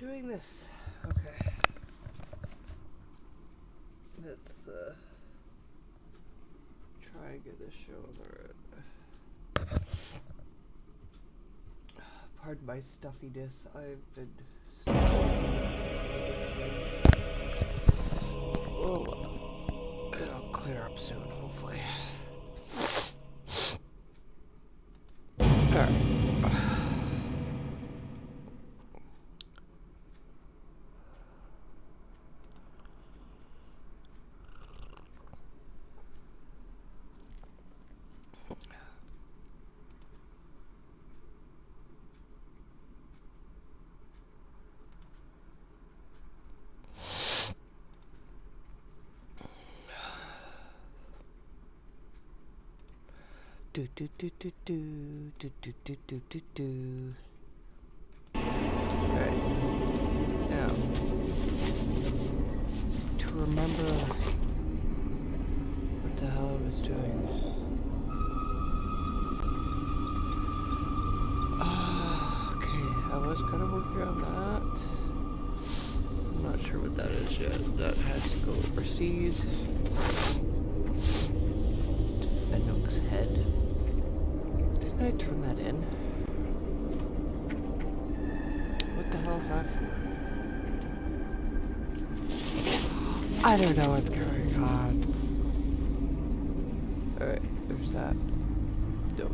doing this. Okay. Let's try and get this show over. Pardon my stuffiness. I've been oh, it'll clear up soon, hopefully. Alright. Do do do do do do do do do do do. Right. Now, to remember what the hell I was doing. Okay, I was kind of working on that. I'm not sure what that is yet. That has to go overseas. Fenwick's head. Didn't I turn that in? What the hell is that for? I don't know what's going on. Alright, there's that. Nope.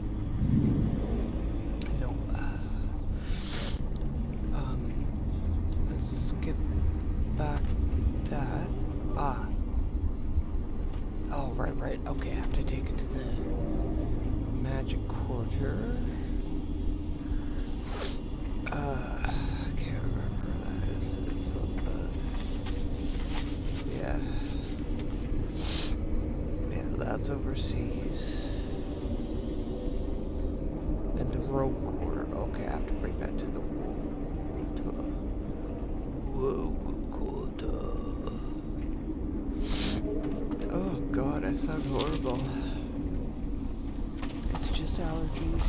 Nope. Let's skip back that. Ah. Oh, right. Okay, I have to take it to the Magic Quarter. I can't remember where that is. It's yeah, that's overseas. And the Rogue Quarter. Okay, I have to bring that to the Rogue Quarter. Oh God, I sound horrible. It's just allergies.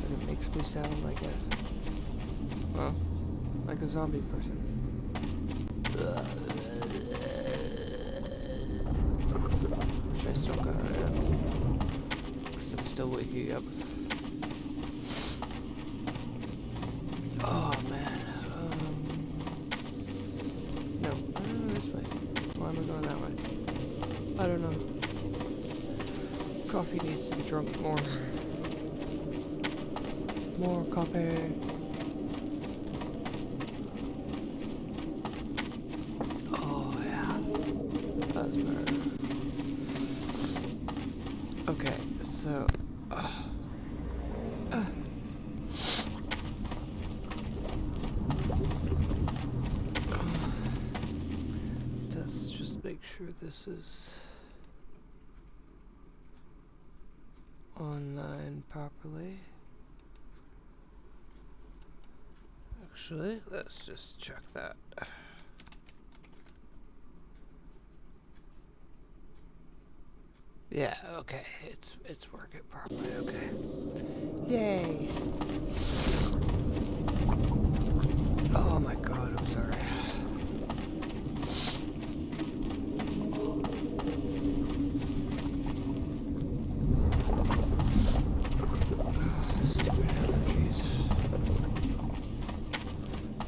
And it makes me sound like like a zombie person. Which I still got it out. Because I'm still waking up. Oh man. No, this way. Why am I going that way? I don't know. Coffee needs to be drunk more. More coffee. Oh yeah. That's better. Okay, so let's just make sure this is online properly. Actually, let's just check that. Yeah, okay, it's working properly, okay. Yay! Oh my God, I'm sorry. Stupid allergies.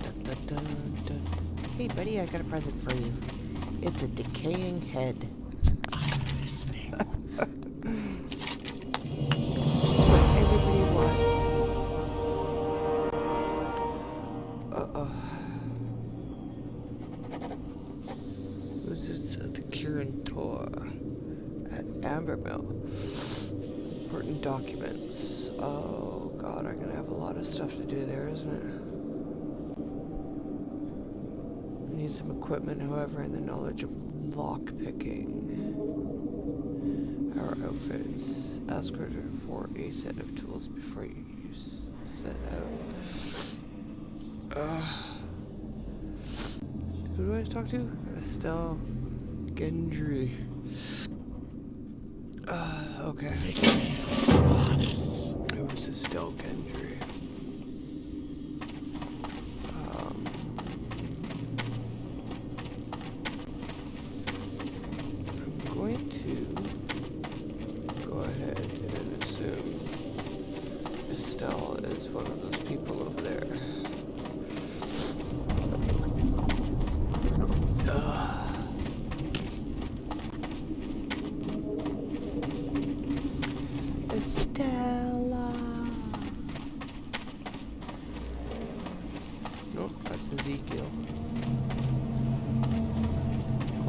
Dun, dun, dun, dun. Hey buddy, I got a present for you. It's a decaying head. I'm listening. What everybody wants. Who's this at the Kirin Tor at Ambermill? Important documents. Oh God, I'm gonna have a lot of stuff to do there, isn't it? I need some equipment, however, and the knowledge of lock picking. Our outfits. Ask her for a set of tools before you set out. Who do I talk to? Estelle Gendry. Okay. Honest. Who's Estelle Gendry?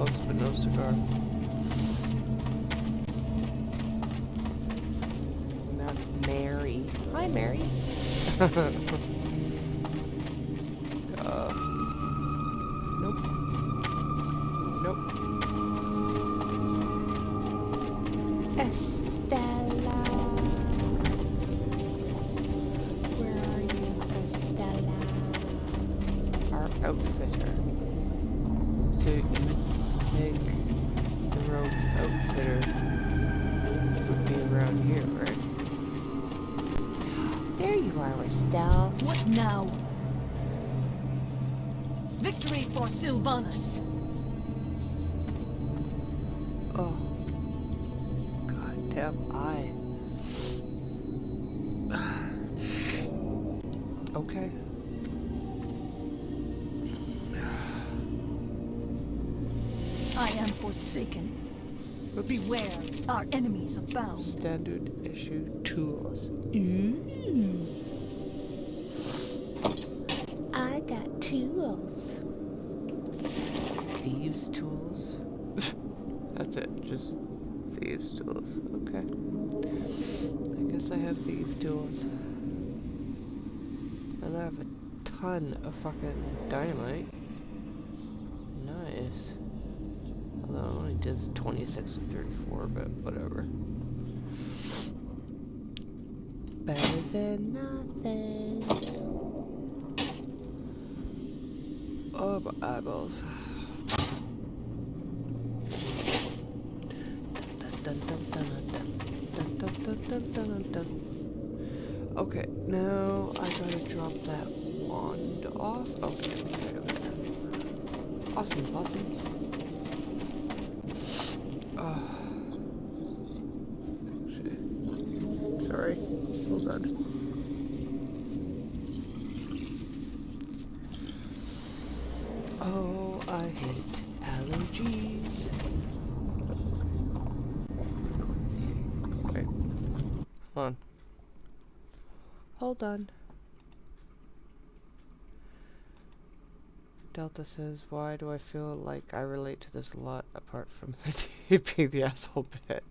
smokes, but no cigar. And that's Mary. Hi, Mary. Nope. Nope. Estella. Where are you, Estella? Our outfitter. So you would think the rogue's outfitter would be around here, right? There you are, Estelle. What now? Victory for Sylvanas! Oh. Goddamn eye. Okay. I am forsaken. Beware, our enemies abound. Standard issue tools. I got tools. Thieves' tools? That's it, just thieves' tools. Okay. I guess I have thieves' tools. And I have a ton of fucking dynamite. Nice. Although it only does 26 of 34, but whatever. Better than nothing. Oh, my eyeballs. Okay, now I gotta drop that wand off. Okay, it's right over there. Awesome, awesome. Shit. Sorry. Hold on. Oh, I hate allergies. Wait. Hold on. Hold on. Delta says, why do I feel like I relate to this a lot apart from being the asshole bit?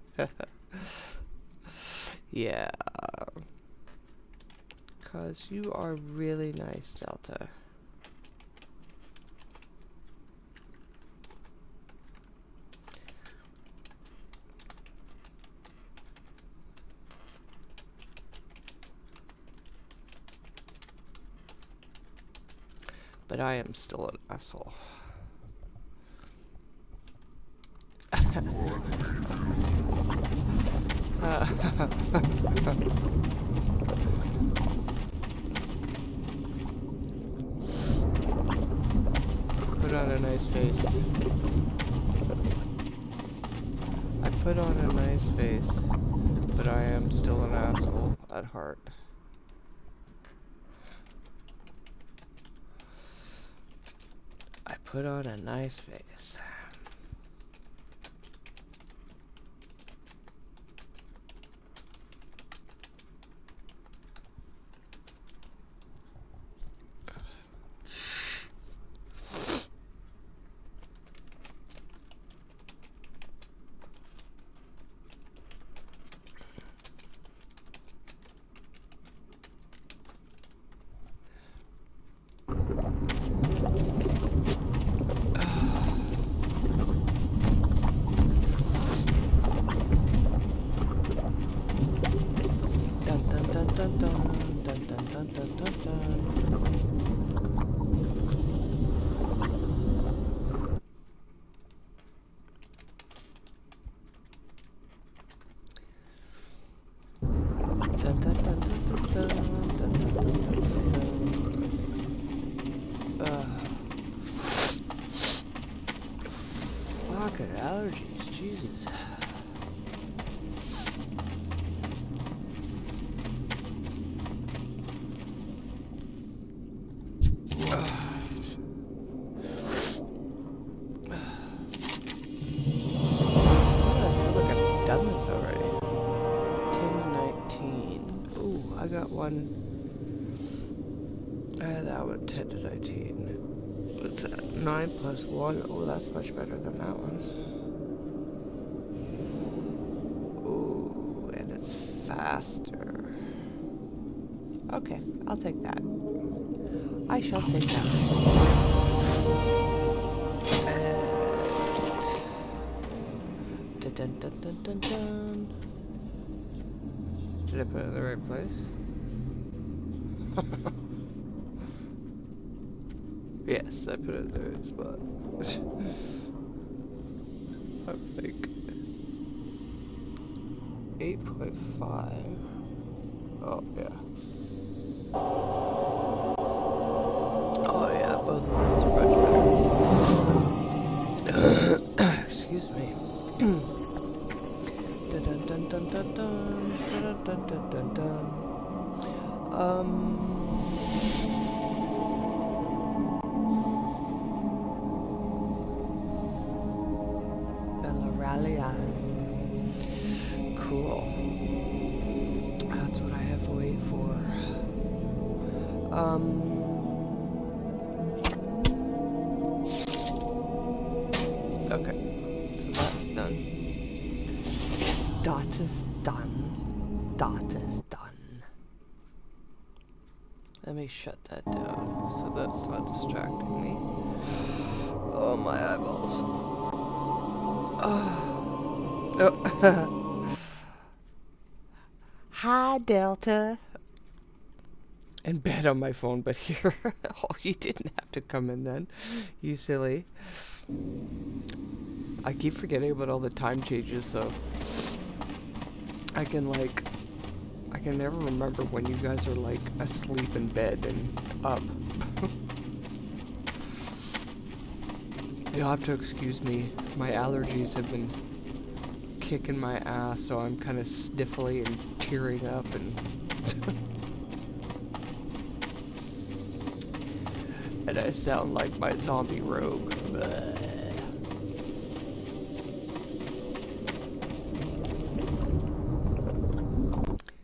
Yeah. 'Cause you are really nice, Delta. But I am still an asshole. Put on a nice face. I put on a nice face, but I am still an asshole at heart. I put on a nice face. Fucking allergies, Jesus. I got one. That one 10 to 19. What's that? 9 plus 1. Oh, that's much better than that one. Ooh, and it's faster. Okay, I'll take that. I shall take that. And dun dun dun dun dun. Did I put it in the right place? Yes, I put it in the right spot. I think 8.5. Oh yeah. Oh yeah, both of those are much better. Excuse me. Dun dun dun dun dun dun dun dun dun dun. Bellaria. Cool. That's what I have to wait for. Okay. So that's done. That is done. That is done. Let me shut that down so that's not distracting me. Oh, my eyeballs. Oh. Hi, Delta. In bed on my phone, but here. Oh, you didn't have to come in then. You silly. I keep forgetting about all the time changes, so I can never remember when you guys are like asleep in bed and up. You'll have to excuse me. My allergies have been kicking my ass, so I'm kind of sniffly and tearing up and and I sound like my zombie rogue. Bleh.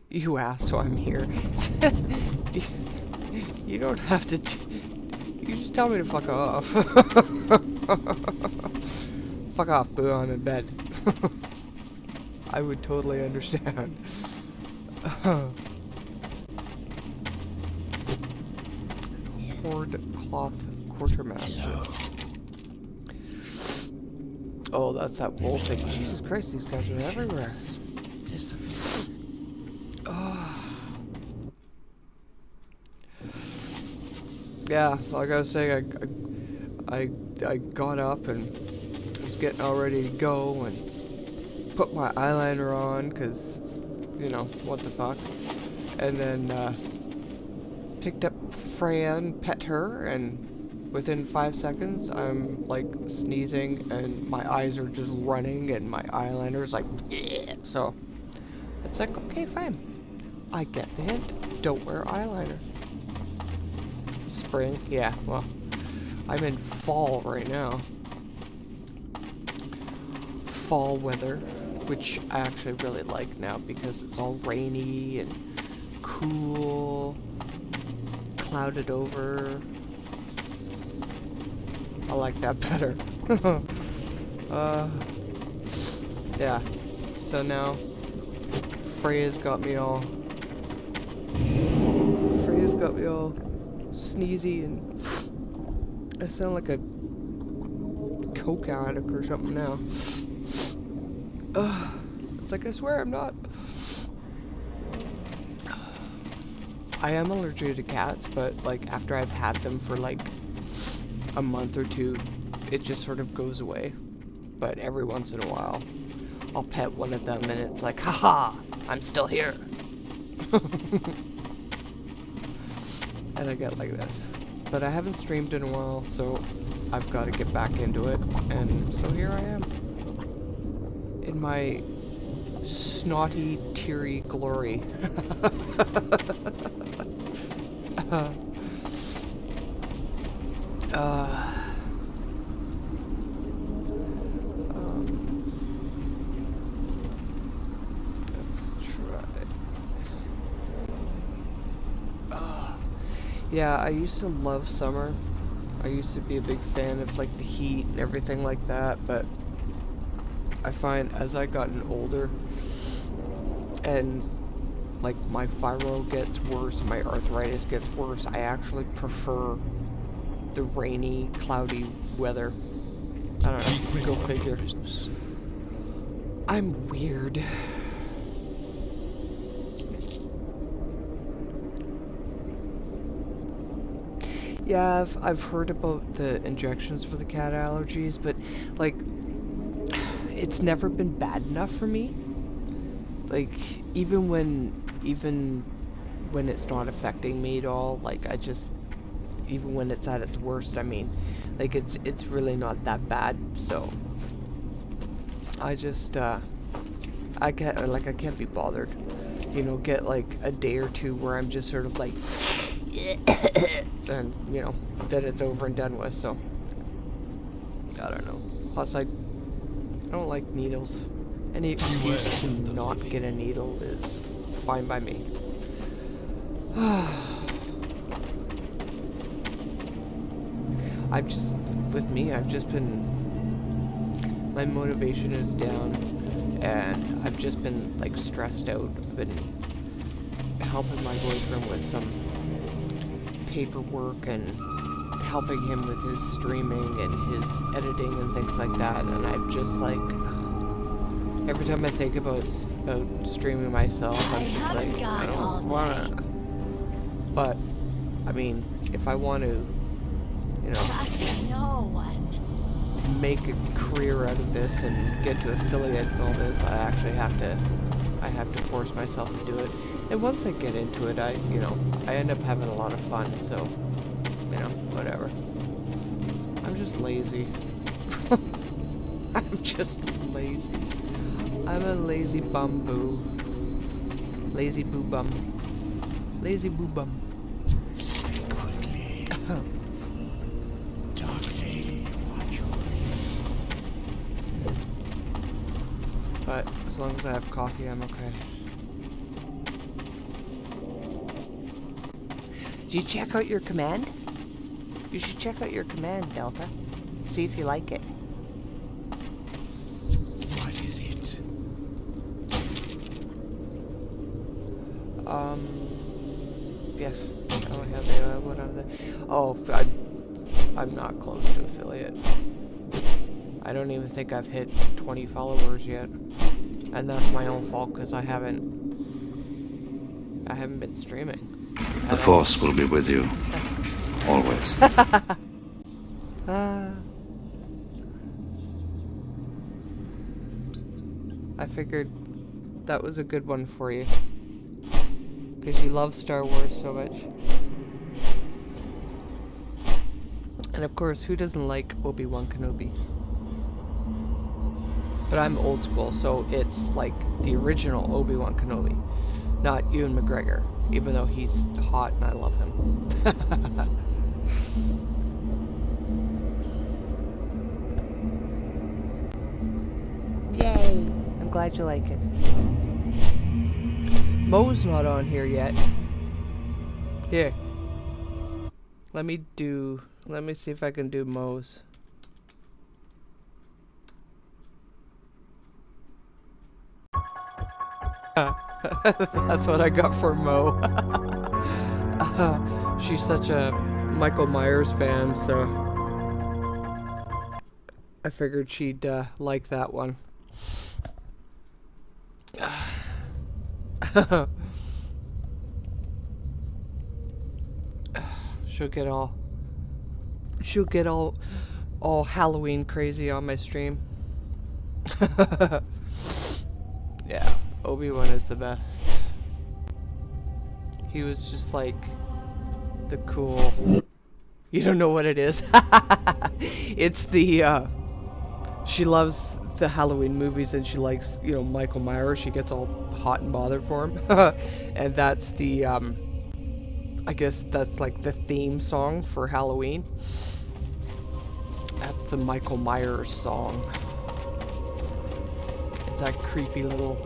You asked, so I'm here. You don't have to. You just tell me to fuck off. Fuck off, boo. I'm in bed. I would totally understand. Horde Cloth Quartermaster. Oh, that's that Voltic. Jesus Christ, these guys are everywhere. Yeah, like I was saying, I got up and was getting all ready to go and put my eyeliner on, cause, you know, what the fuck. And then picked up Freya and pet her, and within 5 seconds I'm like sneezing and my eyes are just running and my eyeliner is like, yeah. So it's like, okay, fine. I get the hint. Don't wear eyeliner. Spring? Yeah, well, I'm in fall right now. Fall weather, which I actually really like now because it's all rainy and cool, clouded over. I like that better. Yeah. So now, Freya's got me all sneezy, and I sound like a coke addict or something now. It's like, I swear I'm not. I am allergic to cats, but like after I've had them for like a month or two, it just sort of goes away. But every once in a while, I'll pet one of them and it's like, haha, I'm still here. And I get like this. But I haven't streamed in a while, so I've got to get back into it. And so here I am. In my snotty, teary glory. Let's try. Yeah, I used to love summer. I I used to be a big fan of like the heat and everything like that, but I find as I gotten older and like my fibro gets worse, my arthritis gets worse, I actually prefer the rainy, cloudy weather. I don't know, go figure. I'm weird. Yeah, I've heard about the injections for the cat allergies, but like it's never been bad enough for me. Like even when it's not affecting me at all, like even when it's at its worst, I mean, like it's really not that bad. So I just I can't be bothered, you know, get like a day or two where I'm just sort of like and you know that it's over and done with. So I don't know. Plus I don't like needles. Any excuse to not get a needle is fine by me. I've just been, my motivation is down, and I've just been like stressed out. I've been helping my boyfriend with some paperwork and helping him with his streaming and his editing and things like that, and I've just like, every time I think about streaming myself, I'm just like, I don't wanna. But, I mean, if I want to, you know, make a career out of this and get to affiliate and all this, I actually have to force myself to do it. And once I get into it, I end up having a lot of fun, so, you know, whatever. I'm just lazy. I'm just lazy. I'm a lazy bum boo. Lazy boo bum. Lazy boo bum. Say quickly. Darkly, watch over. But as long as I have coffee, I'm okay. Did you check out your command? You should check out your command, Delta. See if you like it. What is it? Yes. I don't have the what on the. Oh, I'm not close to affiliate. I don't even think I've hit 20 followers yet, and that's my own fault because I haven't been streaming. The Force will be with you. Always. I figured that was a good one for you. Because you love Star Wars so much. And of course, who doesn't like Obi-Wan Kenobi? But I'm old school, so it's like the original Obi-Wan Kenobi. Not Ewan McGregor, even though he's hot and I love him. Yay! I'm glad you like it. Mo's not on here yet. Here. Let me see if I can do Mo's. That's what I got for Mo. She's such a Michael Myers fan, so I figured she'd like that one. She'll get all Halloween crazy on my stream. Yeah, Obi-Wan is the best. He was just like the cool. You don't know what it is. It's the she loves the Halloween movies and she likes, you know, Michael Myers. She gets all hot and bothered for him. And that's the I guess that's like the theme song for Halloween. That's the Michael Myers song. It's that creepy little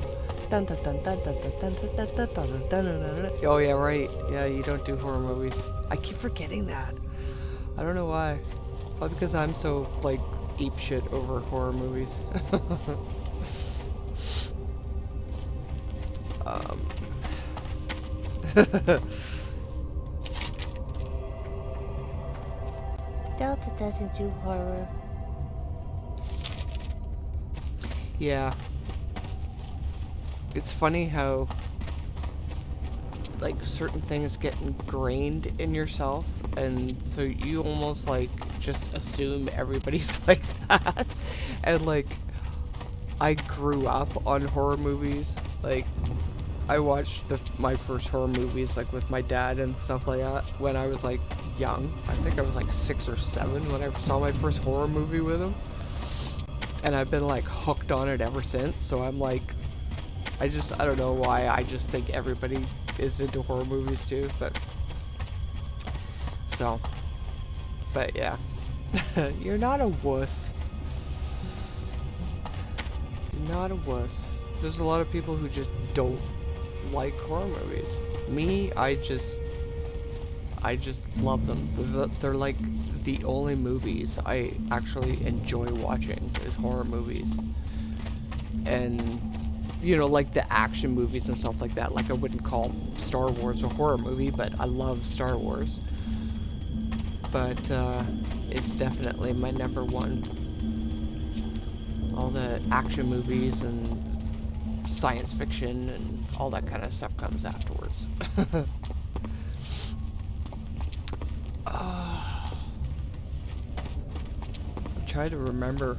dun dun dun dun dun dun dun dun dun dun dun dun. Oh yeah, right. Yeah, you don't do horror movies. I keep forgetting that. I don't know why. Probably because I'm so, like, ape shit over horror movies. Delta doesn't do horror. Yeah. It's funny how, like, certain things get ingrained in yourself, and so you almost, like, just assume everybody's like that. And, like, I grew up on horror movies. Like, I watched my first horror movies, like, with my dad and stuff like that when I was, like, young. I think I was, like, 6 or 7 when I saw my first horror movie with him. And I've been, like, hooked on it ever since, so I'm, like, I don't know why, I just think everybody is into horror movies too, but, so, but yeah. You're not a wuss. You're not a wuss. There's a lot of people who just don't like horror movies. Me, I just love them. They're like the only movies I actually enjoy watching is horror movies. And, you know, like the action movies and stuff like that. Like, I wouldn't call Star Wars a horror movie, but I love Star Wars. But, it's definitely my number one. All the action movies and science fiction and all that kind of stuff comes afterwards. I'm trying to remember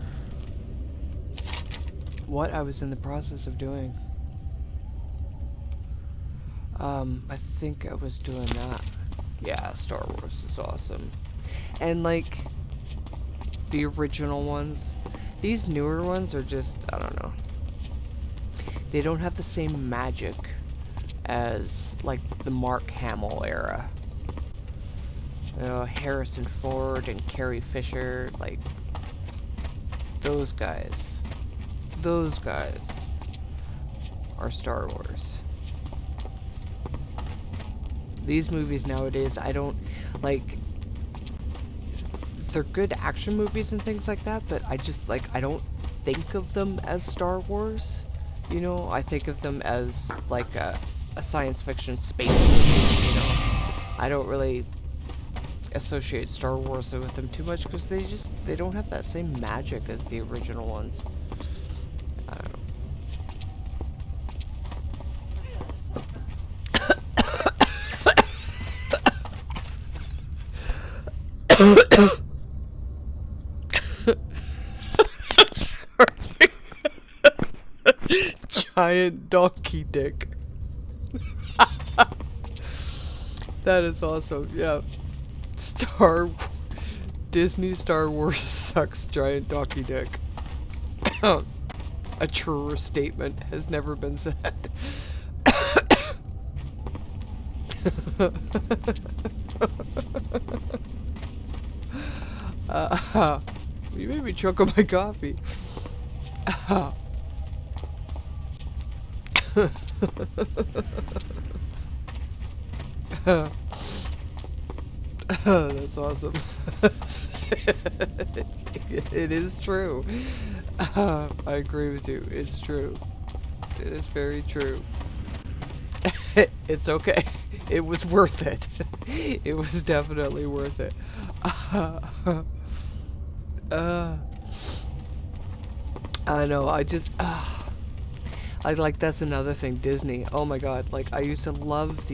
what I was in the process of doing. I think I was doing that. Yeah, Star Wars is awesome. And, like, the original ones. These newer ones are just, I don't know. They don't have the same magic as, like, the Mark Hamill era. You know, Harrison Ford and Carrie Fisher, like, those guys are Star Wars. These movies nowadays, I don't, like, they're good action movies and things like that, but I just, like, I don't think of them as Star Wars. You know, I think of them as, like, a science fiction space movie, you know. I don't really associate Star Wars with them too much because they don't have that same magic as the original ones. I don't know. Sorry. Giant donkey dick. That is awesome. Yeah. Disney Star Wars sucks, giant donkey dick. A truer statement has never been said. You made me choke on my coffee. That's awesome. It is true. I agree with you. It's true. It is very true. It's okay. It was worth it. It was definitely worth it. I know, I like, that's another thing, Disney. Oh my god, like, I used to love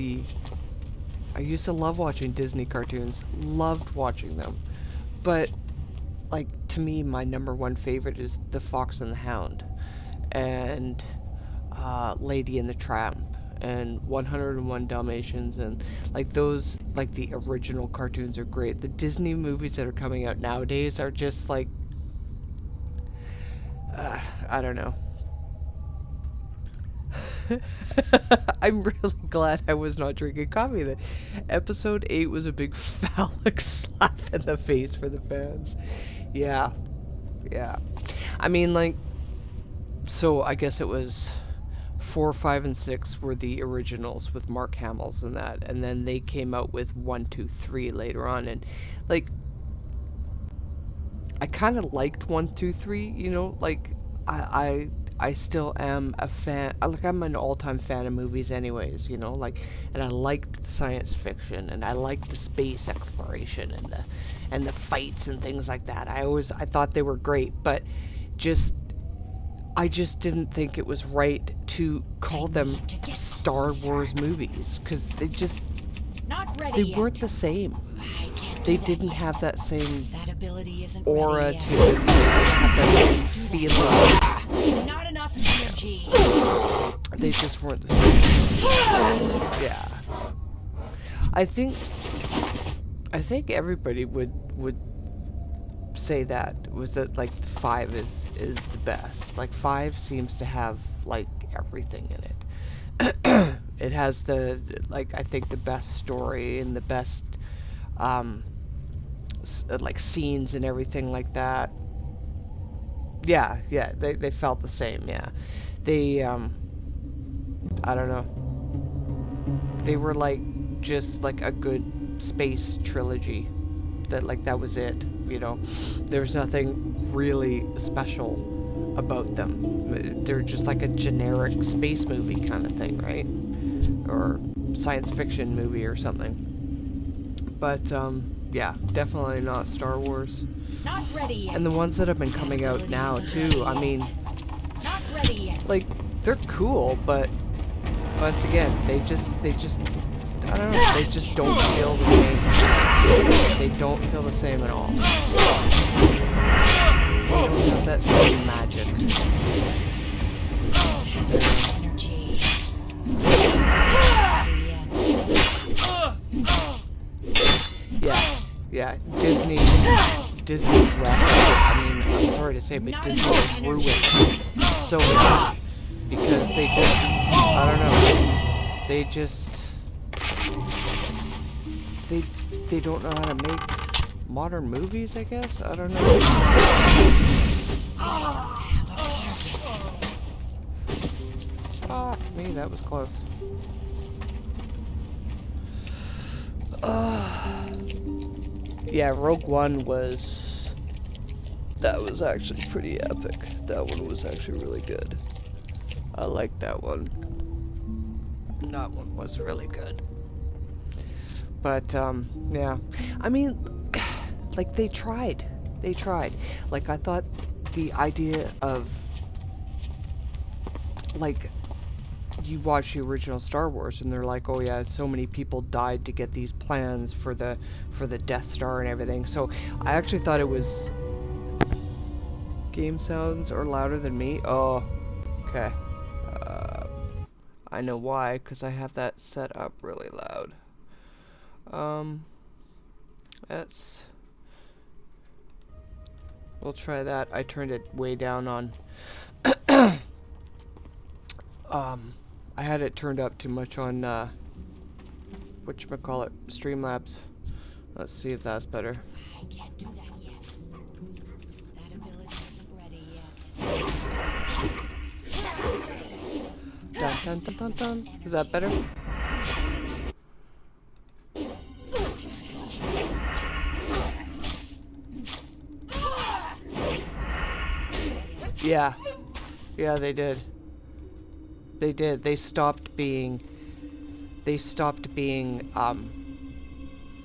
watching Disney cartoons. Loved watching them. But, like, to me, my number one favorite is The Fox and the Hound. And, Lady and the Tramp. And 101 Dalmatians. And, like, those, like, the original cartoons are great. The Disney movies that are coming out nowadays are just, like, I don't know. I'm really glad I was not drinking coffee then. Episode 8 was a big phallic slap in the face for the fans. Yeah. Yeah. I mean, like, so I guess it was 4, 5, and 6 were the originals with Mark Hamill's and that, and then they came out with 1, 2, 3 later on, and, like, I kind of liked 1, 2, 3. You know, like I still am a fan. Like, I'm an all-time fan of movies, anyways. You know, like, and I liked the science fiction, and I liked the space exploration, and the fights and things like that. I thought they were great, but I just didn't think it was right to call them Star Wars movies, because they weren't the same. They didn't have that same aura to them. They didn't have that same feeling. Not enough energy. They just weren't the same. Yeah. I think everybody would say that like 5 is the best. Like 5 seems to have like everything in it. It has I think the best story and the best like scenes and everything like that. Yeah, they felt the same. Yeah, they I don't know. They were like just like a good space trilogy. That was it. You know, there's nothing really special about them. They're just like a generic space movie kind of thing, right? Or science fiction movie or something. But yeah, definitely not Star Wars. Not ready yet. And the ones that have been coming out now too, I mean, Not ready yet. like, they're cool, but once again, they just I don't know, they just don't feel the same. They don't feel the same at all. They don't have that same magic. Energy. Yeah, Disney wrecked. I mean, I'm sorry to say, but Disney ruined so much because they just, I don't know, they don't know how to make modern movies, I guess. I don't know. Fuck me, that was close. Yeah, Rogue One was actually pretty epic. That one was actually really good. I liked that one. That one was really good. But, yeah. I mean, like, they tried. Like, I thought the idea of, like, you watch the original Star Wars and they're like, oh yeah, so many people died to get these plans for the Death Star and everything. So I actually thought it was... Game sounds are louder than me? Oh, okay. I know why, because I have that set up really loud. We'll try that. I turned it way down on... I had it turned up too much on, whatchamacallit, Streamlabs. Let's see if that's better. I can't do that yet. That ability isn't ready yet. Dun dun dun dun dun. Is that better? Yeah. Yeah, they did. They did. They stopped being,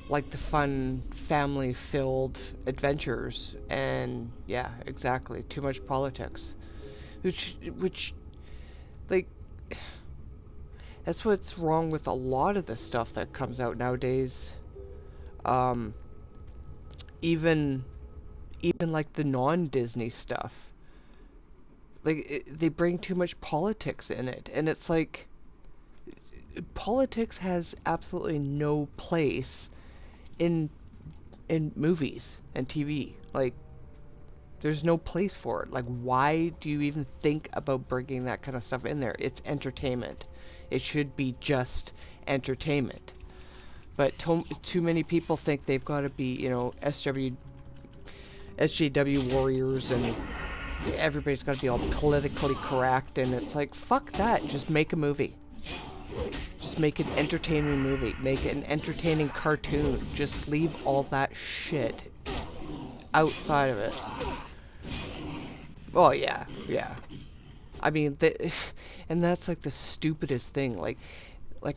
like the fun, family-filled adventures, and yeah, exactly. Too much politics, which, like, that's what's wrong with a lot of the stuff that comes out nowadays. Even like the non-Disney stuff. Like, they bring too much politics in it, and it's like, politics has absolutely no place in movies and TV. Like, there's no place for it. Like, why do you even think about bringing that kind of stuff in there? It's entertainment. It should be just entertainment. But too many people think they've got to be, you know, SJW warriors, and everybody's got to be all politically correct, and it's like, fuck that. Just make a movie. Just make an entertaining movie. Make an entertaining cartoon. Just leave all that shit outside of it. Oh yeah, yeah. I mean, and that's like the stupidest thing. Like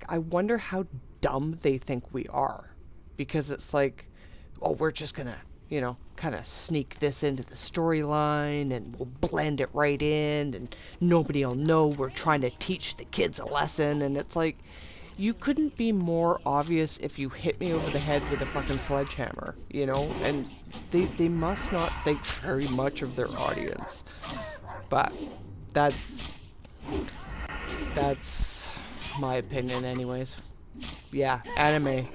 I wonder how dumb they think we are, because it's like, oh, we're just gonna, you know, kind of sneak this into the storyline and we'll blend it right in and nobody will know we're trying to teach the kids a lesson. And it's like, you couldn't be more obvious if you hit me over the head with a fucking sledgehammer, you know? And they must not think very much of their audience. But that's my opinion anyways. Yeah, anime.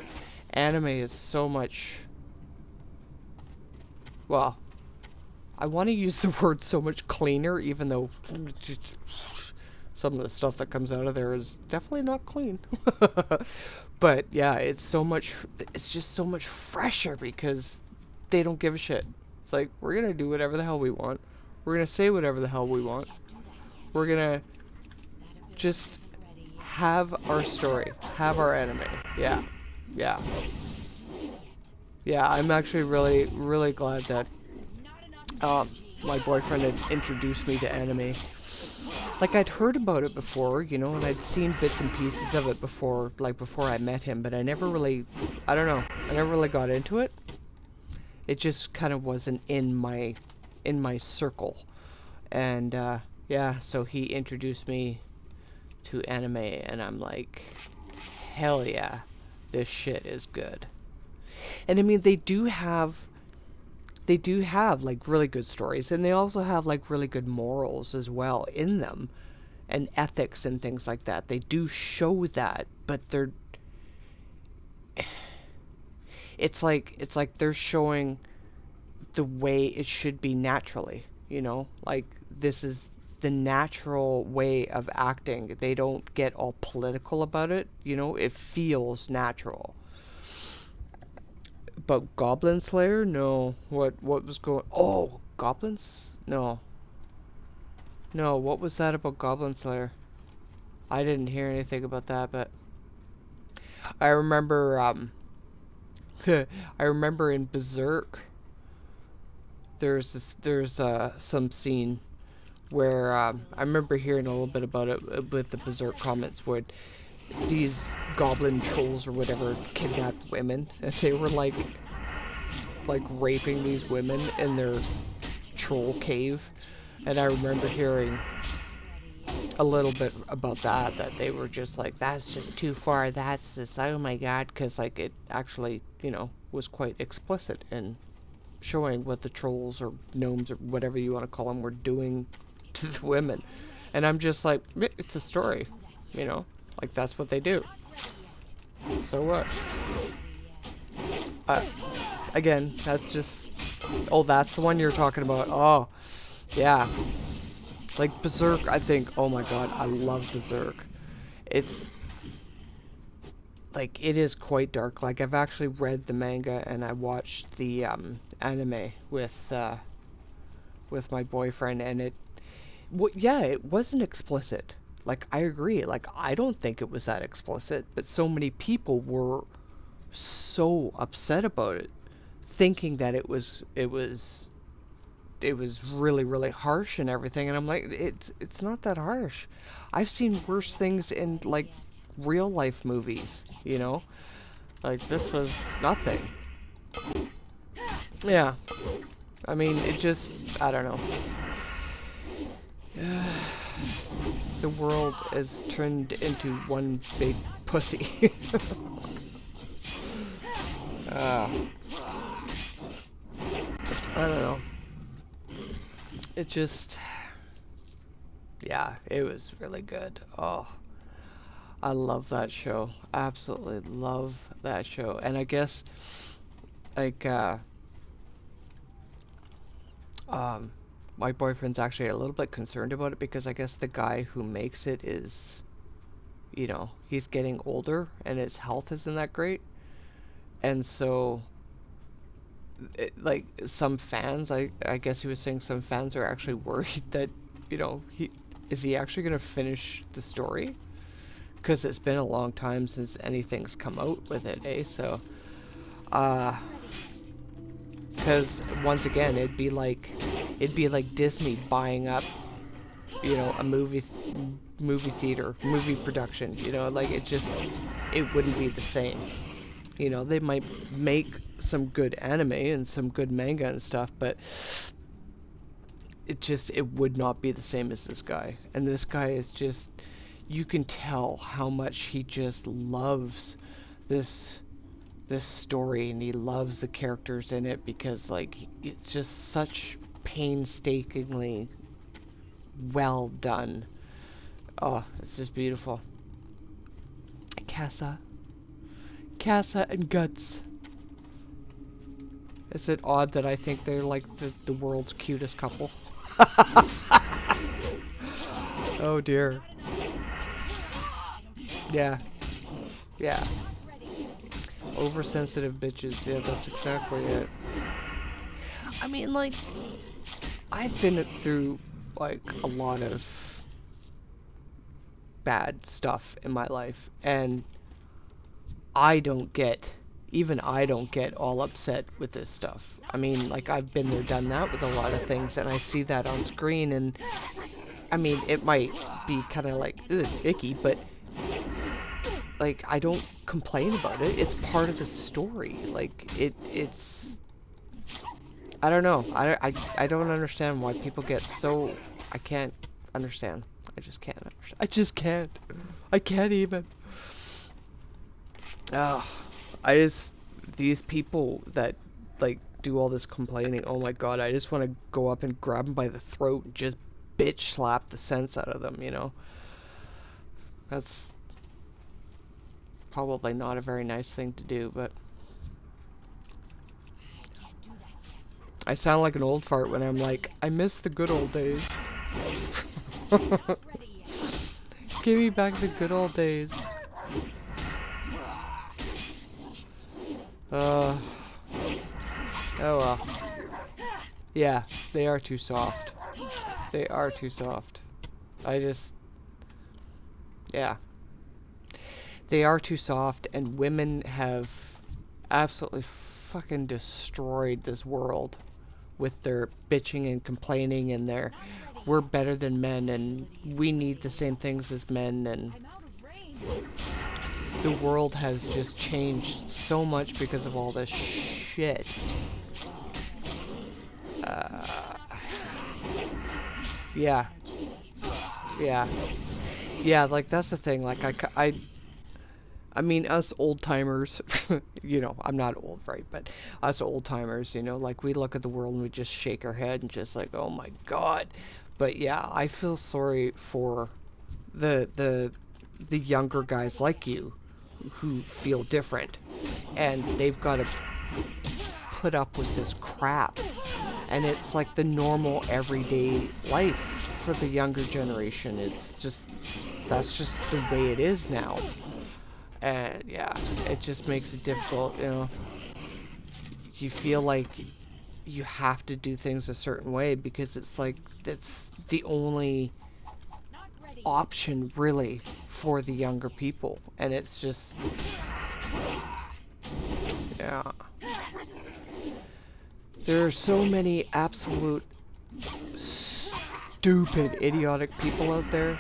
Anime is so much... Well, I want to use the word so much cleaner, even though some of the stuff that comes out of there is definitely not clean. But yeah, it's just so much fresher because they don't give a shit. It's like, we're gonna do whatever the hell we want. We're gonna say whatever the hell we want. We're gonna just have our story, have our anime. Yeah, yeah. Yeah, I'm actually really, really glad that my boyfriend had introduced me to anime. Like, I'd heard about it before, you know, and I'd seen bits and pieces of it before, like, before I met him, but I never really, I don't know, I never really got into it. It just kind of wasn't in my circle. And, yeah, so he introduced me to anime, and I'm like, hell yeah, this shit is good. And I mean, they do have like really good stories, and they also have like really good morals as well in them, and ethics and things like that. They do show that, but it's like they're showing the way it should be naturally, you know? Like, this is the natural way of acting. They don't get all political about it, you know? It feels natural. But Goblin Slayer? No. What was going... Oh, Goblins? No. No, what was that about Goblin Slayer? I didn't hear anything about that, but... I remember, I remember in Berserk, there's some scene where, I remember hearing a little bit about it with the Berserk comments, where these goblin trolls or whatever kidnapped women, and they were like raping these women in their troll cave. And I remember hearing a little bit about that they were just like, that's just too far, that's just, oh my god, because like it actually, you know, was quite explicit in showing what the trolls or gnomes or whatever you want to call them were doing to the women. And I'm just like, it's a story, you know? Like, that's what they do. So what? Again, that's just... Oh, that's the one you're talking about. Oh, yeah. Like, Berserk, I think... Oh my god, I love Berserk. It's... Like, it is quite dark. Like, I've actually read the manga and I watched the anime with my boyfriend, and it... yeah, it wasn't explicit. Like, I agree. Like, I don't think it was that explicit, but so many people were so upset about it, thinking that it was really, really harsh and everything. And I'm like, it's not that harsh. I've seen worse things in, like, real life movies, you know? Like, this was nothing. Yeah. I mean, it just, I don't know. The world is turned into one big pussy. I don't know. It just... Yeah, it was really good. Oh, I love that show. Absolutely love that show. And I guess, like, my boyfriend's actually a little bit concerned about it, because I guess the guy who makes it is, you know, he's getting older and his health isn't that great. And so, like, some fans, I guess he was saying some fans are actually worried that, you know, is he actually going to finish the story? Because it's been a long time since anything's come out with it, eh? So, because once again, it'd be like Disney buying up, you know, a movie theater, movie production. You know, like it wouldn't be the same. You know, they might make some good anime and some good manga and stuff, but it would not be the same as this guy. And this guy is just, you can tell how much he just loves this story, and he loves the characters in it, because like it's just such painstakingly well done. Oh, it's just beautiful. Casa and Guts. Is it odd that I think they're like the world's cutest couple? Oh dear. Yeah. Yeah. Oversensitive bitches. Yeah, that's exactly it. I mean, like, I've been through like a lot of bad stuff in my life, and I don't get all upset with this stuff. I mean, like, I've been there, done that with a lot of things, and I see that on screen, and I mean, it might be kind of like, ugh, icky, but like, I don't complain about it. It's part of the story. Like, it's, I don't know. I don't understand why people get so, I can't understand. I just can't understand. I just can't. I can't even. These people that, like, do all this complaining, oh my god, I just want to go up and grab them by the throat and just bitch slap the sense out of them, you know? That's probably not a very nice thing to do, but I sound like an old fart when I'm like, I miss the good old days. Give me back the good old days. Oh well. Yeah, they are too soft. They are too soft. Yeah. They are too soft, and women have absolutely fucking destroyed this world with their bitching and complaining and their, we're better than men and we need the same things as men, and the world has just changed so much because of all this shit. Yeah. Yeah, like, that's the thing. Like, I mean, us old-timers, you know, I'm not old, right? But us old-timers, you know, like, we look at the world and we just shake our head and just like, oh my god. But yeah, I feel sorry for the younger guys like you who feel different, and they've got to put up with this crap, and it's like the normal everyday life for the younger generation. It's just, that's just the way it is now, and yeah, it just makes it difficult, you know. You feel like you have to do things a certain way because it's like, that's the only option really for the younger people, and it's just, yeah, there are so many absolute stupid, idiotic people out there,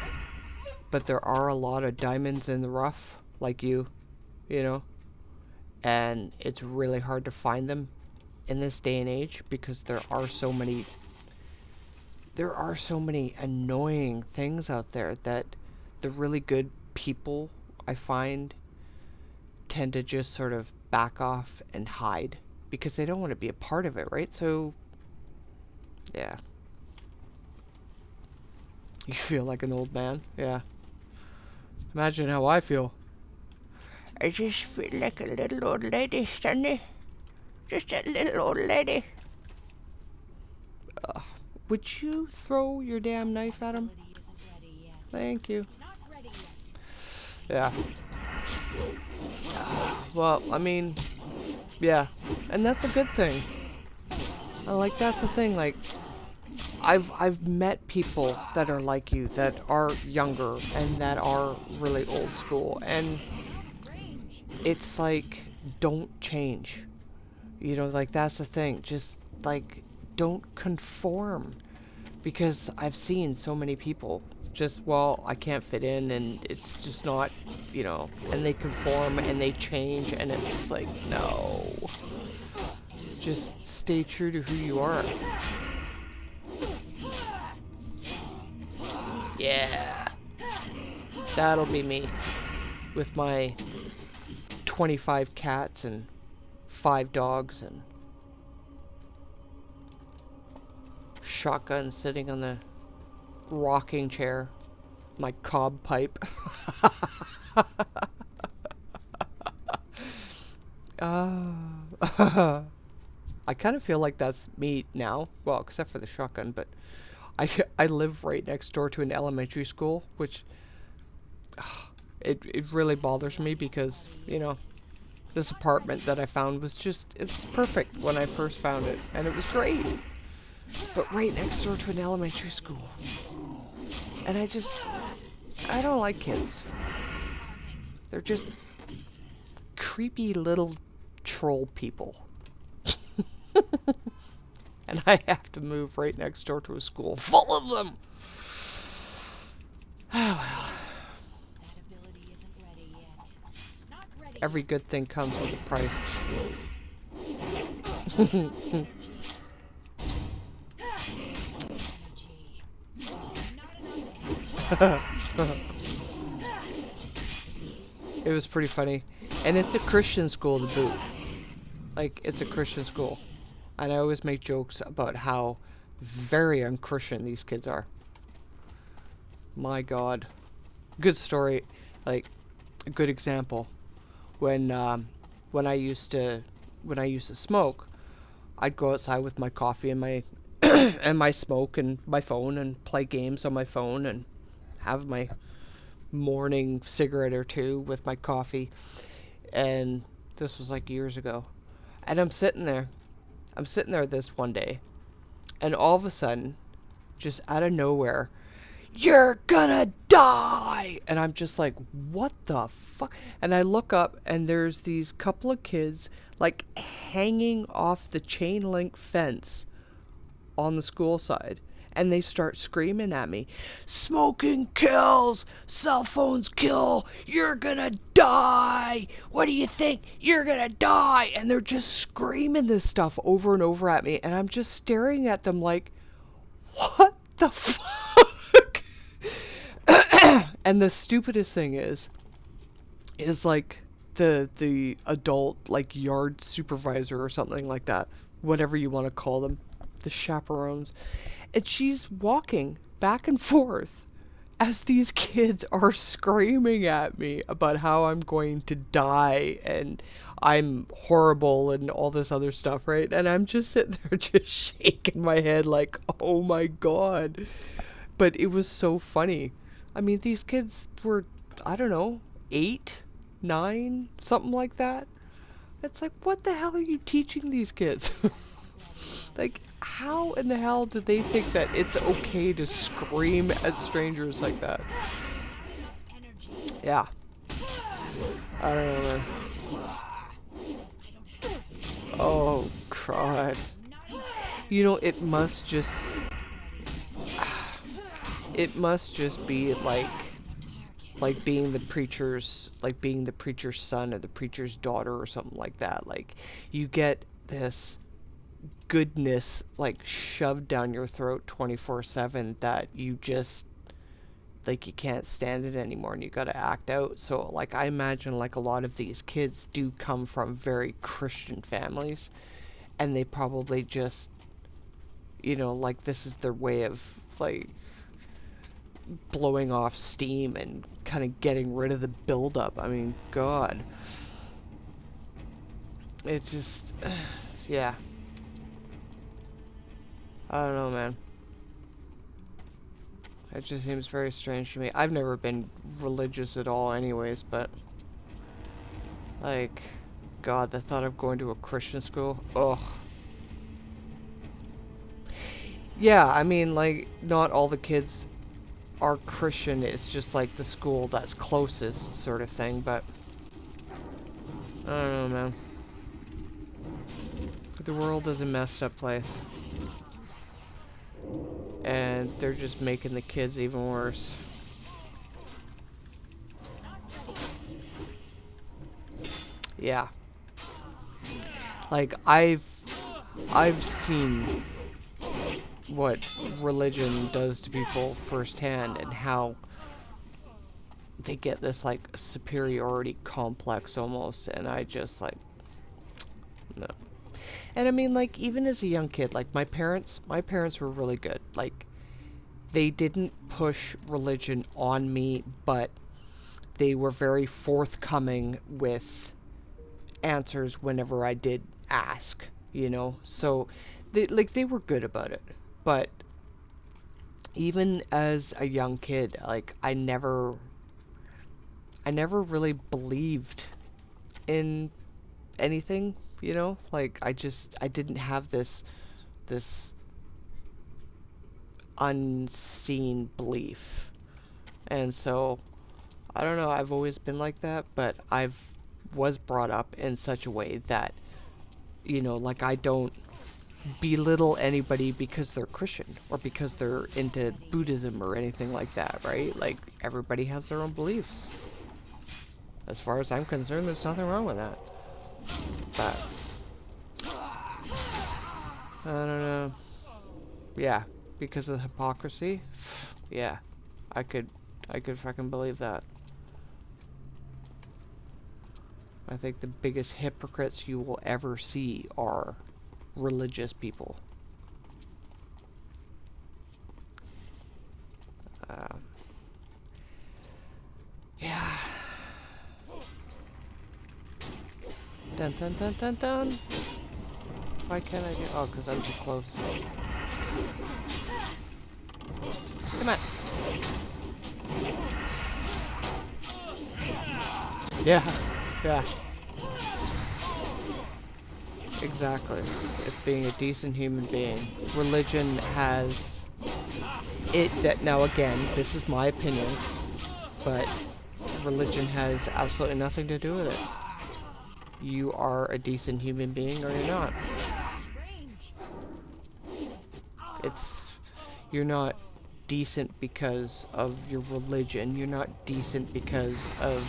but there are a lot of diamonds in the rough like you know, and it's really hard to find them in this day and age because there are so many annoying things out there that the really good people, I find, tend to just sort of back off and hide because they don't want to be a part of it, right? So, yeah. You feel like an old man? Yeah. Imagine how I feel. I just feel like a little old lady, Stanley. Just a little old lady. Would you throw your damn knife at him? Thank you. Yeah. Well, I mean, yeah. And that's a good thing. Like, that's the thing, like, I've met people that are like you, that are younger and that are really old school, and it's like, don't change. You know, like, that's the thing. Just, like, don't conform. Because I've seen so many people just, well, I can't fit in, and it's just not, you know, and they conform and they change, and it's just like, no. Just stay true to who you are. Yeah. That'll be me. With my 25 cats and 5 dogs and shotgun sitting on the rocking chair, my cob pipe. I kind of feel like that's me now, well, except for the shotgun, but I live right next door to an elementary school, which it really bothers me because, you know, this apartment that I found was just, it's perfect when I first found it, and it was great. But right next door to an elementary school. And I don't like kids. They're just creepy little troll people. And I have to move right next door to a school full of them. Oh well. That ability isn't ready yet. Not ready. Every good thing comes with a price. It was pretty funny. And it's a Christian school to boot. Like, it's a Christian school. And I always make jokes about how very unchristian these kids are. My God. Good story. Like, a good example. When I used to smoke, I'd go outside with my coffee and my and my smoke and my phone and play games on my phone and have my morning cigarette or two with my coffee. And this was like years ago. And I'm sitting there this one day, and all of a sudden, just out of nowhere, "You're gonna die!" And I'm just like, what the fuck? And I look up, and there's these couple of kids, like, hanging off the chain link fence on the school side. And they start screaming at me, "Smoking kills! Cell phones kill! You're gonna die! What do you think? You're gonna die!" And they're just screaming this stuff over and over at me. And I'm just staring at them like, what the fuck? And the stupidest thing is like the adult, like, yard supervisor or something like that. Whatever you want to call them. The chaperones. And she's walking back and forth as these kids are screaming at me about how I'm going to die and I'm horrible and all this other stuff, right? And I'm just sitting there just shaking my head like, oh my God. But it was so funny. I mean, these kids were, I don't know, 8, 9, something like that. It's like, what the hell are you teaching these kids? Like, how in the hell do they think that it's okay to scream at strangers like that? Yeah. I don't know, man. Oh, God. You know, it must just be like being the preacher's son or the preacher's daughter or something like that. Like, you get this goodness, like, shoved down your throat 24/7 that you just, like, you can't stand it anymore and you gotta act out. So, like, I imagine, like, a lot of these kids do come from very Christian families, and they probably just, you know, like, this is their way of, like, blowing off steam and kind of getting rid of the buildup. I mean, God. It just, yeah. I don't know, man. It just seems very strange to me. I've never been religious at all anyways, but, like, God, the thought of going to a Christian school, ugh. Yeah, I mean, like, not all the kids are Christian. It's just, like, the school that's closest sort of thing, but I don't know, man. The world is a messed up place. And they're just making the kids even worse. Yeah. Like, I've seen what religion does to people firsthand and how they get this, like, superiority complex almost, and I just, like, no. And I mean, like, even as a young kid, like, my parents were really good. Like, they didn't push religion on me, but they were very forthcoming with answers whenever I did ask, you know? So, they were good about it. But even as a young kid, like, I never really believed in anything, you know? Like, I didn't have this unseen belief. And so, I don't know, I've always been like that, but was brought up in such a way that, you know, like, I don't belittle anybody because they're Christian or because they're into Buddhism or anything like that, right? Like, everybody has their own beliefs. As far as I'm concerned, there's nothing wrong with that. But I don't know. Yeah, because of the hypocrisy. Yeah, I could fucking believe that. I think the biggest hypocrites you will ever see are religious people. Yeah. Dun dun dun dun dun. Why can't I do? Oh, because I'm too close. Come on. Yeah. Yeah. Exactly. It's being a decent human being. Religion has it that now again, this is my opinion, but religion has absolutely nothing to do with it. You are a decent human being or you're not. You're not decent because of your religion. You're not decent because of,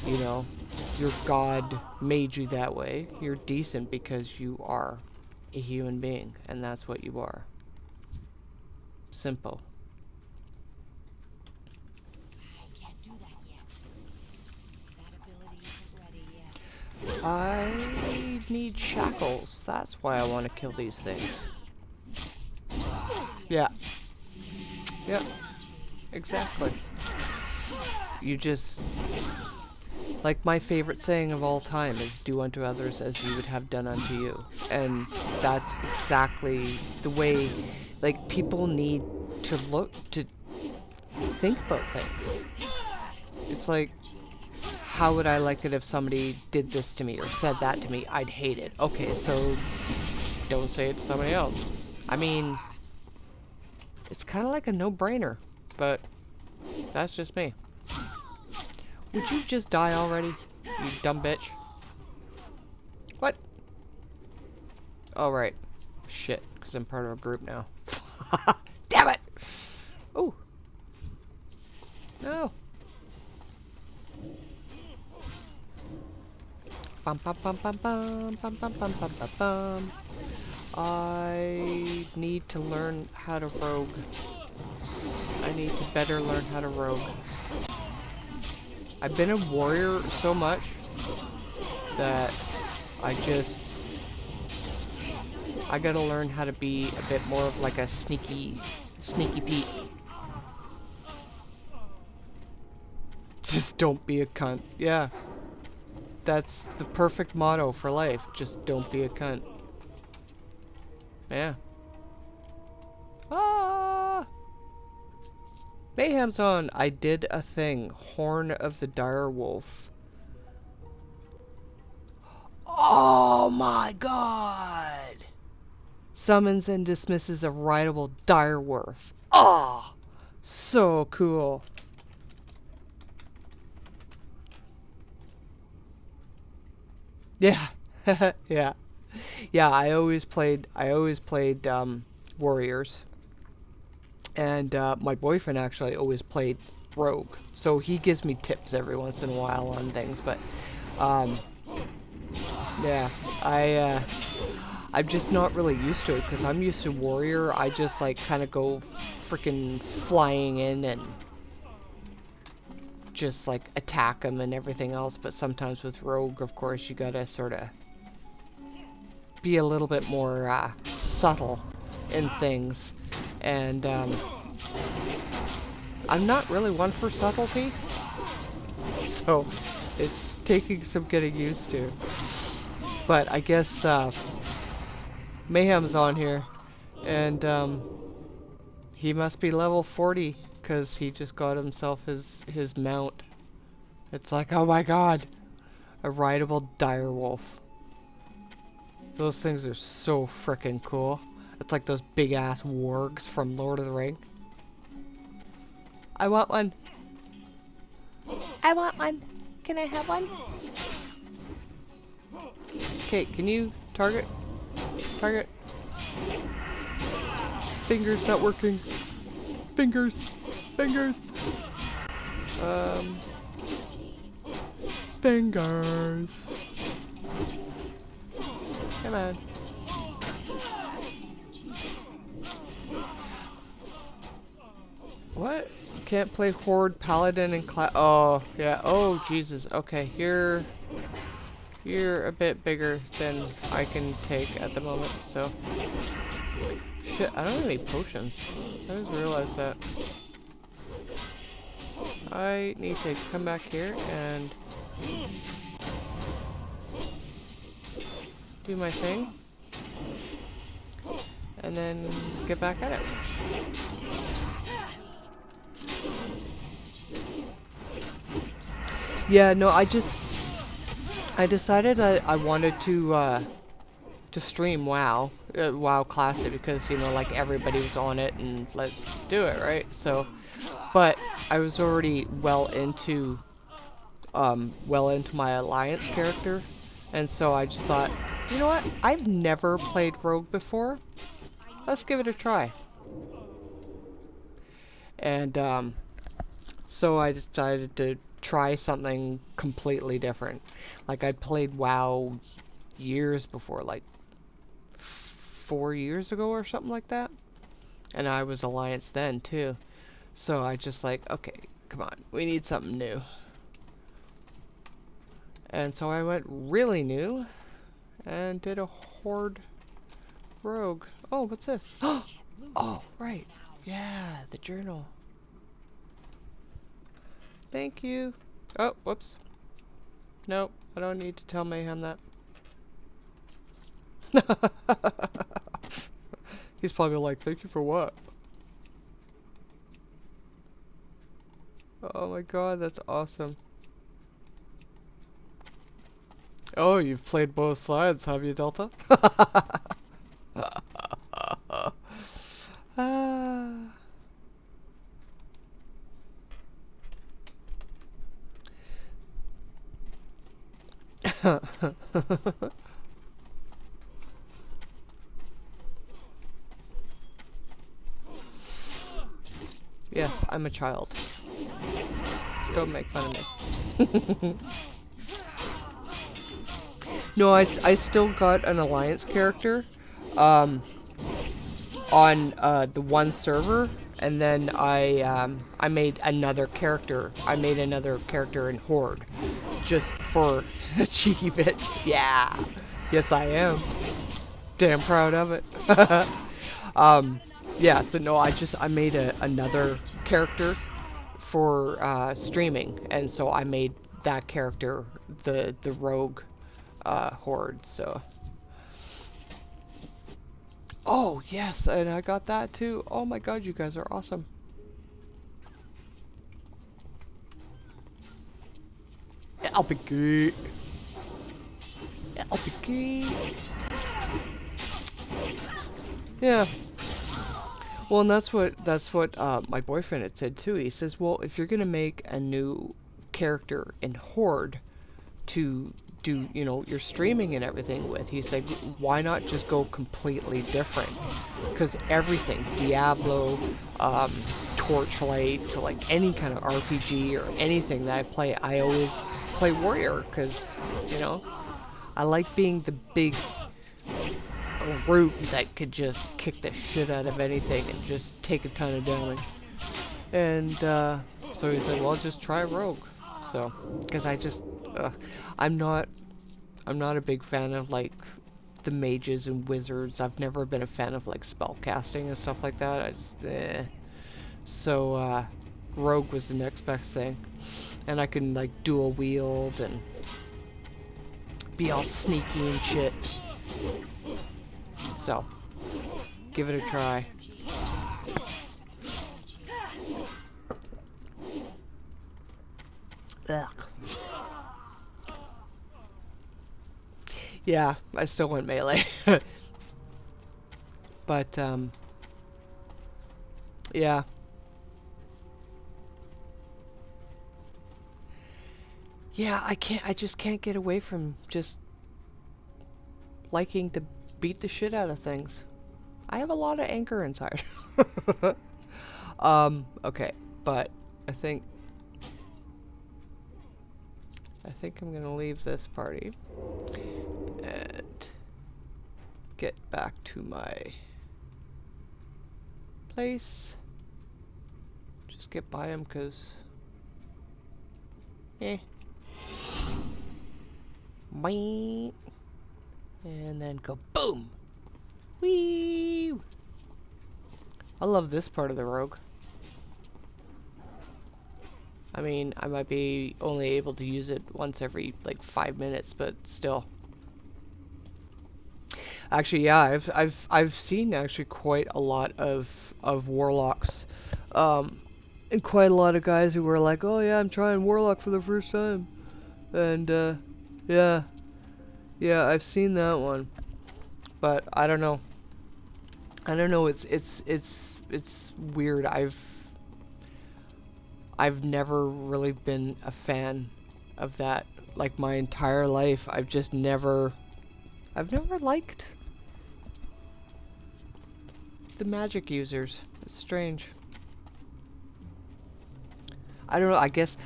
you know, your God made you that way. You're decent because you are a human being, and that's what you are. Simple. I can't do that yet. That ability isn't ready yet. I need shackles. That's why I want to kill these things. Yeah. Yep. Exactly. You just... Like, my favorite saying of all time is, do unto others as you would have done unto you. And that's exactly the way, like, people need to think about things. It's like, how would I like it if somebody did this to me or said that to me? I'd hate it. Okay, so don't say it to somebody else. I mean, it's kind of like a no-brainer, but that's just me. Would you just die already, you dumb bitch? What? Oh, right. Shit, because I'm part of a group now. Damn it! Oh. No. Bum bum bum bum bum bum bum bum bum bum bum. I need to learn how to rogue. I need to better learn how to rogue. I've been a warrior so much that I gotta learn how to be a bit more of like a sneaky Pete. Just don't be a cunt. Yeah. That's the perfect motto for life. Just don't be a cunt. Yeah. Ah! Mayhem Zone, I did a thing. Horn of the Direwolf. Oh my god! Summons and dismisses a rideable direwolf. Oh! So cool. Yeah. Yeah. Yeah, I always played warriors. And my boyfriend actually always played rogue. So he gives me tips every once in a while on things, but yeah, I'm just not really used to it because I'm used to warrior. I just like kind of go freaking flying in and just like attack them and everything else. But sometimes with rogue, of course, you gotta sort of be a little bit more subtle in things. And I'm not really one for subtlety, so it's taking some getting used to. But I guess Mayhem's on here, and he must be level 40 because he just got himself his mount. It's like, oh my god, a rideable direwolf. Those things are so freaking cool. It's like those big ass wargs from Lord of the Ring. I want one. I want one. Can I have one? Kate, can you target? Target. Fingers not working. Fingers. Fingers. Fingers. Come on. What? Can't play Horde, Paladin, and Class. Oh, yeah. Oh, Jesus. Okay, you're a bit bigger than I can take at the moment, so. Shit, I don't have any potions. I just realized that. I need to come back here and do my thing. And then get back at it. Yeah, no, I decided I wanted to stream WoW, WoW Classic, because, you know, like, everybody was on it, and let's do it, right? So, but I was already well into my Alliance character, and so I just thought, you know what? I've never played Rogue before. Let's give it a try. And, so I decided to try something completely different. Like, I'd played WoW years before, like 4 years ago or something like that. And I was Alliance then, too. So I just like, okay, come on, we need something new. And so I went really new and did a Horde Rogue. Oh, what's this? Oh, right. Yeah, the journal. Thank you. Oh, whoops. Nope, I don't need to tell Mayhem that. He's probably like, thank you for what? Oh my god, that's awesome. Oh, you've played both sides, have you, Delta? Yes, I'm a child. Don't make fun of me. No, I still got an Alliance character on the one server, and then I made another character. I made another character in Horde, just for a cheeky bitch. Yeah, yes I am. Damn proud of it. Yeah, so no, I made another character for streaming, and so I made that character the rogue Horde. So, oh yes, and I got that too. Oh my god, you guys are awesome. I'll be good. I'll be good. Yeah. Well, and that's what my boyfriend had said too. He says, well, if you're gonna make a new character in Horde to do, you know, your streaming and everything with. He's like, why not just go completely different? Because everything, Diablo, Torchlight, like any kind of RPG or anything that I play, I always play warrior because, you know, I like being the big brute that could just kick the shit out of anything and just take a ton of damage. And so he said, well, just try rogue. So, because I just, I'm not a big fan of like the mages and wizards. I've never been a fan of like spell casting and stuff like that. I just, So, rogue was the next best thing. And I can like dual wield and be all sneaky and shit. So, give it a try. Ugh. Yeah, I still went melee. But, yeah. Yeah, I just can't get away from just liking to beat the shit out of things. I have a lot of anger inside. Okay, but I think I'm gonna leave this party and get back to my place. Just get by him, cause Boing. And then go boom. Whee! I love this part of the rogue. I mean, I might be only able to use it once every like 5 minutes, but still. Actually, yeah, I've seen actually quite a lot of warlocks, and quite a lot of guys who were like, "Oh yeah, I'm trying warlock for the first time," and yeah, I've seen that one, but I don't know. It's weird. I've never really been a fan of that. Like my entire life, I've never liked the magic users. It's strange. I don't know. I guess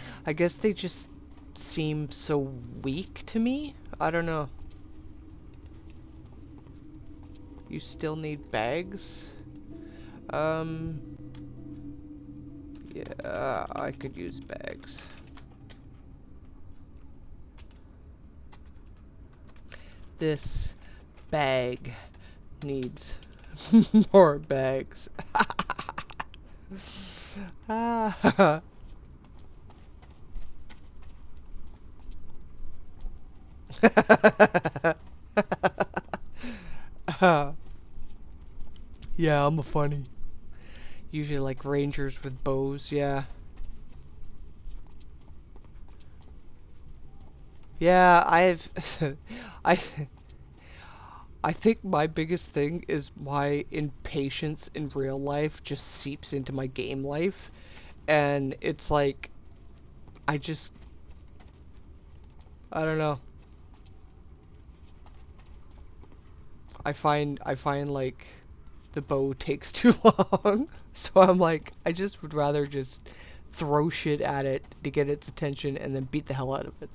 they just seem so weak to me. I don't know. You still need bags? Yeah, I could use bags. This bag needs more bags. Yeah, I'm a funny. Usually like rangers with bows, yeah. Yeah, I think my biggest thing is my impatience in real life just seeps into my game life, and it's like I don't know. I find like the bow takes too long, so I'm like, I just would rather just throw shit at it to get its attention and then beat the hell out of it,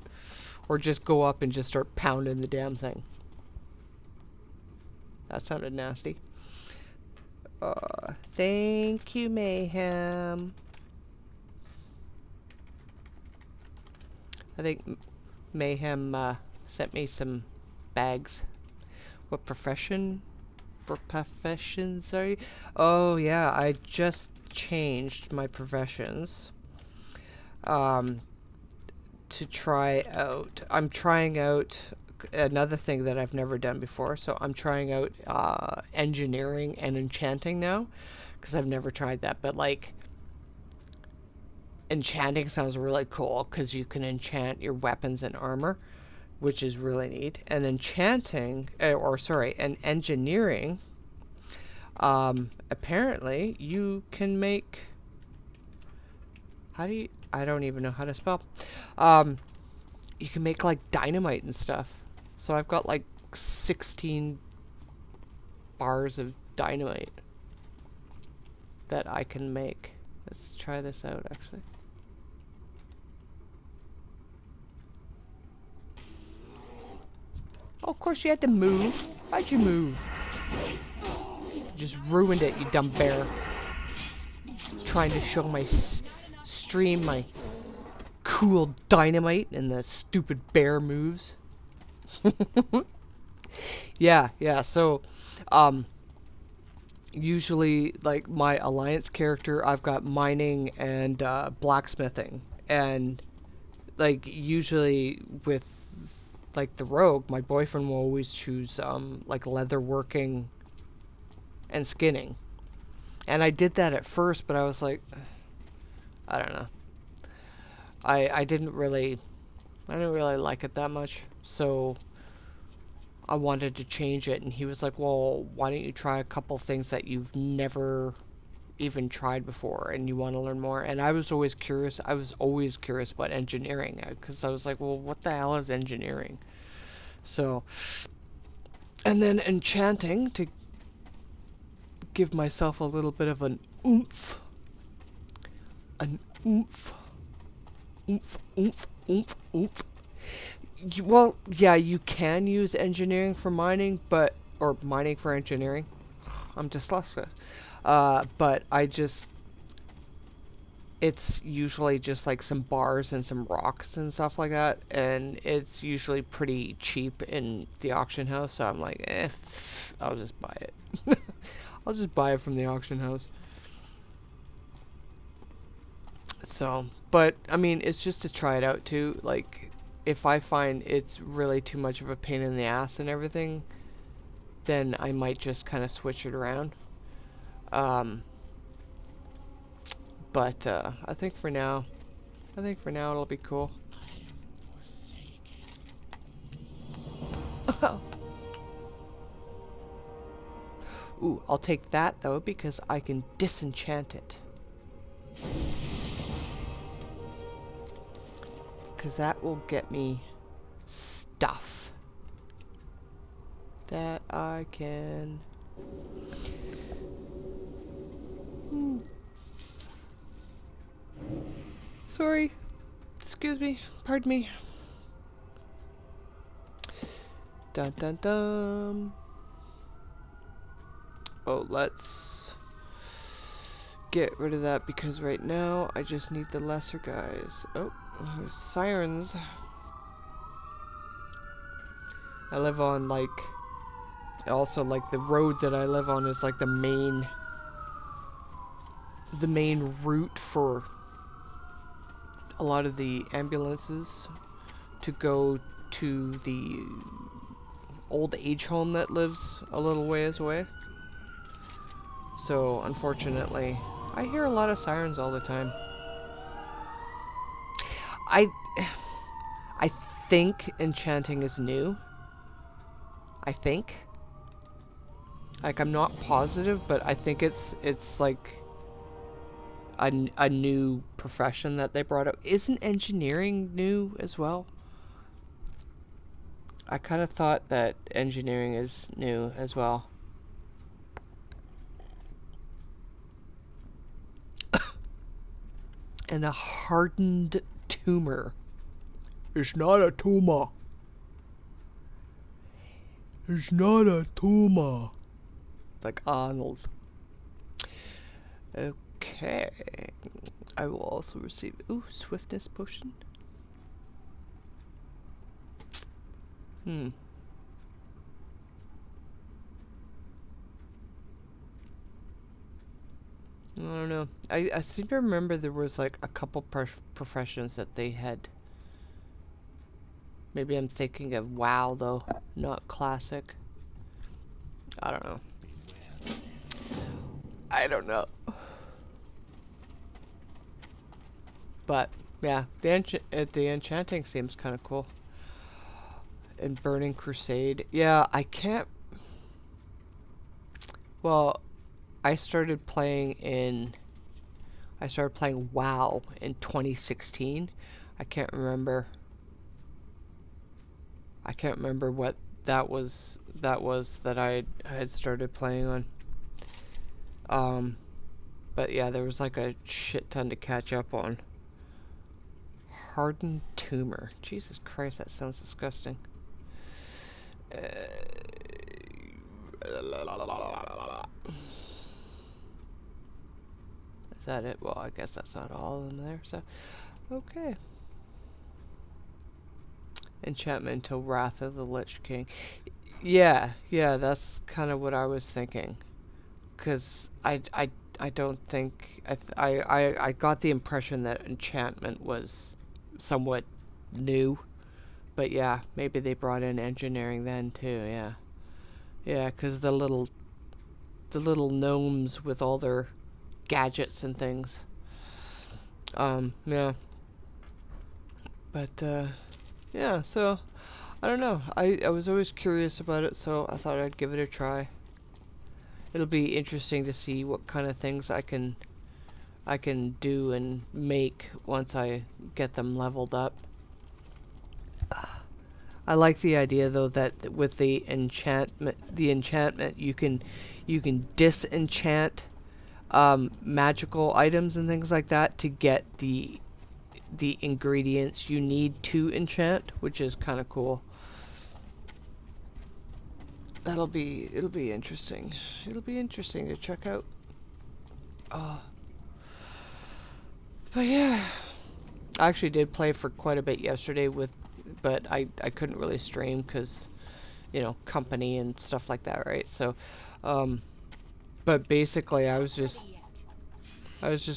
or just go up and just start pounding the damn thing. That sounded nasty. Thank you, Mayhem. I think Mayhem sent me some bags. What professions are you? Oh yeah, I just changed my professions. To try out. I'm trying out another thing that I've never done before. So I'm trying out engineering and enchanting now, because I've never tried that. But like, enchanting sounds really cool because you can enchant your weapons and armor, which is really neat. And enchanting, and engineering, apparently you can make, I don't even know how to spell. you can make like dynamite and stuff. So I've got like 16 bars of dynamite that I can make. Let's try this out actually. Oh, of course you had to move. Why'd you move? You just ruined it, you dumb bear. Trying to show my stream my cool dynamite and the stupid bear moves. Yeah, so usually like my alliance character, I've got mining and blacksmithing, and like usually with like the rogue, my boyfriend will always choose like leather working and skinning. And I did that at first, but I was like, I don't know. I didn't really like it that much, so I wanted to change it, and he was like, well, why don't you try a couple things that you've never even tried before and you want to learn more? And I was always curious about engineering, because I was like, well, what the hell is engineering? So, and then enchanting to give myself a little bit of an oomph. Well, yeah, you can use engineering for mining, or mining for engineering. I'm dyslexic. But it's usually just like some bars and some rocks and stuff like that, and it's usually pretty cheap in the auction house, so I'm like, I'll just buy it. I'll just buy it from the auction house. So, but, I mean, it's just to try it out, too. Like, if I find it's really too much of a pain in the ass and everything, then I might just kind of switch it around. But, I think for now it'll be cool. Ooh, I'll take that, though, because I can disenchant it. Because that will get me stuff that I can... Sorry. Excuse me. Pardon me. Dun dun dun. Oh, let's get rid of that, because right now I just need the lesser guys. Oh, there's sirens. I live on like, also like the road that I live on is like the main route for a lot of the ambulances to go to the old age home that lives a little ways away. So, unfortunately, I hear a lot of sirens all the time. I think enchanting is new. I think. Like, I'm not positive, but I think it's like a new profession that they brought up. Isn't engineering new as well? I kind of thought that engineering is new as well. And a hardened tumor. It's not a tumor. It's not a tumor. Like Arnold. Okay. I will also receive... Ooh, swiftness potion. I don't know. I seem to remember there was like a couple professions that they had. Maybe I'm thinking of WoW though, not classic. I don't know. I don't know. But yeah, the enchanting seems kind of cool. And Burning Crusade, yeah, I can't. Well, I started playing WoW in 2016. I can't remember I can't remember what that was that I had started playing on. But yeah, there was like a shit ton to catch up on. Hardened tumor. Jesus Christ, that sounds disgusting. Is that it? Well, I guess that's not all of them there, so okay. Enchantment until Wrath of the Lich King. Yeah, that's kind of what I was thinking. Because I don't think... I got the impression that enchantment was somewhat new. But yeah, maybe they brought in engineering then too, yeah. Yeah, because the little gnomes with all their gadgets and things. Yeah. But, yeah, so, I don't know. I was always curious about it, so I thought I'd give it a try. It'll be interesting to see what kind of things I can do and make once I get them leveled up. I like the idea though that with the enchantment you can disenchant magical items and things like that to get the ingredients you need to enchant, which is kind of cool. It'll be interesting. It'll be interesting to check out. But yeah, I actually did play for quite a bit yesterday but I couldn't really stream because, you know, company and stuff like that, right? So, but basically I was just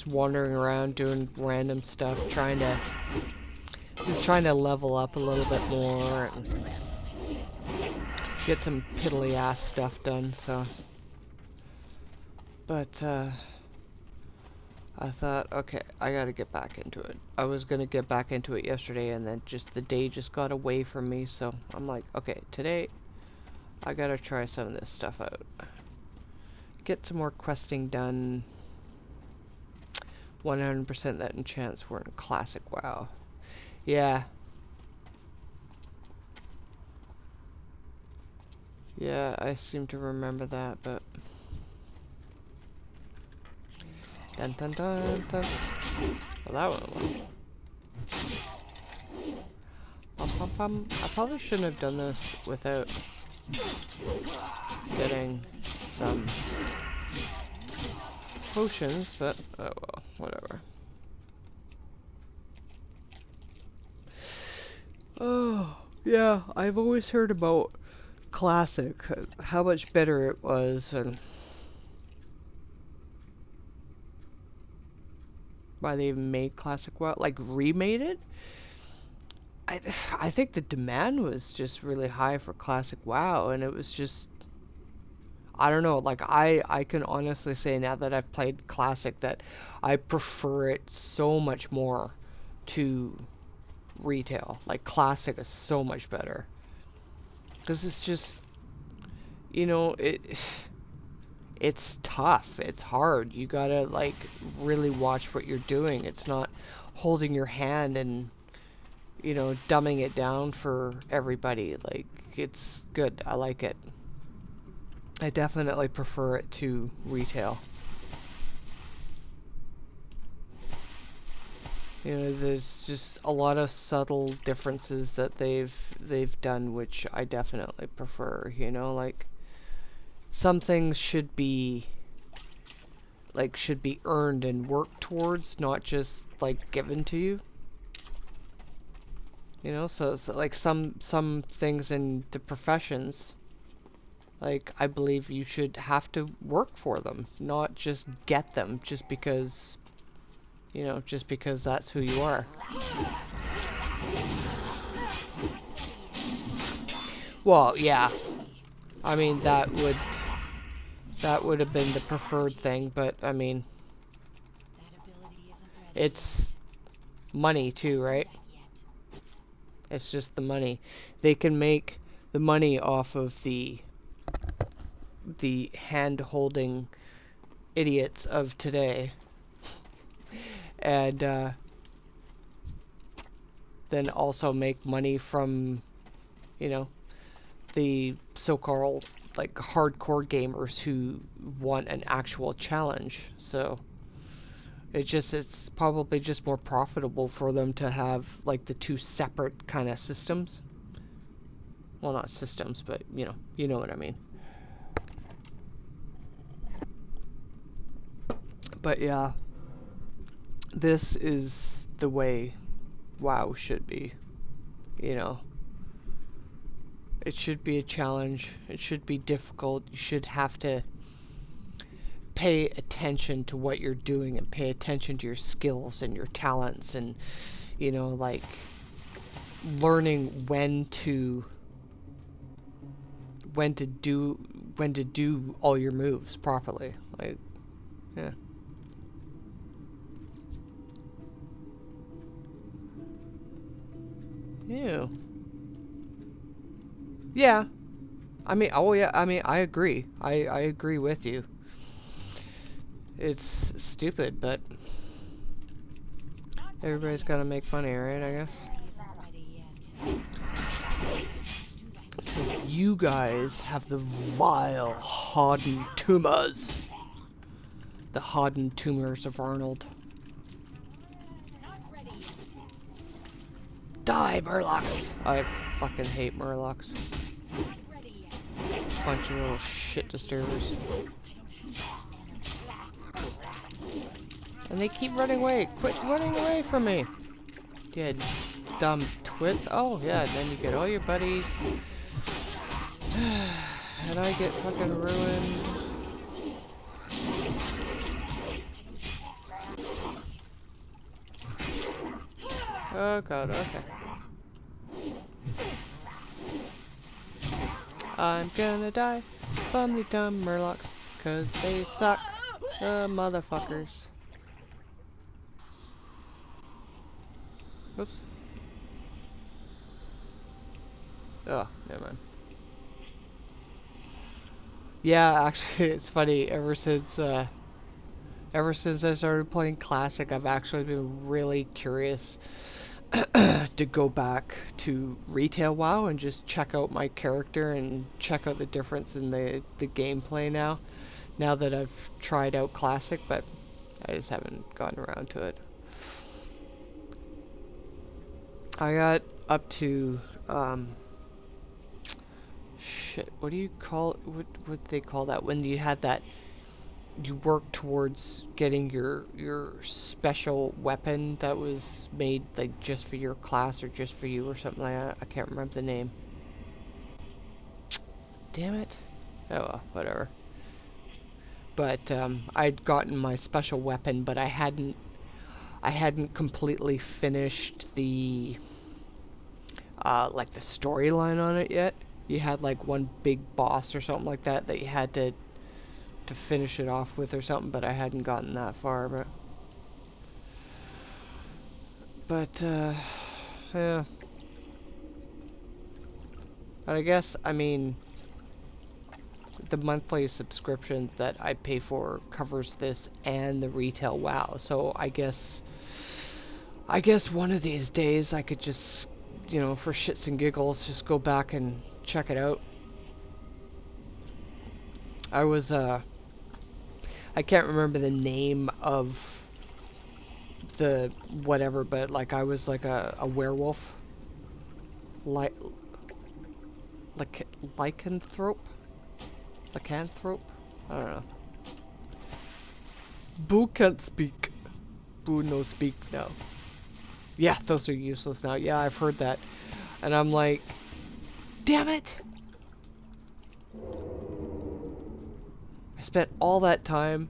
wandering around doing random stuff, trying to level up a little bit more and get some piddly ass stuff done, so. But, I thought, okay, I gotta get back into it. I was gonna get back into it yesterday and then the day just got away from me, so I'm like, okay, today I gotta try some of this stuff out. Get some more questing done. 100% that enchants were in Classic WoW. Yeah. Yeah, I seem to remember that, but... Dun dun dun dun. Well, that went well. I probably shouldn't have done this without getting some potions, but oh well, whatever. Oh, yeah, I've always heard about Classic, how much better it was, and why they even made Classic WoW, like remade it. I think the demand was just really high for Classic WoW, and it was just, I don't know, like I can honestly say now that I've played Classic that I prefer it so much more to retail. Like Classic is so much better. Because it's just, you know, it's tough. It's hard. You gotta, like, really watch what you're doing. It's not holding your hand and, you know, dumbing it down for everybody. Like, it's good. I like it. I definitely prefer it to retail. You know, there's just a lot of subtle differences that they've done, which I definitely prefer, you know, like some things should be earned and worked towards, not just like given to you. You know, so like some things in the professions, like I believe you should have to work for them, not just get them just because, you know, just because that's who you are. Well, yeah. I mean, that would have been the preferred thing, but I mean, it's money too, right? It's just the money. They can make the money off of the hand-holding idiots of today. And then also make money from You know, the so-called like hardcore gamers who want an actual challenge. So it's probably just more profitable for them to have like the two separate kind of systems. Well, not systems, but you know what I mean. But yeah, this is the way WoW should be, you know. It should be a challenge. It should be difficult. You should have to pay attention to what you're doing and pay attention to your skills and your talents and, you know, like learning when to do all your moves properly. Like, yeah. Ew. Yeah. I mean, oh yeah, I mean, I agree. I agree with you. It's stupid, but everybody's gotta make money, right, I guess? So you guys have the vile Hodden tumors. The Hodden tumors of Arnold. Die, Murlocs! I fucking hate Murlocs. Bunch of little shit disturbers. And they keep running away. Quit running away from me. You dumb twits. Oh, yeah, and then you get all your buddies. And I get fucking ruined. Oh god, okay. I'm gonna die from the dumb Murlocs, 'cause they suck. Motherfuckers. Oops. Oh, never mind. Yeah, actually, it's funny. Ever since I started playing Classic, I've actually been really curious to go back to retail WoW and just check out my character and check out the difference in the gameplay now that I've tried out Classic, but I just haven't gotten around to it. I got up to shit, what do you call it? What they call that when you had that, you work towards getting your special weapon that was made like just for your class or just for you or something like that. I can't remember the name. Damn it. Oh well, whatever. But I'd gotten my special weapon, but I hadn't completely finished the like the storyline on it yet. You had like one big boss or something like that you had to finish it off with or something, but I hadn't gotten that far. But yeah. But I guess, I mean, the monthly subscription that I pay for covers this and the retail WoW. So I guess one of these days I could just, you know, for shits and giggles, just go back and check it out. I was I can't remember the name of the whatever, but like I was like a werewolf. Lycanthrope? Lycanthrope? I don't know. Boo can't speak. Boo no speak now. Yeah, those are useless now. Yeah, I've heard that. And I'm like, damn it! I spent all that time.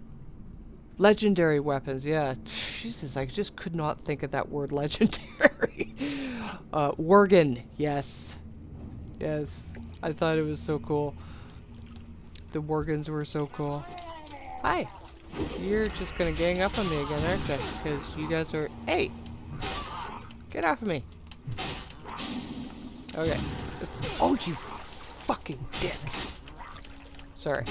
Legendary weapons, yeah. Jesus, I just could not think of that word, legendary. Worgen, yes. Yes. I thought it was so cool. The Worgens were so cool. Hi. You're just gonna gang up on me again, aren't you? Because you guys are... Hey! Get off of me. Okay. Oh, you fucking dick. Sorry.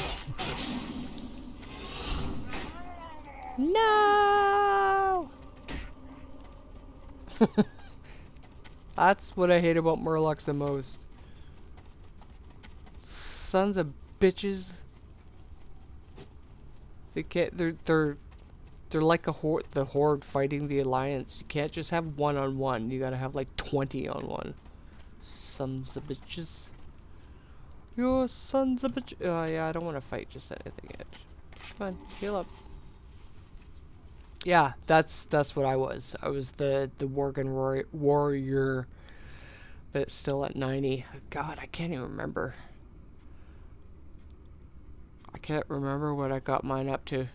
No! That's what I hate about Murlocs the most. sons of bitches. They can't. They're like a horde. The horde fighting the alliance. You can't just have 1-on-1. You gotta have like 20-on-1. Sons of bitches. Your sons of bitch. Yeah, I don't want to fight just anything yet. Come on, heal up. Yeah, that's what I was. I was the Worgen warrior, but still at 90. God, I can't even remember. I can't remember what I got mine up to.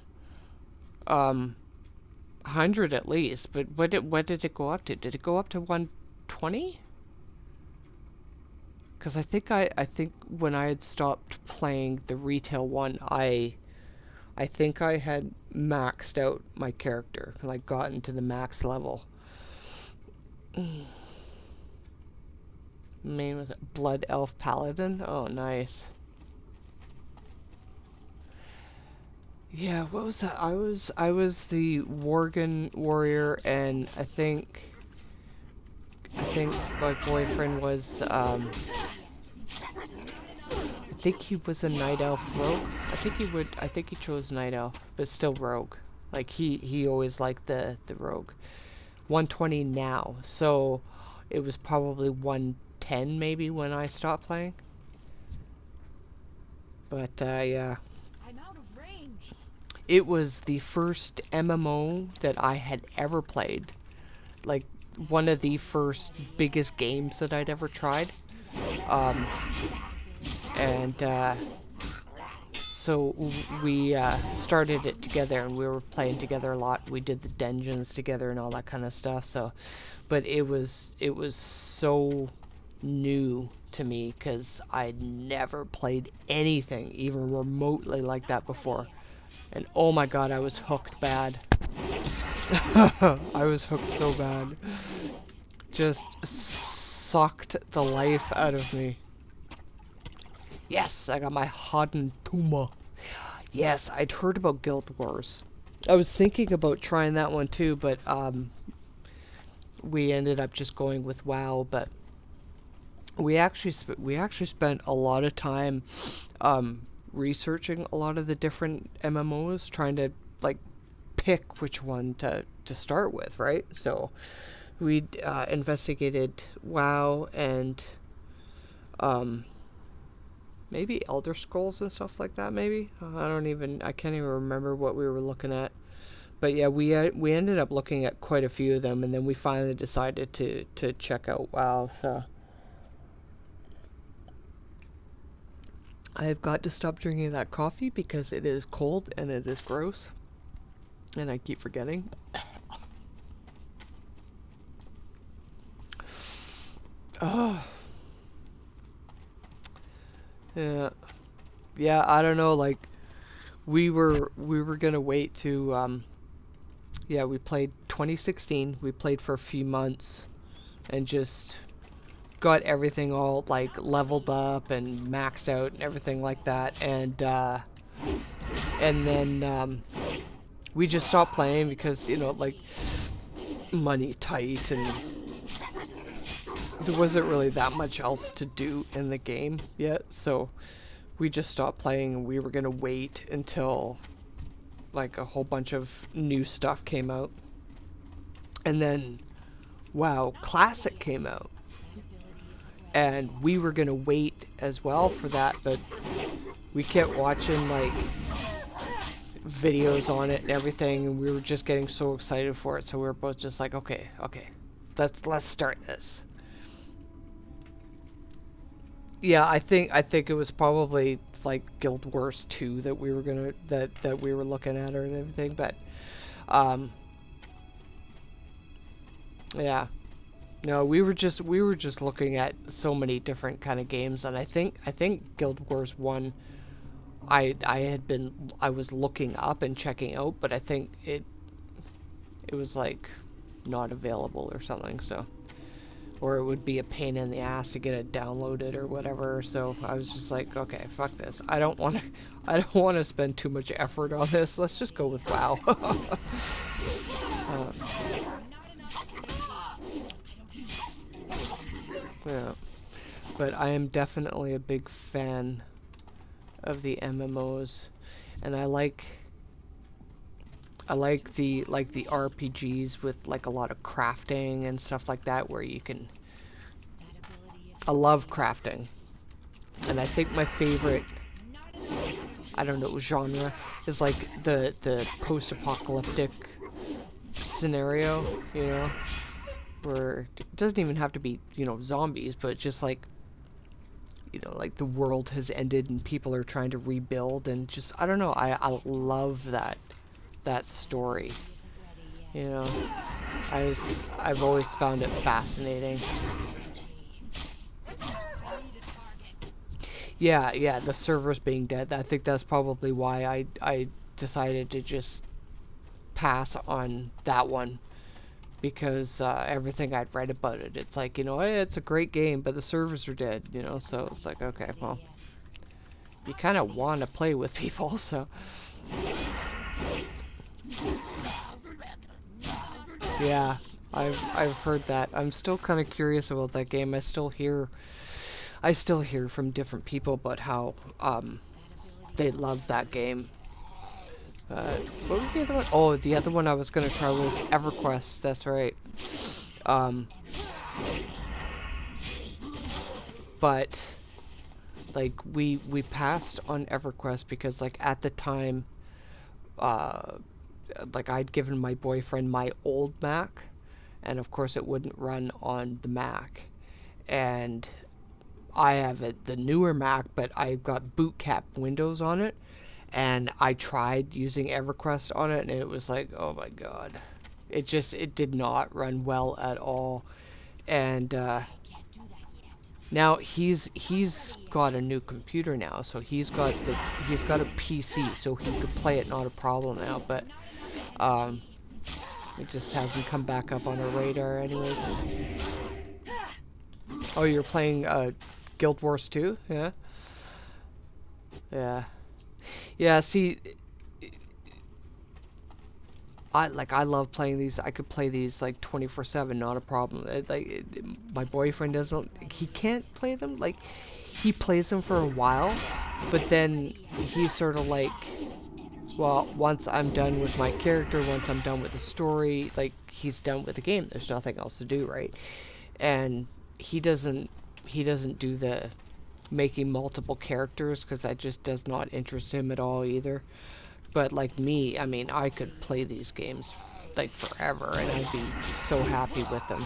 100 at least, but what did it go up to? Did it go up to 120? Because I think when I had stopped playing the retail one, I think I had maxed out my character, like gotten to the max level. Main was it Blood Elf Paladin? Oh, nice. Yeah, what was that? I was the Worgen warrior, and I think my boyfriend was I think he was a night elf rogue. I think he chose night elf, but still rogue. Like he always liked the rogue. 120 now, so it was probably 110 maybe when I stopped playing. But yeah. I'm out of range. It was the first MMO that I had ever played. Like, one of the first biggest games that I'd ever tried. So we started it together, and we were playing together a lot. We did the dungeons together and all that kind of stuff. So, but it was so new to me because I'd never played anything even remotely like that before. And oh my god, I was hooked bad. I was hooked so bad. Just sucked the life out of me. Yes, I got my Hadden Tuma. Yes, I'd heard about Guild Wars. I was thinking about trying that one too, but we ended up just going with WoW. But we actually spent a lot of time researching a lot of the different MMOs, trying to like pick which one to start with, right? So we investigated WoW and maybe Elder Scrolls and stuff like that. Maybe I can't even remember what we were looking at. But yeah, we ended up looking at quite a few of them, and then we finally decided to check out WoW. So I have got to stop drinking that coffee because it is cold and it is gross. And I keep forgetting. Oh. Yeah, I don't know, like we were gonna wait to yeah, we played 2016. We played for a few months and just got everything all like leveled up and maxed out and everything like that, and then we just stopped playing because, you know, like money tight and there wasn't really that much else to do in the game yet, so we just stopped playing, and we were gonna wait until like a whole bunch of new stuff came out. And then WoW Classic came out, and we were gonna wait as well for that, but we kept watching like videos on it and everything, and we were just getting so excited for it, so we were both just like, okay, let's start this. Yeah, I think it was probably like Guild Wars 2 that we were gonna that we were looking at or everything, but yeah. No, we were just looking at so many different kind of games, and I think Guild Wars 1 I was looking up and checking out, but I think it was like not available or something, so, or it would be a pain in the ass to get it downloaded or whatever. So I was just like, okay, fuck this. I don't want to spend too much effort on this. Let's just go with WoW. Yeah, but I am definitely a big fan MMOs, and I like the RPGs with like a lot of crafting and stuff like that, where you can. I love crafting, and I think my favorite, I don't know, genre is like the post-apocalyptic scenario, you know, where it doesn't even have to be, you know, zombies, but just like, you know, like the world has ended and people are trying to rebuild, and just, I don't know, I love that story, you know. I've always found it fascinating. Yeah, the servers being dead. I think that's probably why I decided to just pass on that one, because everything I'd read about it, it's like, you know, hey, it's a great game, but the servers are dead, you know. So it's like, okay, well, you kind of want to play with people, so. Yeah, I've heard that. I'm still kind of curious about that game. I still hear from different people about how they love that game. What was the other one? Oh, the other one I was gonna try was EverQuest. That's right. But like we passed on EverQuest because like at the time, like I'd given my boyfriend my old Mac, and of course it wouldn't run on the Mac, and I have the newer Mac, but I've got boot cap Windows on it, and I tried using EverQuest on it, and it was like, oh my god, it did not run well at all. And now he's got a new computer now, so he's got a PC, so he could play it, not a problem now. But it just hasn't come back up on our radar, anyways. Oh, you're playing Guild Wars 2? Yeah. Yeah, see, I love playing these. I could play these like 24/7, not a problem. My boyfriend doesn't. He can't play them. Like, he plays them for a while, but then he's sort of like, well, once I'm done with my character, once I'm done with the story, like, he's done with the game. There's nothing else to do, right? And he doesn't do the making multiple characters, because that just does not interest him at all either. But like me, I mean, I could play these games like forever, and I'd be so happy with them.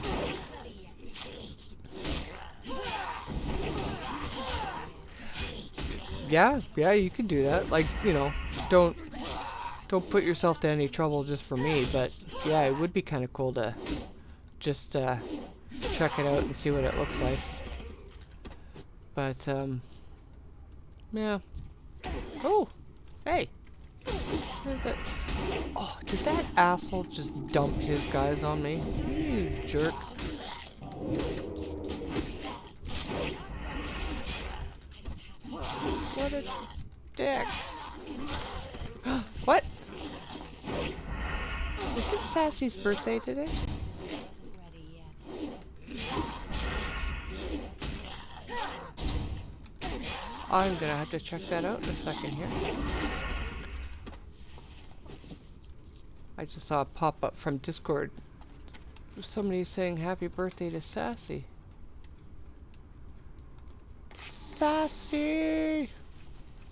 Yeah, you can do that. Like, you know, don't put yourself to any trouble just for me, but yeah, it would be kind of cool to just check it out and see what it looks like. But yeah. Oh, hey. Oh, did that asshole just dump his guys on me? You jerk. What a dick. What? Is it Sassy's birthday today? I'm gonna have to check that out in a second here. I just saw a pop-up from Discord. Somebody saying happy birthday to Sassy. Sassy!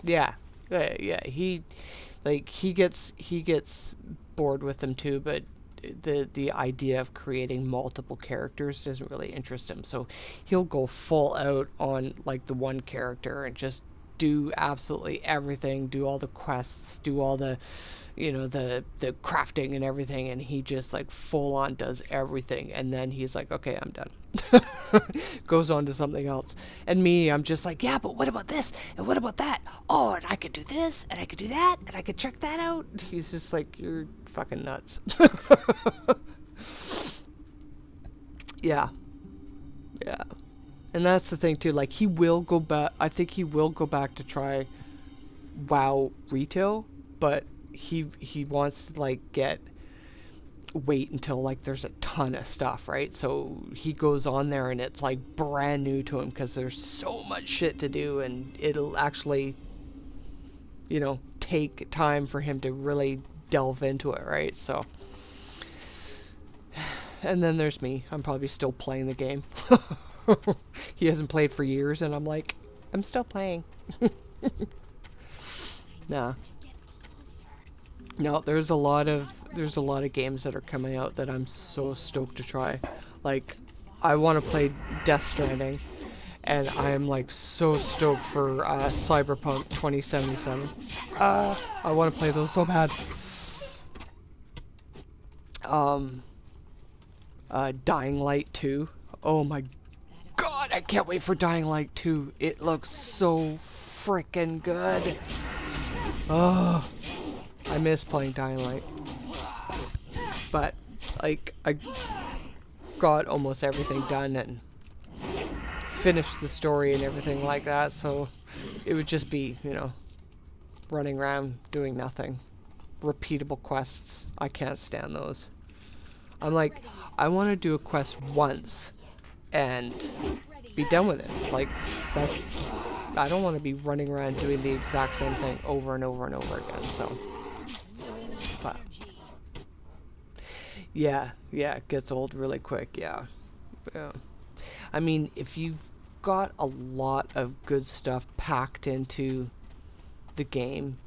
Yeah, he gets bored with them too, but the idea of creating multiple characters doesn't really interest him, so he'll go full out on like the one character and just do absolutely everything, do all the quests, do all the, you know, the crafting and everything, and he just like full on does everything, and then he's like, okay, I'm done. Goes on to something else. And me, I'm just like, yeah, but what about this and what about that? Oh, and I could do this and I could do that and I could check that out. He's just like, you're fucking nuts. Yeah, and that's the thing too, like, he will go back. I think he will go back to try WoW retail, but he wants to like wait until like there's a ton of stuff, right? So he goes on there and it's like brand new to him because there's so much shit to do, and it'll actually you know, take time for him to really delve into it, right? So, and then there's me. I'm probably still playing the game. He hasn't played for years, and I'm like, I'm still playing. Nah. No, there's a lot of games that are coming out that I'm so stoked to try. Like, I want to play Death Stranding, and I am like so stoked for Cyberpunk 2077. I want to play those so bad. Dying Light 2. Oh my god, I can't wait for Dying Light 2. It looks so freaking good. Oh, I miss playing Dying Light. But, like, I got almost everything done and finished the story and everything like that, so it would just be, you know, running around doing nothing. Repeatable quests. I can't stand those. I'm like, I want to do a quest once and be done with it. Like, that's... I don't want to be running around doing the exact same thing over and over and over again, so... But... Yeah, it gets old really quick, yeah. I mean, if you've got a lot of good stuff packed into the game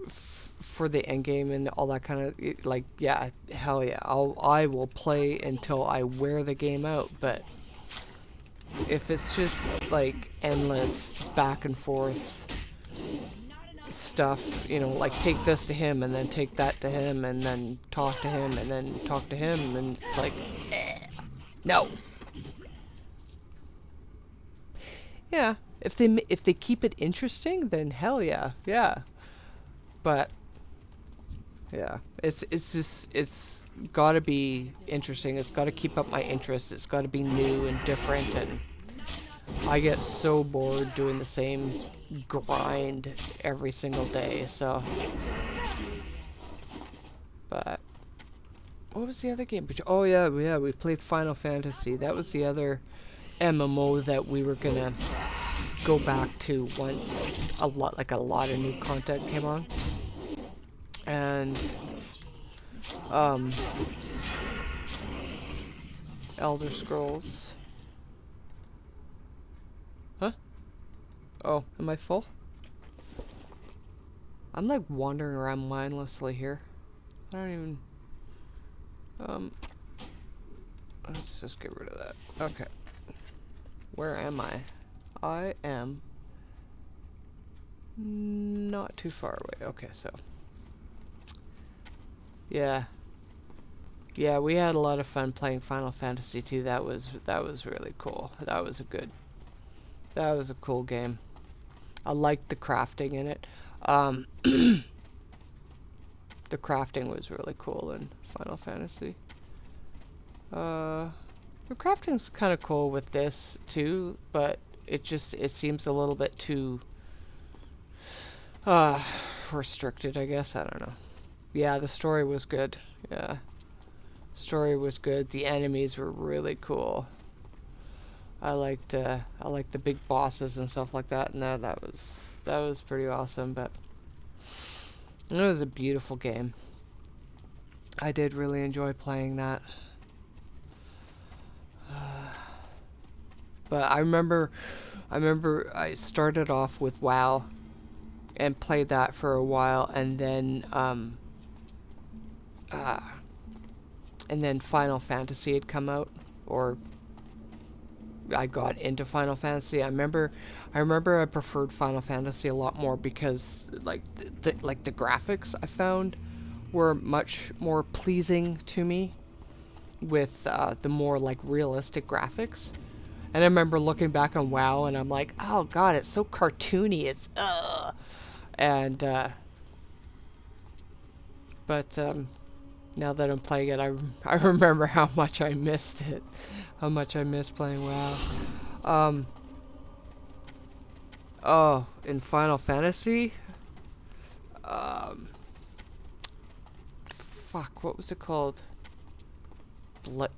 for the end game and all that kind of, like, yeah, hell yeah, I will play until I wear the game out. But if it's just like endless back and forth stuff, you know, like take this to him and then take that to him and then talk to him and then talk to him, and it's like, no. Yeah, if they keep it interesting, then hell yeah, yeah. But yeah, it's got to be interesting. It's got to keep up my interest. It's got to be new and different, and I get so bored doing the same grind every single day. So, but what was the other game? Oh yeah, we played Final Fantasy. That was the other MMO that we were gonna go back to once a lot of new content came on. And Elder Scrolls. Huh? Oh, am I full? I'm like wandering around mindlessly here. I don't even let's just get rid of that. Okay. Where am I? I am not too far away. Okay, so yeah, we had a lot of fun playing Final Fantasy 2. That was really cool. That was a cool game. I liked the crafting in it. The crafting was really cool in Final Fantasy. The crafting's kind of cool with this too, but it seems a little bit too restricted, I guess. I don't know. Yeah, the story was good. Yeah. Story was good. The enemies were really cool. I liked the big bosses and stuff like that. No, that was pretty awesome, but it was a beautiful game. I did really enjoy playing that. But I remember I started off with WoW and played that for a while, and then Final Fantasy had come out, or I got into Final Fantasy. I remember I preferred Final Fantasy a lot more because the graphics I found were much more pleasing to me with the more like realistic graphics. And I remember looking back on WoW and I'm like, oh god, it's so cartoony. It's and but now that I'm playing it, I remember how much I missed it. How much I missed playing WoW. Oh, in Final Fantasy? Fuck, what was it called?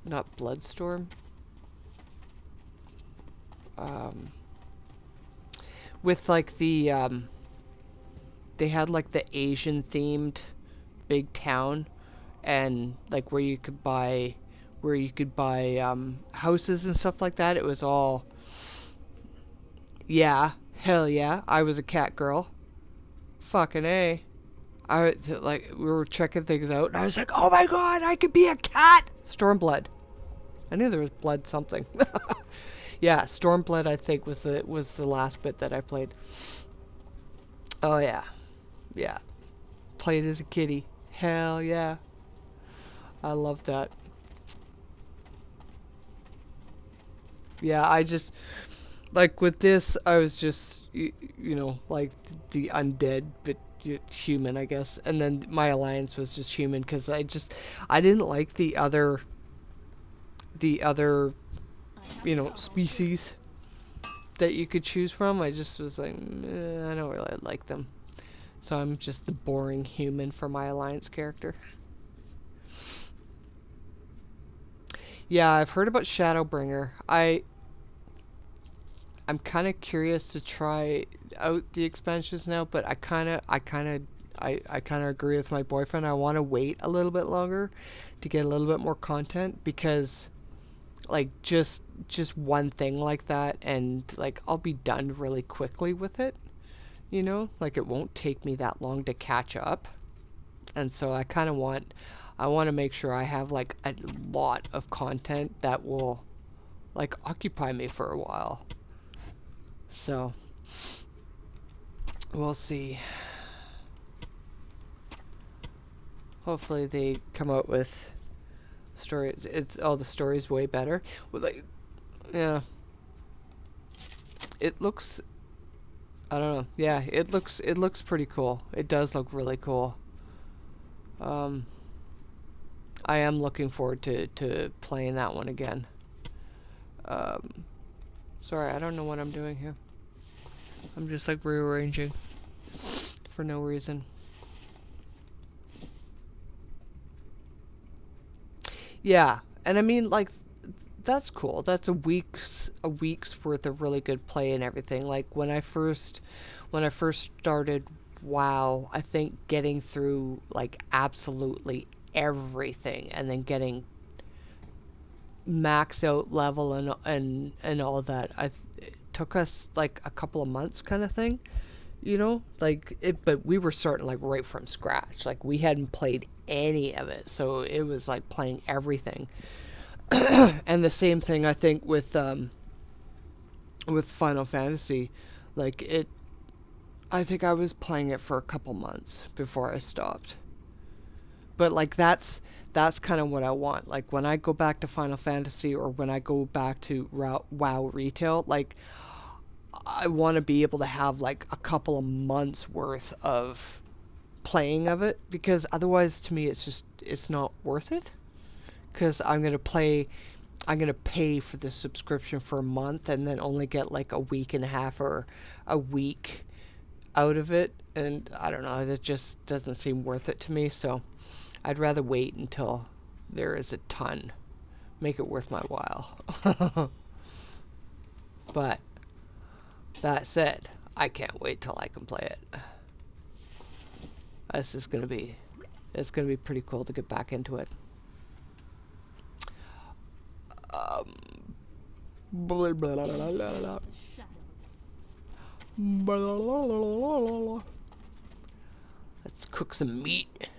Not Bloodstorm? With like the they had like the Asian themed big town, and like where you could buy houses and stuff like that. It was all, yeah, hell yeah, I was a cat girl. Fucking A. Like, we were checking things out, and I was like, oh my god, I could be a cat! Stormblood. I knew there was blood something. Yeah, Stormblood, I think, was the last bit that I played. Oh yeah. Yeah. Played as a kitty. Hell yeah. I love that. Yeah, I just, like, with this, I was just, you know, like, the undead, but human, I guess. And then my alliance was just human, because I didn't like the other, you know, species that you could choose from. I just was like, I don't really like them. So I'm just the boring human for my alliance character. Yeah, I've heard about Shadowbringer. I'm kind of curious to try out the expansions now, but I kind of agree with my boyfriend. I want to wait a little bit longer to get a little bit more content, because like just one thing like that, and like I'll be done really quickly with it. You know, like it won't take me that long to catch up. And so I want to make sure I have like a lot of content that will like occupy me for a while. So we'll see. Hopefully they come out with stories. It's all the stories way better. Well, like, yeah. It looks, I don't know. Yeah, it looks pretty cool. It does look really cool. I am looking forward to playing that one again. Sorry, I don't know what I'm doing here. I'm just like rearranging for no reason. Yeah, and I mean, like, that's cool. That's a week's worth of really good play and everything. Like when I first started WoW, I think getting through like absolutely everything and then getting max out level and all that, it took us like a couple of months kind of thing, you know, like it, but we were starting like right from scratch. Like we hadn't played any of it, so it was like playing everything. And the same thing I think with Final Fantasy, like it, I think I was playing it for a couple months before I stopped. But like that's kind of what I want. Like when I go back to Final Fantasy, or when I go back to WoW retail, like I want to be able to have like a couple of months worth of playing of it, because otherwise to me it's not worth it. Because I'm gonna pay for the subscription for a month and then only get like a week and a half or a week out of it, and I don't know, that just doesn't seem worth it to me. So I'd rather wait until there is a ton, make it worth my while. But that said, I can't wait till I can play it. It's gonna be pretty cool to get back into it. Blah, blah, blah, blah, blah, blah. Let's cook some meat.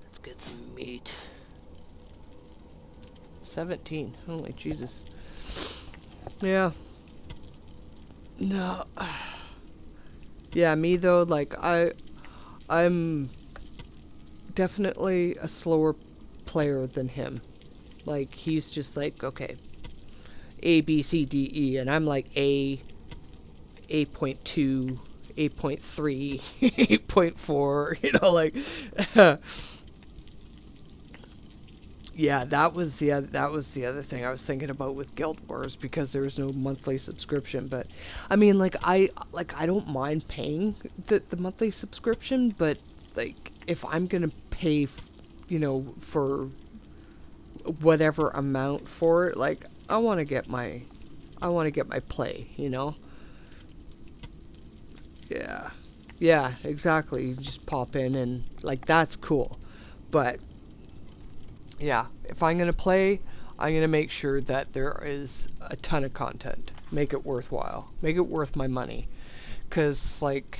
Let's get some meat. 17. Holy Jesus. Yeah. No. Yeah, me though, like I'm definitely a slower player than him. Like he's just like, okay, A, B, C, D, E, and I'm like A.2, 8.3, 8.4, you know, like yeah, that was the other thing I was thinking about with Guild Wars, because there was no monthly subscription. But I mean, like I don't mind paying the monthly subscription, but like if I'm gonna pay you know, for whatever amount for it, like I want to get my play, you know. Yeah. Yeah, exactly. You just pop in and, like, that's cool. But, yeah, if I'm going to play, I'm going to make sure that there is a ton of content. Make it worthwhile. Make it worth my money. Because, like,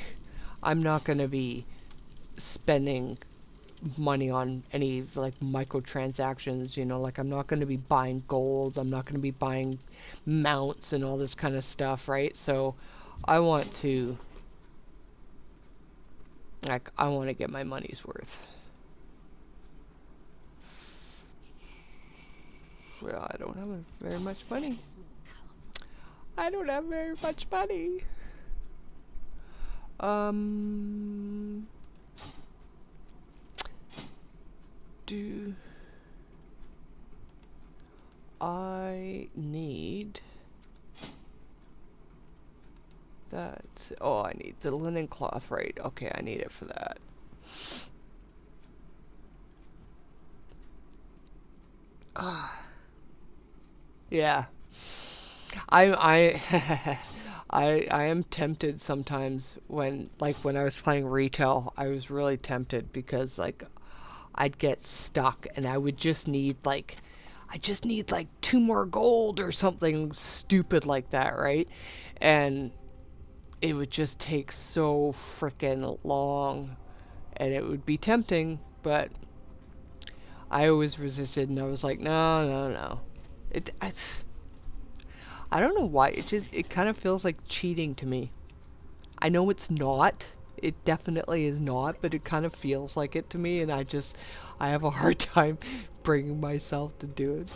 I'm not going to be spending money on any, like, microtransactions, you know? Like, I'm not going to be buying gold. I'm not going to be buying mounts and all this kind of stuff, right? So, I want to... Like, I want to get my money's worth. Well, I don't have very much money. I don't have very much money. Do I need that? Oh, I need the linen cloth, right? Okay, I need it for that. Yeah. I I am tempted sometimes when, like, when I was playing retail, I was really tempted because, like, I'd get stuck and I would just need, like, I just need, like, 2 more gold or something stupid like that, right? And it would just take so frickin' long and it would be tempting, but I always resisted and I was like, no, no, no. I don't know why, it kind of feels like cheating to me. I know it's not. It definitely is not, but it kind of feels like it to me, and I have a hard time bringing myself to do it.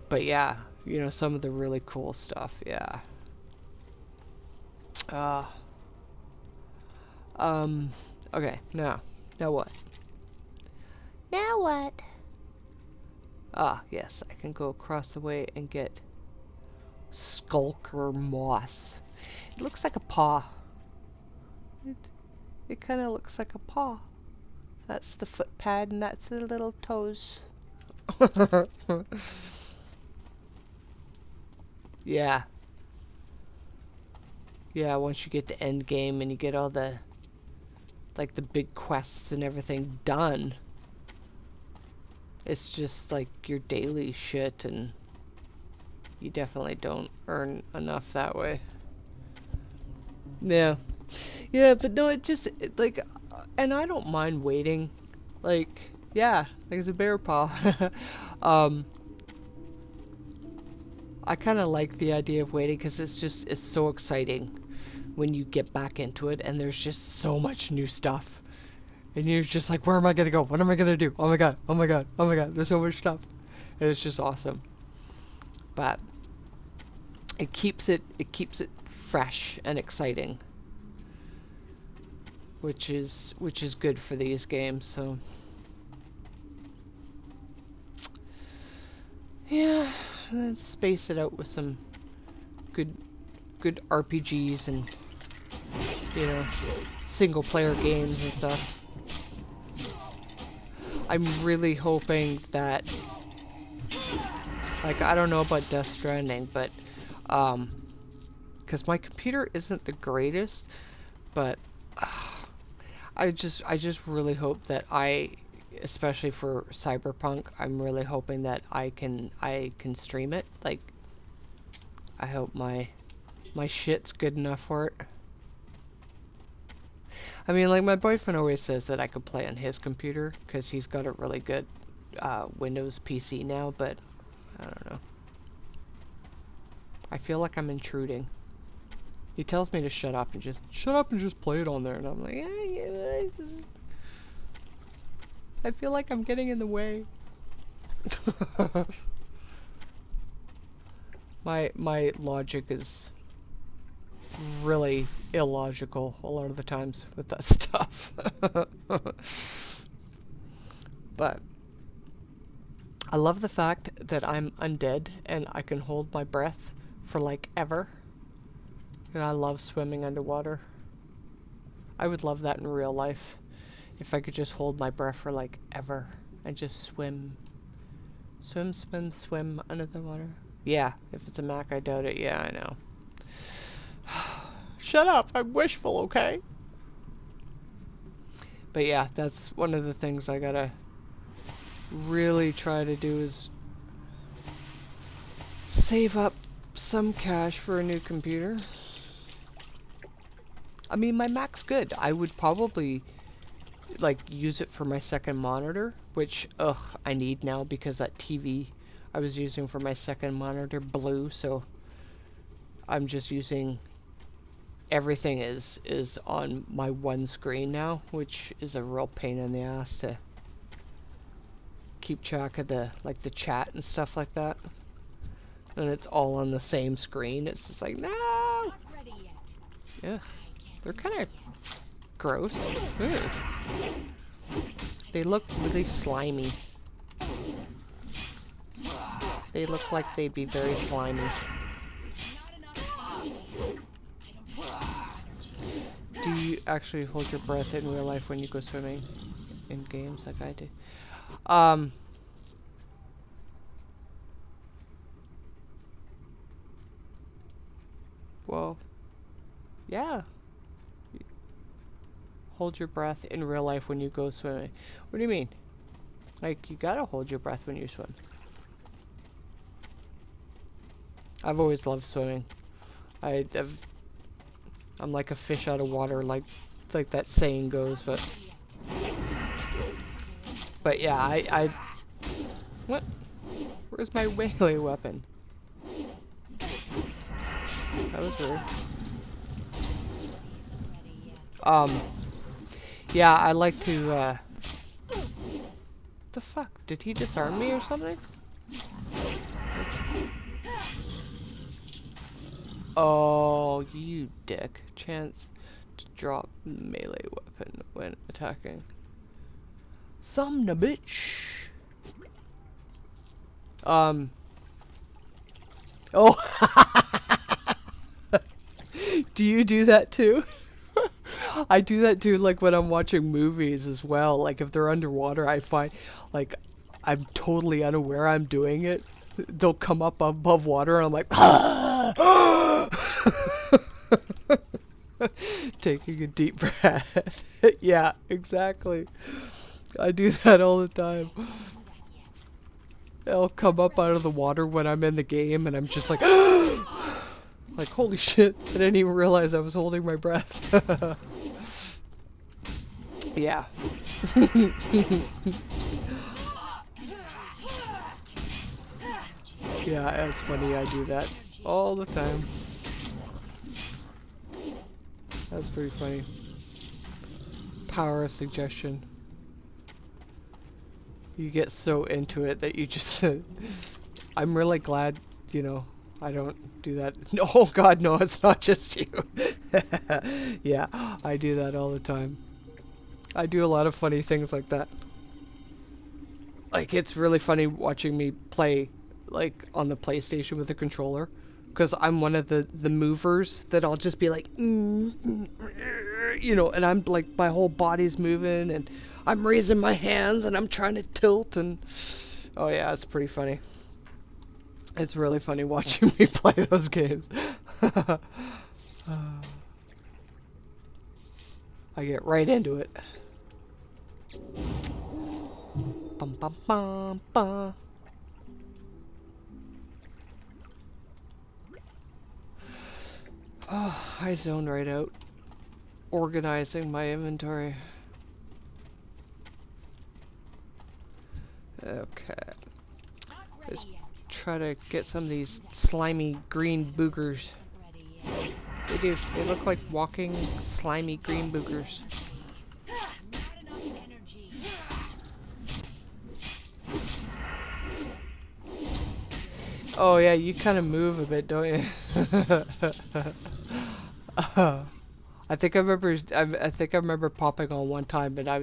But yeah, you know, some of the really cool stuff, yeah. Okay, now what? Now what? Ah, yes, I can go across the way and get Skulker Moss. It looks like a paw. It kind of looks like a paw. That's the foot pad and that's the little toes. Yeah. Yeah, once you get to end game and you get all the, like, the big quests and everything done, it's just like your daily shit, and you definitely don't earn enough that way. Yeah. Yeah, but no, like, and I don't mind waiting. Like, yeah, like it's a bear paw. I kind of like the idea of waiting because it's so exciting when you get back into it and there's just so much new stuff. And you're just like, where am I going to go? What am I going to do? Oh my god, oh my god, oh my god, there's so much stuff. And it's just awesome. But it keeps it fresh and exciting. Which is good for these games, so yeah, let's space it out with some good RPGs and, you know, single player games and stuff. I'm really hoping that, like, I don't know about Death Stranding, but because my computer isn't the greatest, but I just really hope that especially for Cyberpunk, I'm really hoping that I can stream it. Like, I hope my shit's good enough for it. I mean, like, my boyfriend always says that I could play on his computer because he's got a really good Windows PC now, but I don't know. I feel like I'm intruding. He tells me to shut up and just play it on there, and I'm like, I feel like I'm getting in the way. My logic is really illogical a lot of the times with that stuff. But I love the fact that I'm undead and I can hold my breath for, like, ever. And I love swimming underwater. I would love that in real life. If I could just hold my breath for, like, ever and just swim. Swim, swim, swim under the water. Yeah, if it's a Mac, I doubt it. Yeah, I know. Shut up. I'm wishful, okay? But yeah, that's one of the things I gotta really try to do is save up some cash for a new computer. I mean, my Mac's good. I would probably like use it for my second monitor, which I need now because that TV I was using for my second monitor blew, so I'm just using everything is on my one screen now, which is a real pain in the ass to keep track of the chat and stuff like that. And it's all on the same screen. It's just like, no. Not ready yet. Yeah. They're kind of gross. Ew. They look really slimy. They look like they'd be very slimy. Do you actually hold your breath in real life when you go swimming in games like I do? Well, yeah. Hold your breath in real life when you go swimming. What do you mean? Like, you gotta hold your breath when you swim. I've always loved swimming. I'm like a fish out of water, like that saying goes, but yeah, I what? Where's my melee weapon? That was weird. Yeah, I like to, the fuck? Did he disarm me or something? Oh, you dick. Chance to drop melee weapon when attacking. Some bitch. Oh. Do you do that too? I do that too, like when I'm watching movies as well. Like if they're underwater, I find like I'm totally unaware I'm doing it. They'll come up above water and I'm like taking a deep breath. Yeah, exactly. I do that all the time. They'll come up out of the water when I'm in the game and I'm just like like, holy shit, I didn't even realize I was holding my breath. Yeah. Yeah, it's funny, I do that all the time. That's pretty funny. Power of suggestion. You get so into it that you just... I'm really glad, you know, I don't do that. No, oh god, no, it's not just you. Yeah, I do that all the time. I do a lot of funny things like that. Like, it's really funny watching me play, like, on the PlayStation with the controller. Because I'm one of the movers that I'll just be like, you know, and I'm like, my whole body's moving and I'm raising my hands and I'm trying to tilt and... Oh yeah, it's pretty funny. It's really funny watching me play those games. I get right into it. Bum bum bum bum. Oh, I zoned right out. Organizing my inventory. Okay. Let's try to get some of these slimy green boogers. They do. They look like walking slimy green boogers. Oh yeah, you kind of move a bit, don't you? I think I remember popping on one time, and I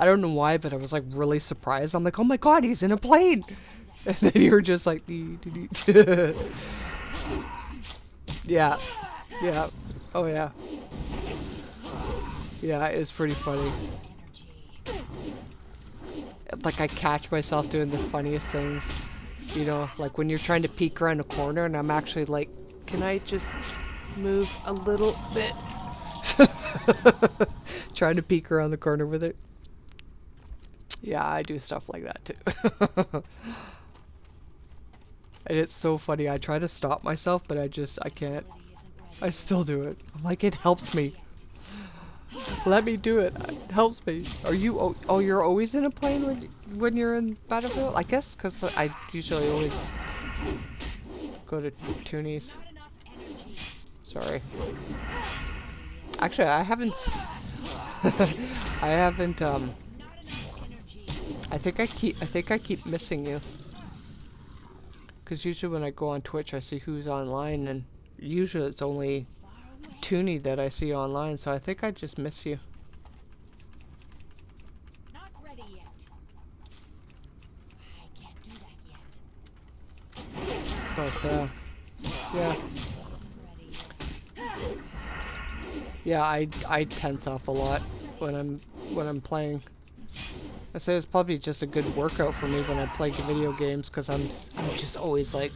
don't know why, but I was like really surprised. I'm like, oh my god, he's in a plane, and then you were just like, yeah, yeah, oh yeah, yeah, it's pretty funny. Like I catch myself doing the funniest things. You know, like when you're trying to peek around a corner and I'm actually like, can I just move a little bit. Trying to peek around the corner with it. Yeah, I do stuff like that too. And it's so funny. I try to stop myself, but I can't. I still do it. I'm like, it helps me. Let me do it. It helps me. Are you? Oh, you're always in a plane when you're in Battlefield? I guess because I usually always go to Toonies. Sorry. Actually, I haven't. I haven't. I think I keep missing you. Because usually when I go on Twitch, I see who's online, and usually it's only Toonie that I see online, so I think I just miss you. Not ready yet. I can't do that yet. But, yeah. Yeah, I tense up a lot when I'm playing. I say it's probably just a good workout for me when I play video games, because I'm just always like,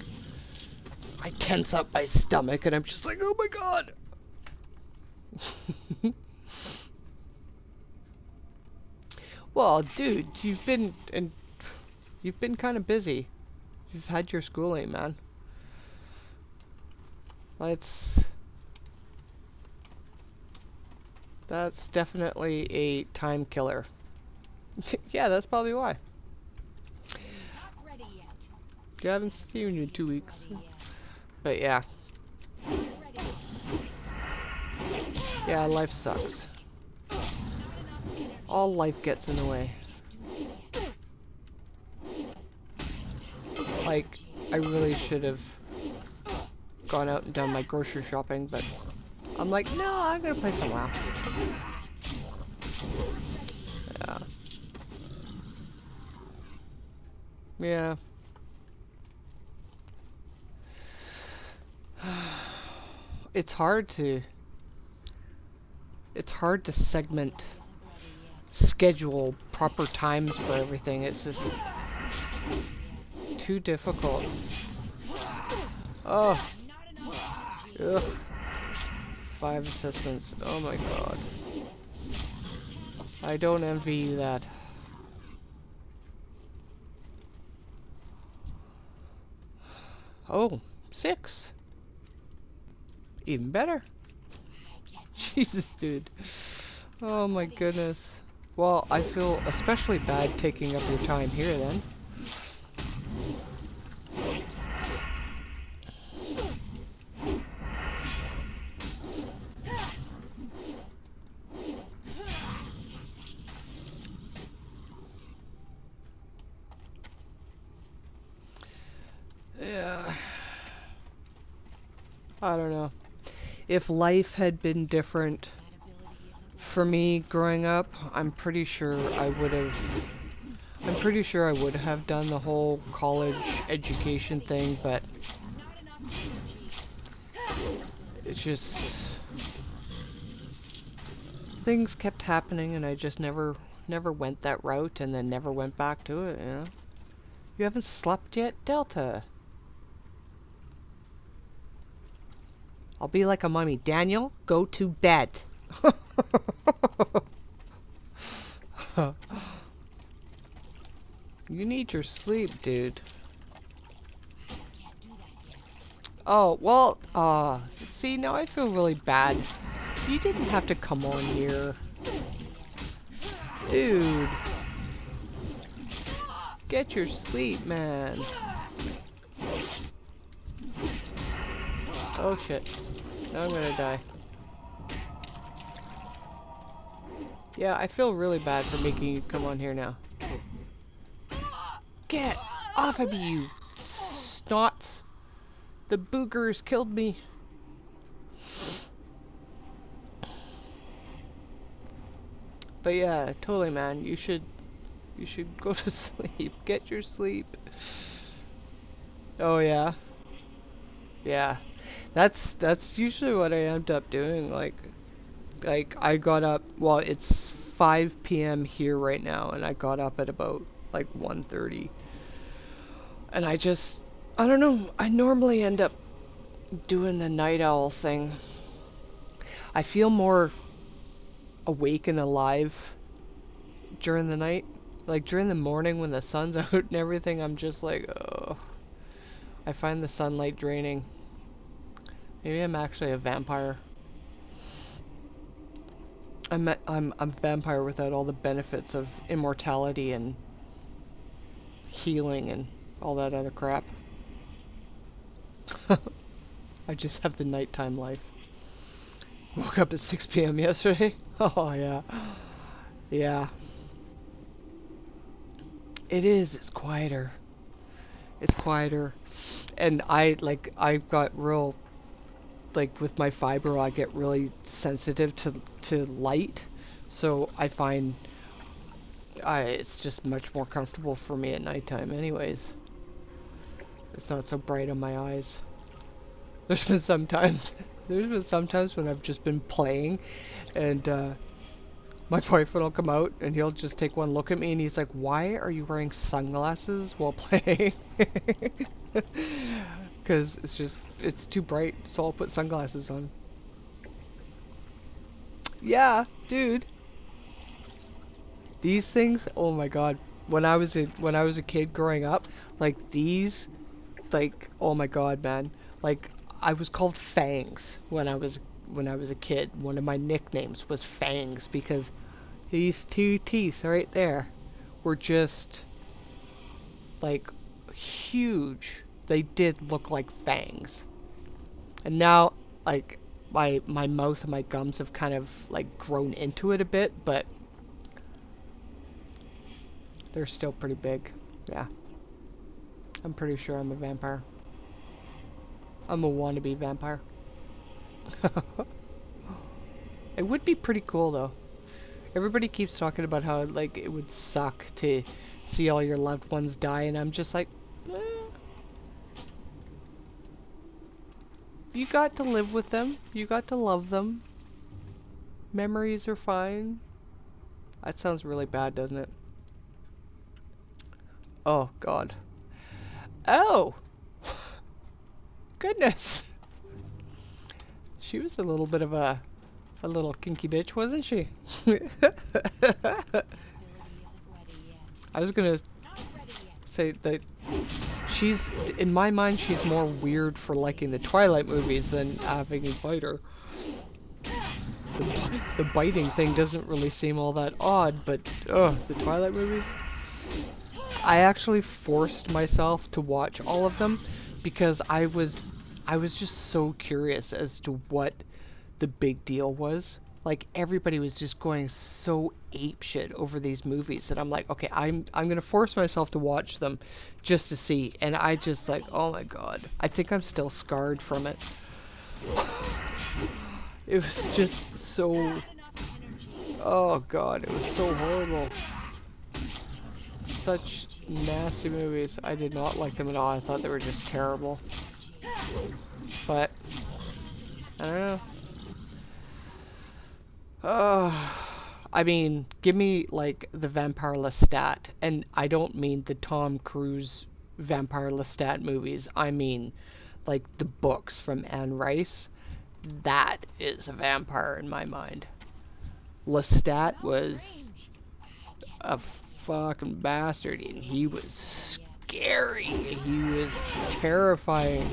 I tense up my stomach and I'm just like, oh my god. Well, dude, you've been kind of busy. You've had your schooling, man. That's definitely a time killer. Yeah, that's probably why. Not ready yet. You haven't seen you in 2 weeks. But yeah. Yeah, life sucks. All life gets in the way. Like, I really should have gone out and done my grocery shopping, but I'm like, no, I'm gonna play some WoW. Yeah. Yeah. It's hard to segment, schedule proper times for everything. It's just too difficult. Oh. Ugh. 5 assessments. Oh my god. I don't envy you that. Oh, 6. Even better. Jesus, dude. Oh my goodness. Well, I feel especially bad taking up your time here then. Yeah. I don't know. If life had been different for me growing up, I'm pretty sure I would have done the whole college education thing, but it's just things kept happening and I just never went that route and then never went back to it, you know? You haven't slept yet, Delta? I'll be like a mummy. Daniel, go to bed. You need your sleep, dude. Oh, well, see, now I feel really bad. You didn't have to come on here. Dude. Get your sleep, man. Oh shit. Now I'm gonna die. Yeah, I feel really bad for making you come on here now. Get off of me, you snots. The boogers killed me. But yeah, totally, man. You should go to sleep. Get your sleep. Oh yeah. Yeah. That's usually what I end up doing. Like I got up, well, it's 5 p.m. here right now, and I got up at about like 1:30. And I don't know, I normally end up doing the night owl thing I feel more awake and alive during the night. Like during the morning when the sun's out and everything, I'm just like, oh. I find the sunlight draining. Maybe I'm actually a vampire. I'm a vampire without all the benefits of immortality and healing and all that other crap. I just have the nighttime life. Woke up at 6 p.m. yesterday. Oh yeah. Yeah. It is. It's quieter. It's quieter. And I've got real, like with my fibro, I get really sensitive to light. So I find it's just much more comfortable for me at nighttime anyways. It's not so bright on my eyes. There's been some times when I've just been playing and my boyfriend will come out and he'll just take one look at me and he's like, "Why are you wearing sunglasses while playing?" Because it's too bright, so I'll put sunglasses on. Yeah, dude. These things, oh my god. When I was a kid growing up, like these, like, oh my god, man. Like I was called Fangs when I was a kid. One of my nicknames was Fangs because these two teeth right there were just like huge. They did look like fangs. And now like my mouth and my gums have kind of like grown into it a bit, but they're still pretty big. Yeah. I'm pretty sure I'm a vampire. I'm a wannabe vampire. It would be pretty cool though. Everybody keeps talking about how like it would suck to see all your loved ones die, and I'm just like, eh. You got to live with them. You got to love them. Memories are fine. That sounds really bad, doesn't it? Oh god. Oh! Goodness! She was a little bit of a little kinky bitch, wasn't she? I was gonna say that she's, in my mind, she's more weird for liking the Twilight movies than having me bite her. The biting thing doesn't really seem all that odd, but the Twilight movies. I actually forced myself to watch all of them because I was just so curious as to what the big deal was. Like everybody was just going so apeshit over these movies that I'm like, okay, I'm gonna force myself to watch them just to see. And I just like, oh my god, I think I'm still scarred from it. It was just so, oh god, it was so horrible. Such nasty movies. I did not like them at all. I thought they were just terrible. But I don't know. I mean, give me like the Vampire Lestat, and I don't mean the Tom Cruise Vampire Lestat movies. I mean like the books from Anne Rice. That is a vampire in my mind. Lestat was a fucking bastard, and he was scary. He was terrifying.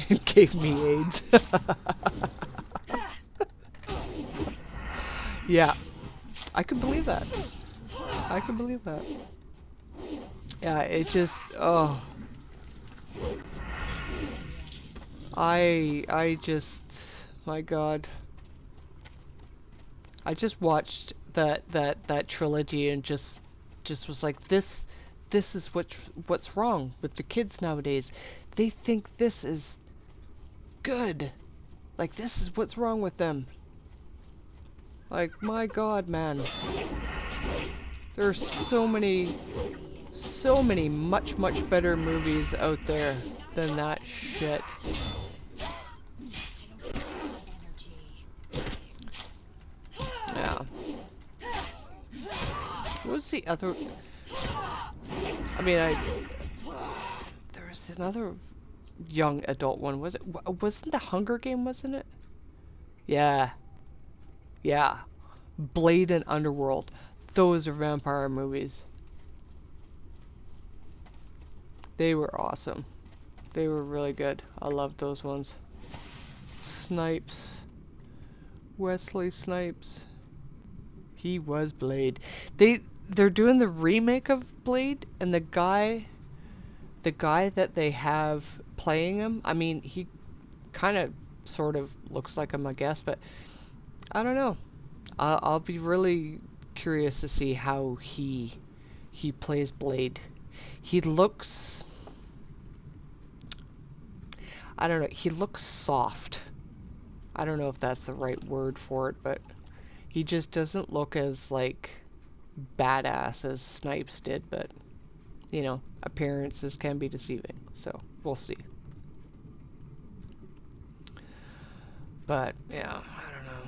It gave me AIDS. Yeah, I could believe that. I could believe that. Yeah, it just, oh. I just, my god. I just watched that trilogy and just was like, this is what's wrong with the kids nowadays. They think this is good. Like, this is what's wrong with them. Like, my god, man. There are so many much better movies out there than that shit. Yeah. What was the other? I mean, there was another young adult one. Was it? Wasn't the Hunger Game? Wasn't it? Yeah. Yeah. Blade and Underworld. Those are vampire movies. They were awesome. They were really good. I loved those ones. Snipes. Wesley Snipes. He was Blade. They're doing the remake of Blade, and the guy that they have playing him, I mean, he kind of sort of looks like him, I guess, but I don't know. I'll be really curious to see how he plays Blade. He looks, I don't know, he looks soft. I don't know if that's the right word for it, but he just doesn't look as, like, badass as Snipes did, but, you know, appearances can be deceiving, so we'll see. But, yeah, I don't know.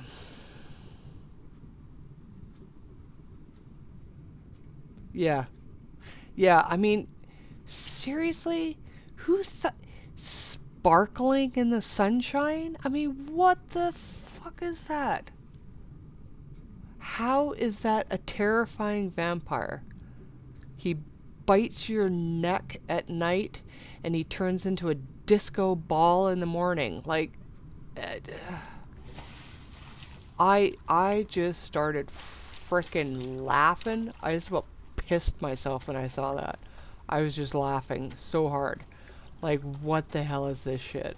Yeah. Yeah, I mean, seriously? Who thought... Sparkling in the sunshine? I mean, what the fuck is that? How is that a terrifying vampire? He bites your neck at night and he turns into a disco ball in the morning. Like, I just started frickin' laughing. I just about pissed myself when I saw that. I was just laughing so hard. Like, what the hell is this shit?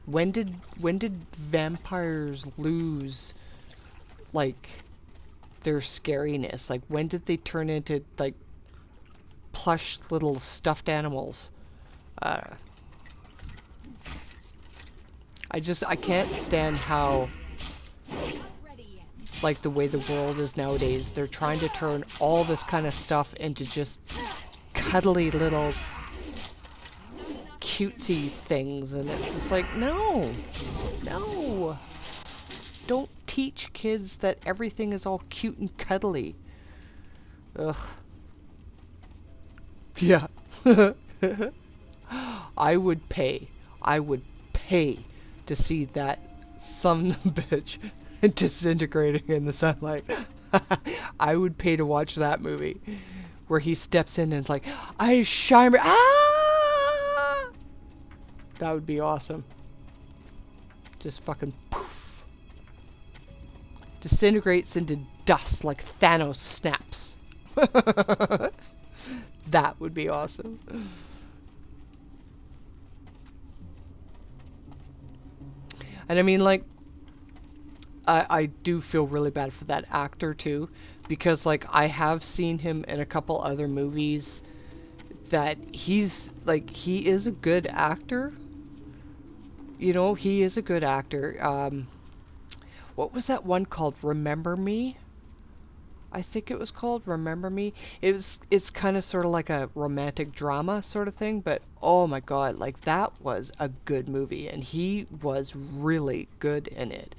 When did vampires lose, like, their scariness? Like, when did they turn into, like, plush little stuffed animals? I can't stand how, like, the way the world is nowadays. They're trying to turn all this kind of stuff into just cuddly little cutesy things, and it's just like, no, don't teach kids that everything is all cute and cuddly. Ugh. Yeah. I would pay to see that son of a bitch disintegrating in the sunlight. I would pay to watch that movie where he steps in and it's like, I shine. That would be awesome. Just fucking poof. Disintegrates into dust like Thanos snaps. That would be awesome. And I mean, like, I do feel really bad for that actor too, because, like, I have seen him in a couple other movies that he's, like, he is a good actor. You know, he is a good actor. What was that one called? Remember Me? I think it was called Remember Me. It's kind of sort of like a romantic drama sort of thing, but oh my god, like, that was a good movie, and he was really good in it.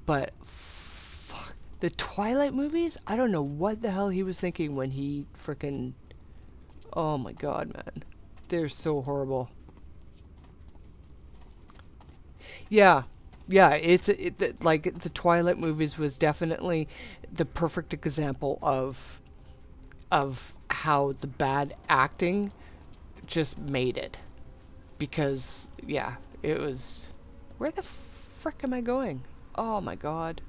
But fuck, the Twilight movies, I don't know what the hell he was thinking when he frickin', oh my god, man. They're so horrible. Yeah, like, the Twilight movies was definitely the perfect example of how the bad acting just made it. Because, yeah, it was... Where the frick am I going? Oh my god.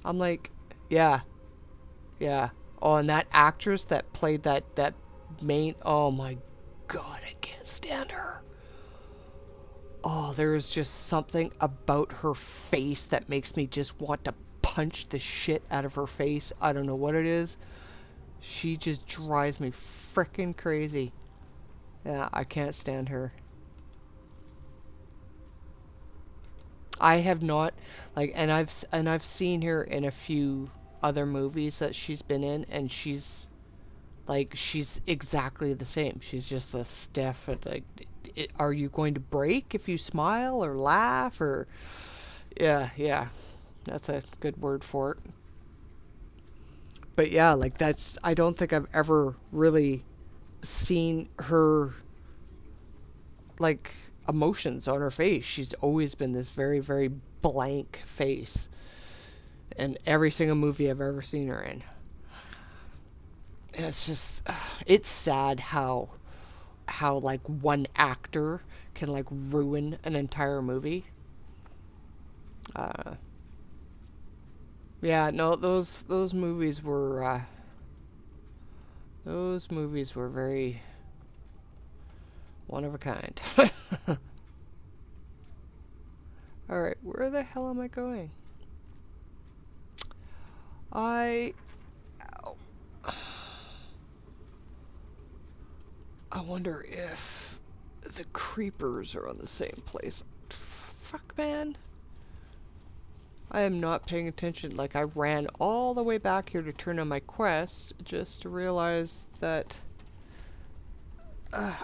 I'm like, yeah. Oh, and that actress that played that main... Oh my god, I can't stand her. Oh, there is just something about her face that makes me just want to punch the shit out of her face. I don't know what it is. She just drives me frickin' crazy. Yeah, I can't stand her. I have not, like, and I've seen her in a few other movies that she's been in, and she's exactly the same. She's just a stiff, like, are you going to break if you smile or laugh or... Yeah, that's a good word for it. But yeah, like, I don't think I've ever really seen her, like, emotions on her face. She's always been this very, very blank face in every single movie I've ever seen her in. And it's just, it's sad how like one actor can like ruin an entire movie. Yeah, no, those movies were very one of a kind. Alright, where the hell am I going? I wonder if the creepers are on the same place. Fuck, man. I am not paying attention. Like, I ran all the way back here to turn on my quest just to realize that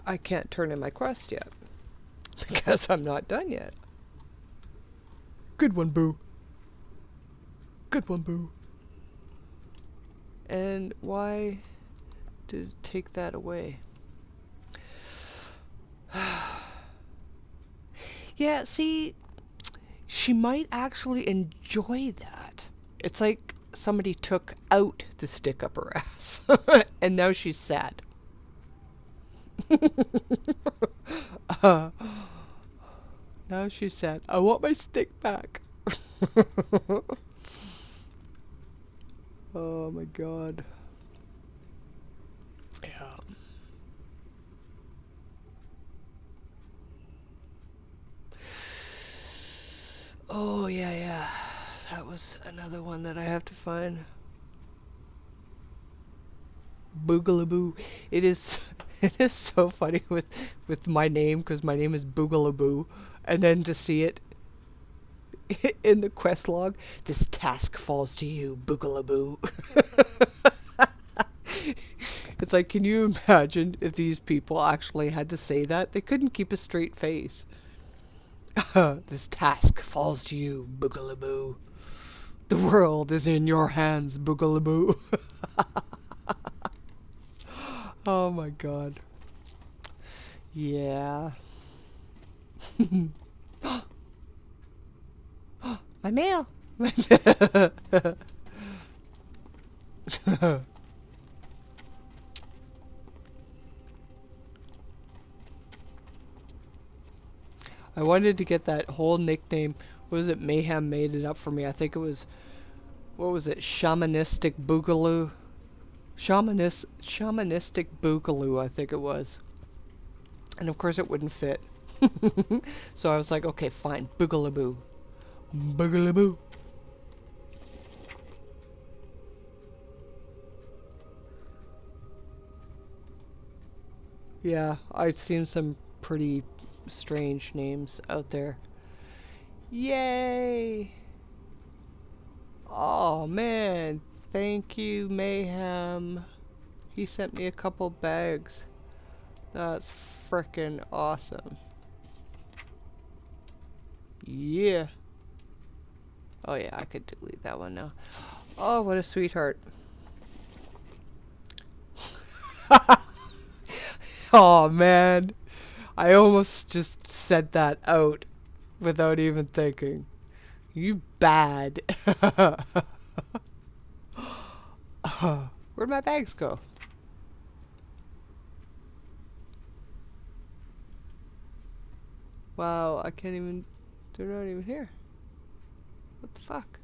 I can't turn in my quest yet. Because I'm not done yet. Good one, Boo. Good one, Boo. And why did it take that away? Yeah, see, she might actually enjoy that. It's like somebody took out the stick up her ass. And now she's sad. Now she's sad. I want my stick back. Oh my god. Yeah. Oh yeah. That was another one that I have to find. Boogaloo. It is so funny with my name, because my name is Boogaloo, and then to see it in the quest log, this task falls to you, Boogaloo. It's like, can you imagine if these people actually had to say that? They couldn't keep a straight face. This task falls to you, Boogaloo. The world is in your hands, Boogaloo. Oh my god. Yeah. My mail. I wanted to get that whole nickname. What was it? Mayhem made it up for me. I think it was, what was it? Shamanistic Boogaloo. Shamanistic Boogaloo, I think it was. And of course it wouldn't fit. So I was like, okay, fine. Boogaloo. Boogaloo. Yeah, I've seen some pretty strange names out there. Yay! Oh man, thank you, Mayhem. He sent me a couple bags. That's frickin' awesome. Yeah. Oh yeah, I could delete that one now. Oh, what a sweetheart. Oh man. I almost just said that out without even thinking. You bad. Where'd my bags go? Wow, I can't even... They're not even here. What the fuck?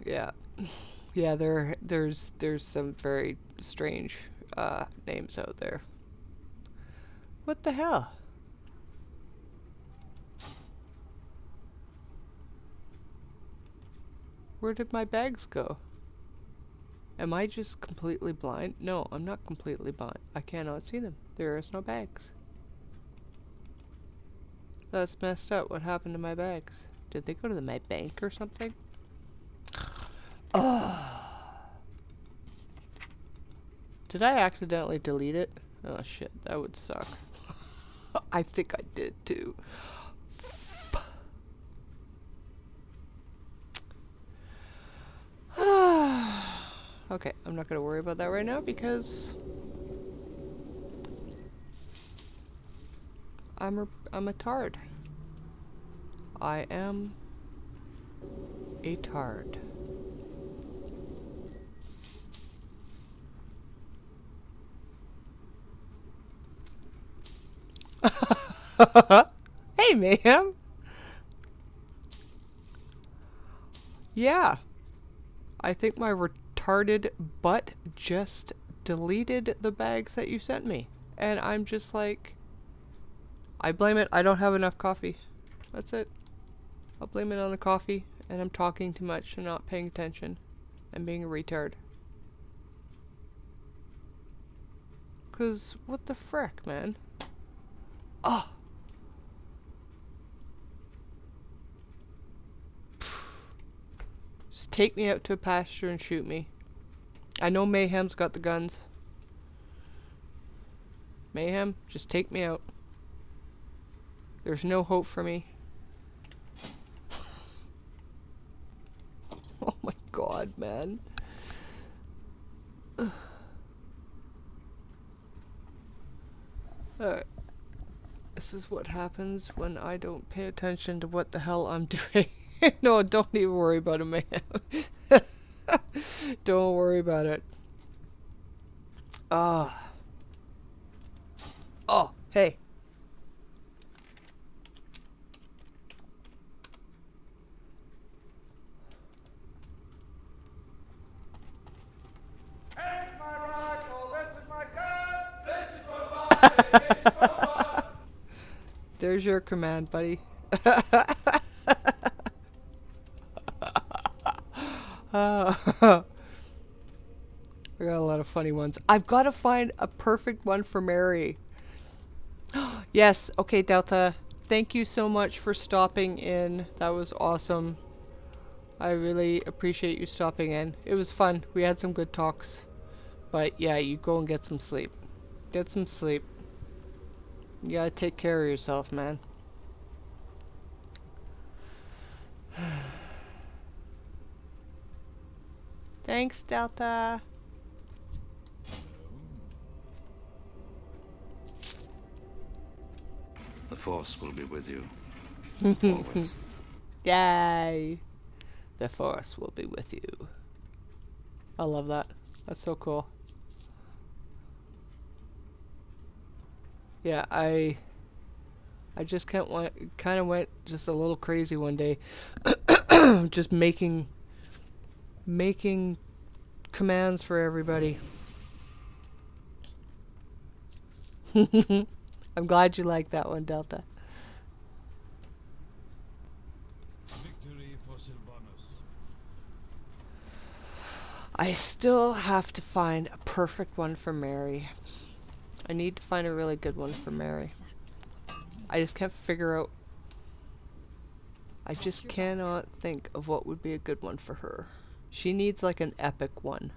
Yeah. Yeah, there's some very strange names out there. What the hell? Where did my bags go? Am I just completely blind? No, I'm not completely blind. I cannot see them. There is no bags. That's messed up. What happened to my bags? Did they go to my bank or something? Oh. Did I accidentally delete it? Oh shit, that would suck. I think I did too. Okay, I'm not gonna worry about that right now because I'm a tard. I am a tard. Hey, Mayhem. Yeah. I think my retarded butt just deleted the bags that you sent me. And I'm just like, I blame it. I don't have enough coffee. That's it. I'll blame it on the coffee. And I'm talking too much and not paying attention. And being a retard. 'Cause what the frick, man? Oh. Just take me out to a pasture and shoot me. I know Mayhem's got the guns. Mayhem, just take me out. There's no hope for me. Oh my god, man. Alright. This is what happens when I don't pay attention to what the hell I'm doing. No, don't even worry about it, man. Don't worry about it. Ah. Oh, hey. There's your command, buddy. We got a lot of funny ones. I've got to find a perfect one for Mary. Yes, okay, Delta. Thank you so much for stopping in. That was awesome. I really appreciate you stopping in. It was fun. We had some good talks. But yeah, you go and get some sleep. Get some sleep. You gotta take care of yourself, man. Thanks, Delta. The Force will be with you. Always. Yay! The Force will be with you. I love that. That's so cool. Yeah, I just kind of went just a little crazy one day, just making commands for everybody. I'm glad you like that one, Delta. Victory for Sylvanas. I still have to find a perfect one for Mary. I need to find a really good one for Mary. I just can't figure out. I just cannot think of what would be a good one for her. She needs like an epic one.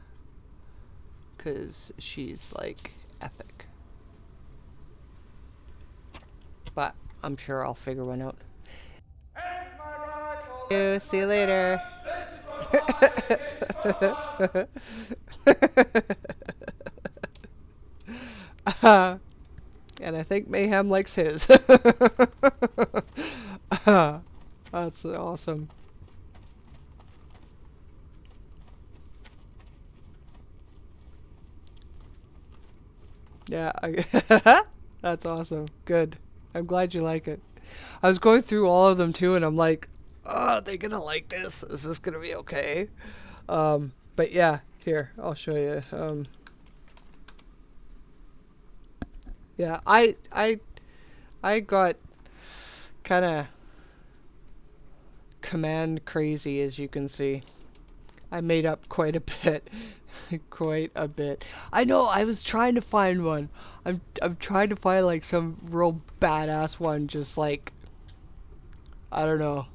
'Cause she's like epic. But I'm sure I'll figure one out. See you later. And I think Mayhem likes his. That's awesome. Yeah, that's awesome. Good. I'm glad you like it. I was going through all of them too, and I'm like, oh, are they gonna like this? Is this gonna be okay? But yeah, here, I'll show you. Yeah, I got kind of command crazy, as you can see. I made up quite a bit. Quite a bit. I know, I was trying to find one. I'm trying to find like some real badass one, just like, I don't know.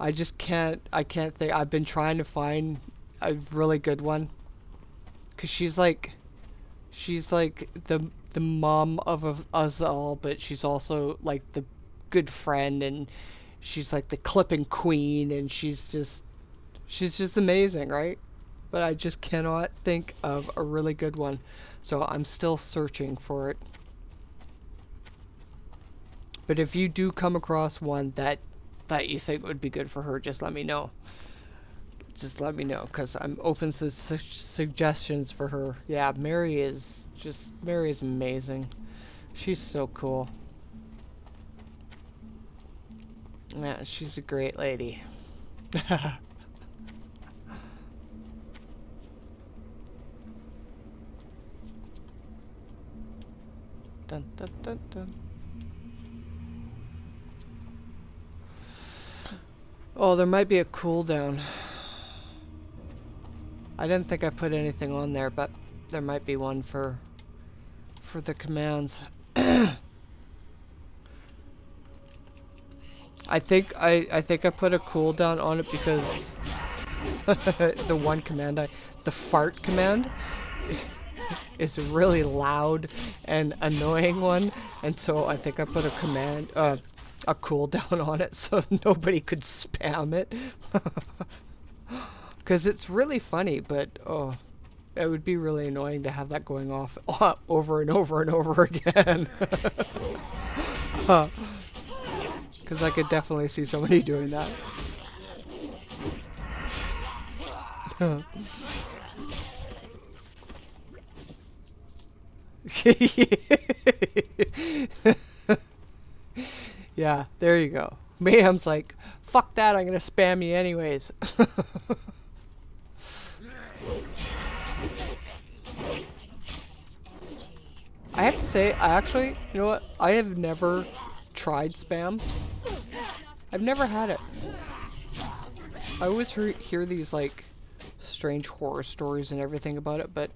I can't think. I've been trying to find a really good one. 'Cause she's like the mom of us all, but she's also like the good friend, and she's like the clipping queen, and she's just amazing, right? but I just cannot think of a really good one. So I'm still searching for it. But if you do come across one that you think would be good for her, just let me know. Just let me know, because I'm open to suggestions for her. Yeah, Mary is amazing. She's so cool. Yeah, she's a great lady. Dun, dun, dun, dun. Oh, there might be a cooldown. I didn't think I put anything on there, but there might be one for the commands. I think I put a cooldown on it because the one command the fart command is a really loud and annoying one, and so I think I put a command a cooldown on it so nobody could spam it. Because it's really funny, but oh, it would be really annoying to have that going off over and over and over again. Because I could definitely see somebody doing that. Yeah, there you go. Mayhem's like, fuck that, I'm gonna spam you anyways. I have to say, you know what? I have never tried spam. I've never had it. I always hear these like strange horror stories and everything about it, but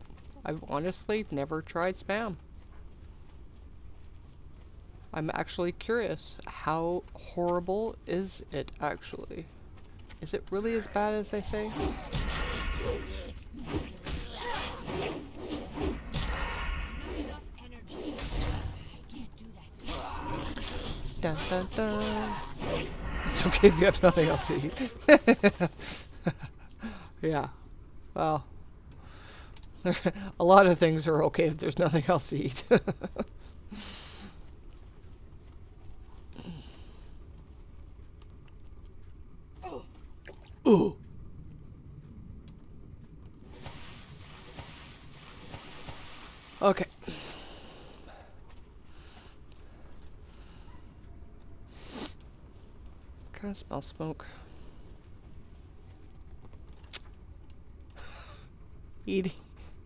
I've honestly never tried spam. I'm actually curious. How horrible is it actually? Is it really as bad as they say? Dun, dun, dun. It's okay if you have nothing else to eat. Yeah. Well, a lot of things are okay if there's nothing else to eat. Ooh. Okay. Kind of smell smoke.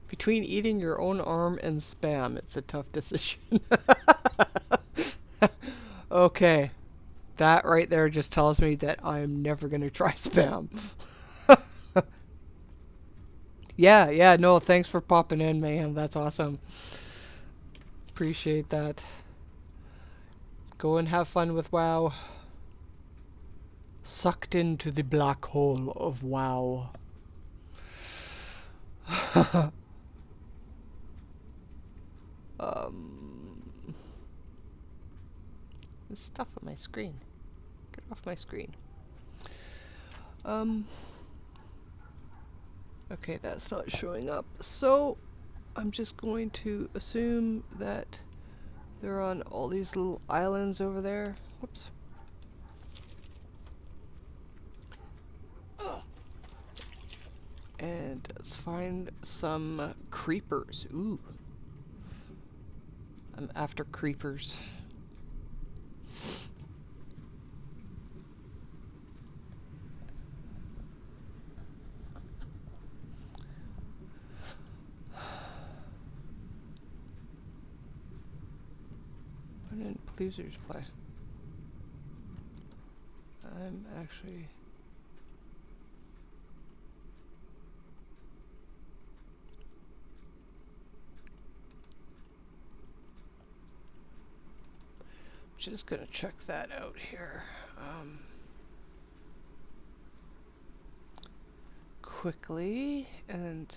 Between eating your own arm and spam, it's a tough decision. Okay. That right there just tells me that I'm never gonna try spam. Yeah, no, thanks for popping in, man. That's awesome. Appreciate that. Go and have fun with WoW. Sucked into the black hole of WoW. There's stuff on my screen. Get off my screen. Okay, that's not showing up. So, I'm just going to assume that they're on all these little islands over there. Whoops. And let's find some creepers. Ooh. I'm after creepers. Why didn't Pleasers play? I'm actually... just gonna check that out here. Quickly and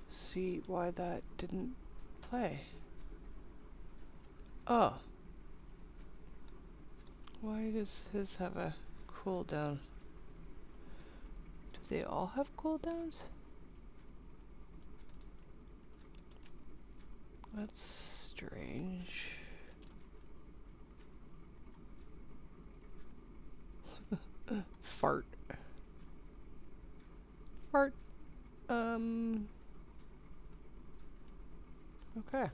see why that didn't play. Oh. Why does his have a cooldown? They all have cooldowns? That's strange. Fart. Fart. Okay.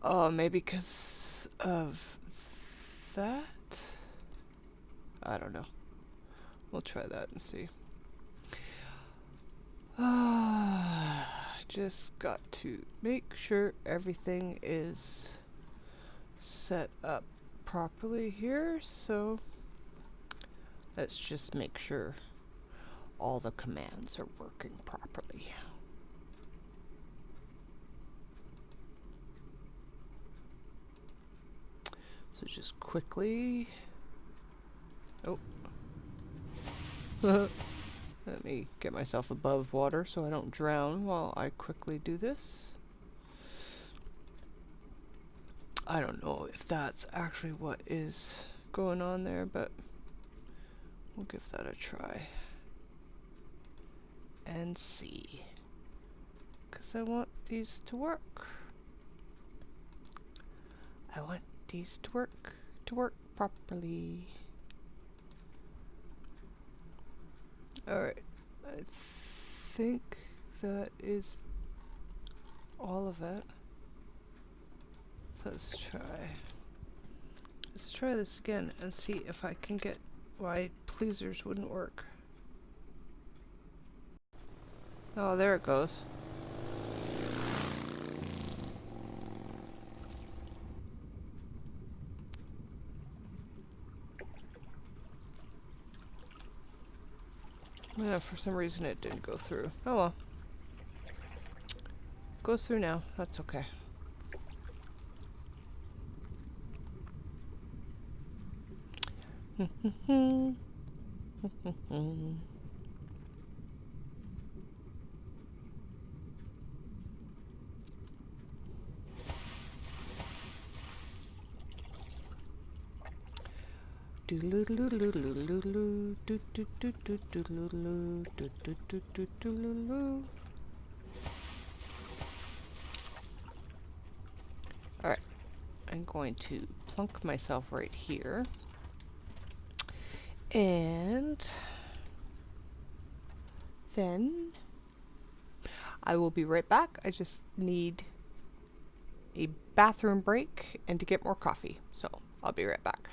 Oh, maybe because of that? I don't know. We'll try that and see. Just got to make sure everything is set up properly here, so let's just make sure all the commands are working properly. So just quickly... Oh. Let me get myself above water so I don't drown while I quickly do this. I don't know if that's actually what is going on there, but we'll give that a try. And see. Because I want these to work. I want these to work properly. Alright, I think that is all of it. So let's try this again and see if I can get why pleasers wouldn't work. Oh, there it goes. Yeah, for some reason it didn't go through. Oh well. Goes through now. That's okay. Alright, I'm going to plunk myself right here. And then I will be right back. I just need a bathroom break and to get more coffee. So I'll be right back.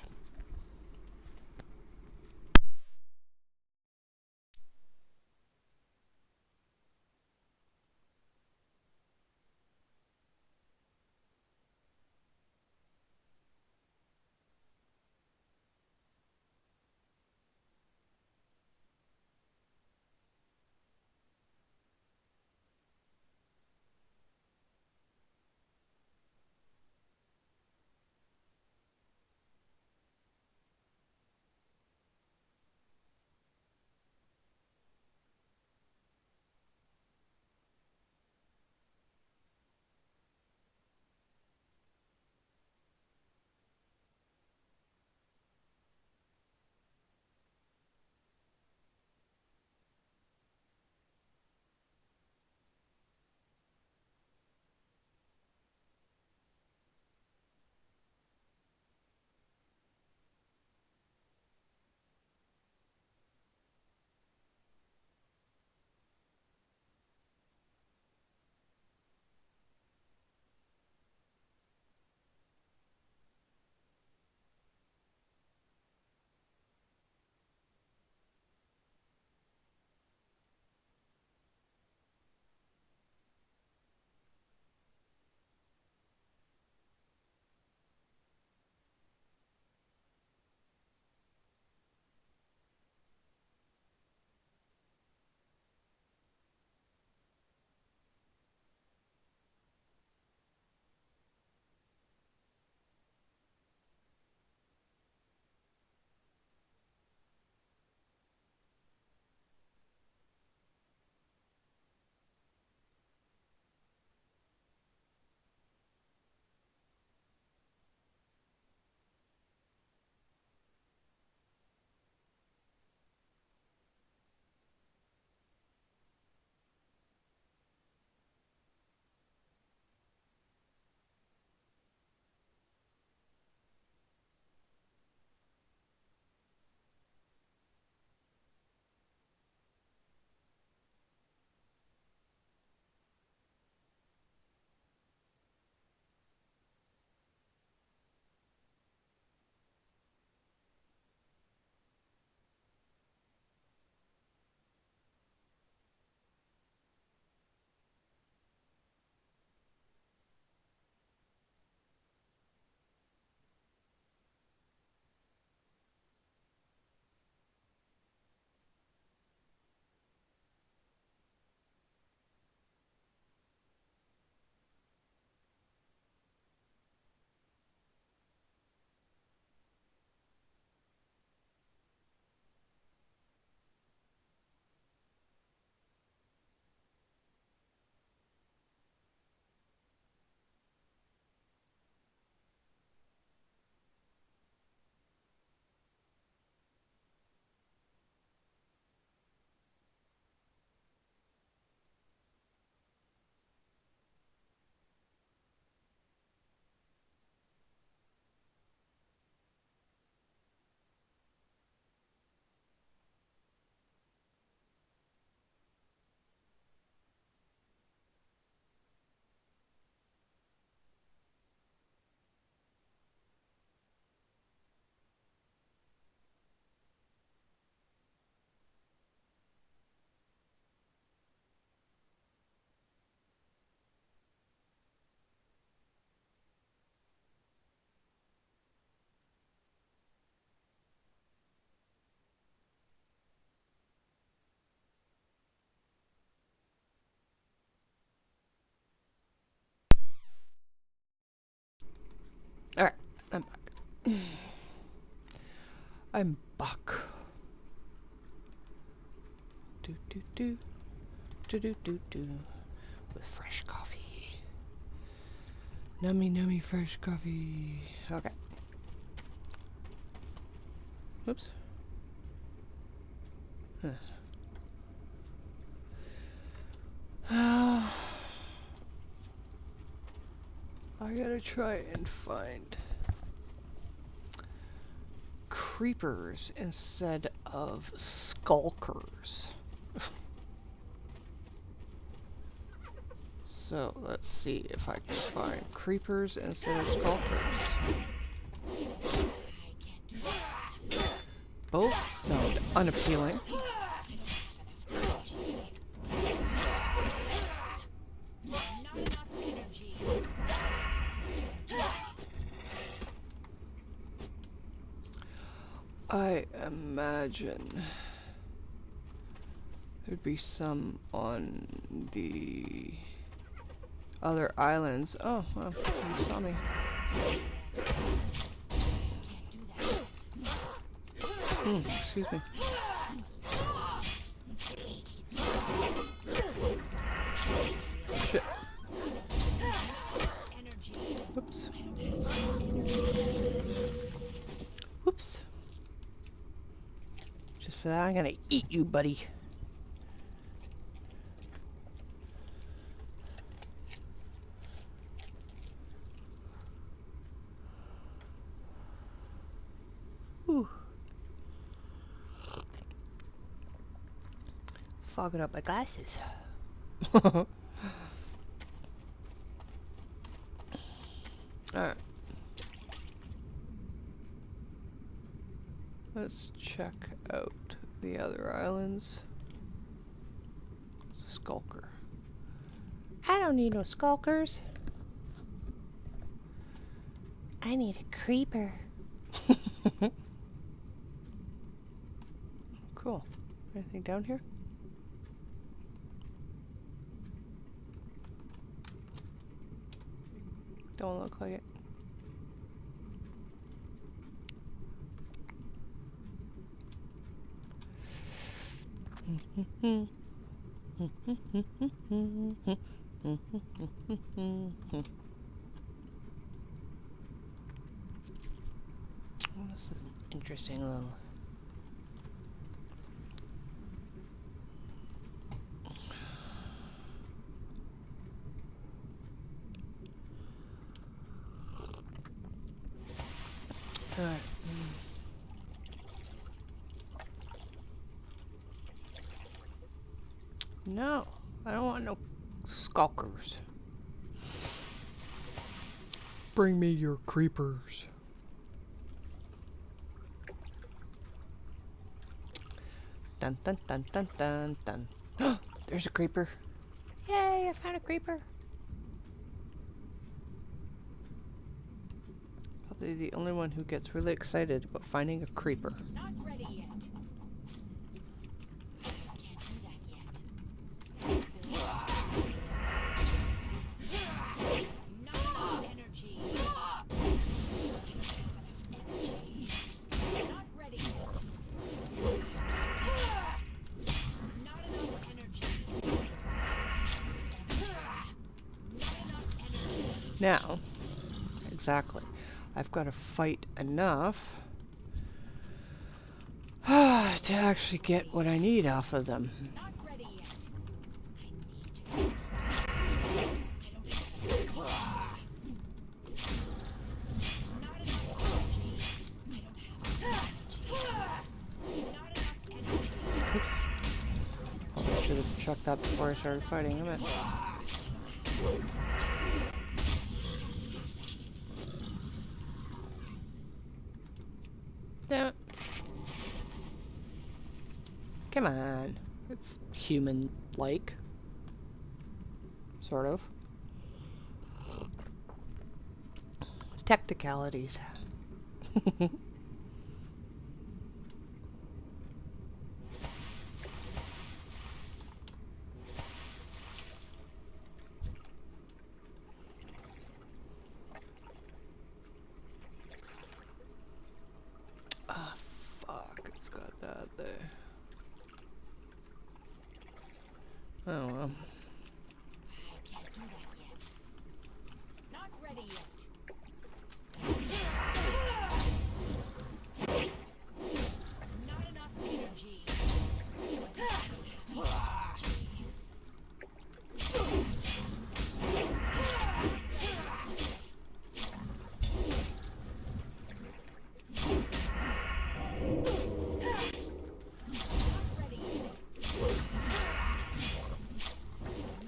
Alright, I'm back. I'm back. Do do do. Do do do do. With fresh coffee. Nummy nummy fresh coffee. Okay. Oops. Huh. I gotta try and find creepers instead of skulkers. So let's see if I can find creepers instead of skulkers. Both sound unappealing. Not enough energy. I imagine there'd be some on the other islands. Oh, well, you saw me. Excuse me. Shit. Whoops. Whoops. Just for that, I'm gonna eat you, buddy. Whew. Fogging up my glasses. Alright. Let's check out the other islands. It's a skulker. I don't need no skulkers. I need a creeper. Cool. Anything down here? Don't look like it. Well, this is an interesting little. Alright. No, I don't want no skulkers. Bring me your creepers. Dun dun dun dun dun dun. There's a creeper. Yay, I found a creeper. Probably the only one who gets really excited about finding a creeper. Not ready yet. I can't do that yet. Not enough energy. Not ready yet. Not enough energy. Not enough energy. Now, exactly. I've got to fight enough to actually get what I need off of them. Not ready yet. I need to. Not enough energy. I don't have energy. Not enough energy. Oops. Probably should have chucked that before I started fighting him. Damn it. Come on. It's human-like. Sort of. Technicalities. that there. Oh well. I can't do that yet. Not ready yet. Not enough energy.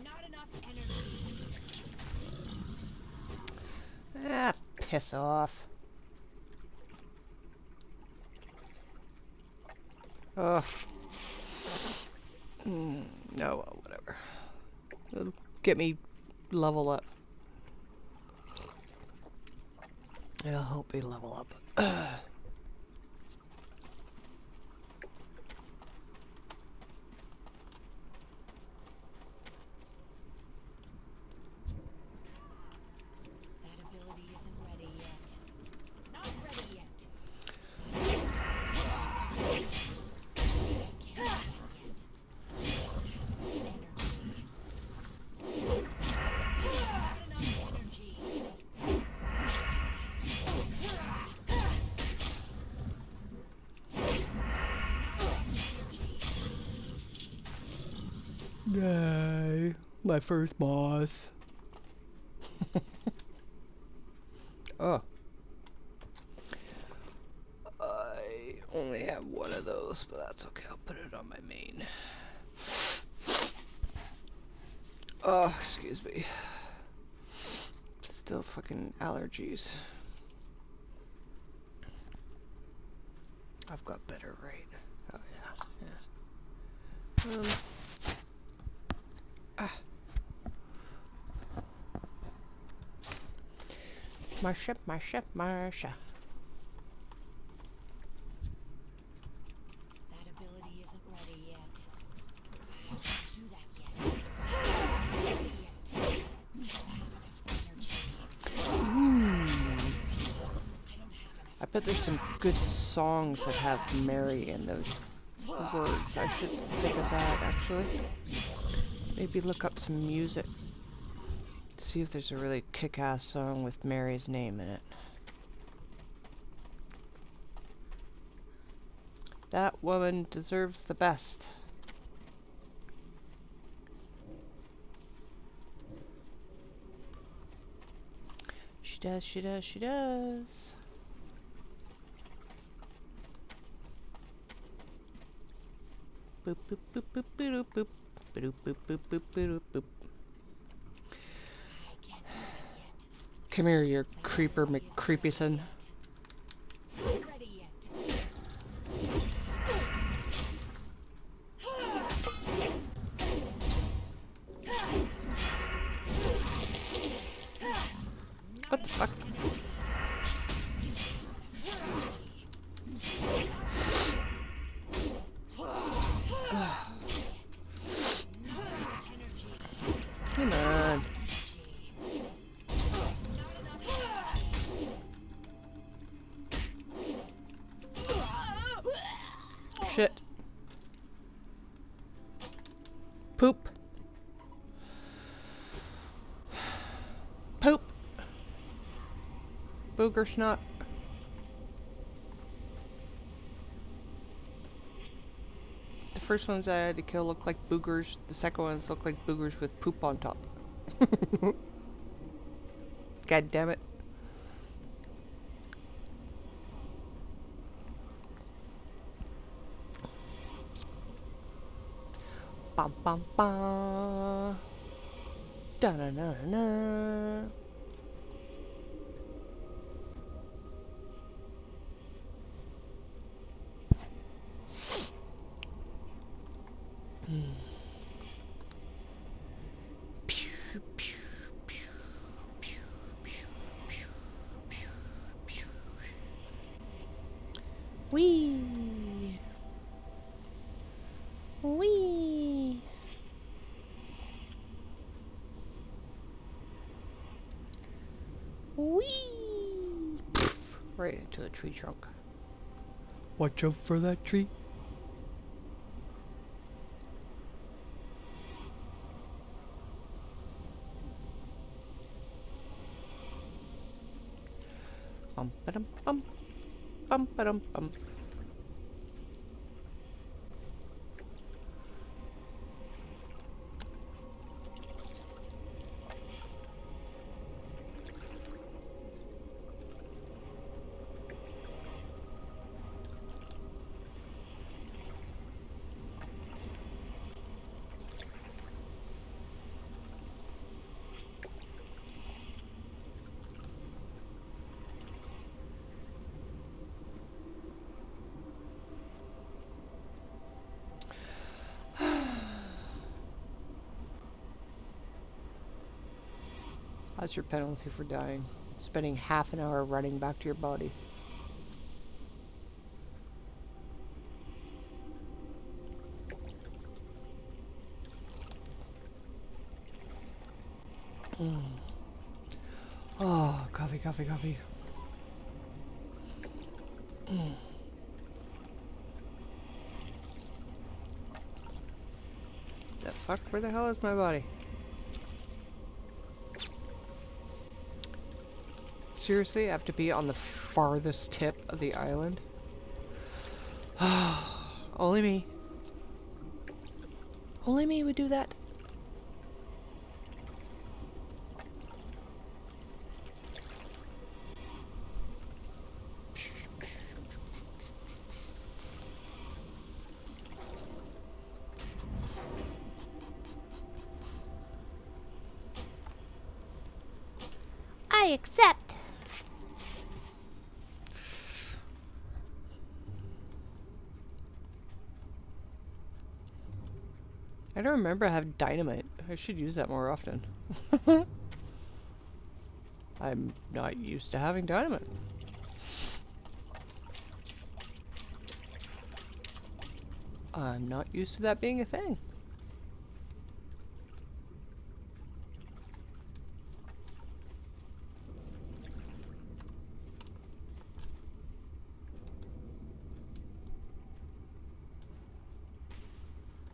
Not enough energy. Ah, piss off. Ugh. No, well, whatever. It'll get me level up. It'll help me level up. That ability isn't ready yet. Not ready yet. I can't do that yet. Not enough energy. Yay. My first boss. Oh. I only have one of those, but that's okay. I'll put it on my main. Oh, excuse me. Still fucking allergies. I've got better, right? Oh, yeah. Marsha, Marsha, Marsha. That ability isn't ready yet. I can't do that yet. Not ready yet. I don't have enough energy. I don't have enough. I bet there's some good songs that have Mary in those words. I should think of that, actually. Maybe look up some music. See if there's a really kick-ass song with Mary's name in it. That woman deserves the best. She does, she does, she does. Boop, boop, boop, boop, boop, boop, boop, boop, boop, boop, boop, boop. I can't do that yet. Come here, you creeper McCreepyson. Not ready yet. What the fuck? Come on. Shit. Poop. Poop. Booger snot. The first ones I had to kill looked like boogers. The second ones looked like boogers with poop on top. God damn it. Bum bum bum. Da na na na. Wee. Wee. Wee. Right into a tree trunk. Watch out for that tree. Bum ba-dum bum. Bum ba-dum bum. That's your penalty for dying. Spending half an hour running back to your body. Oh, coffee, coffee, coffee. The fuck? Where the hell is my body? Seriously, I have to be on the farthest tip of the island? Only me. Only me would do that. I accept. I don't remember I have dynamite. I should use that more often. I'm not used to having dynamite. I'm not used to that being a thing.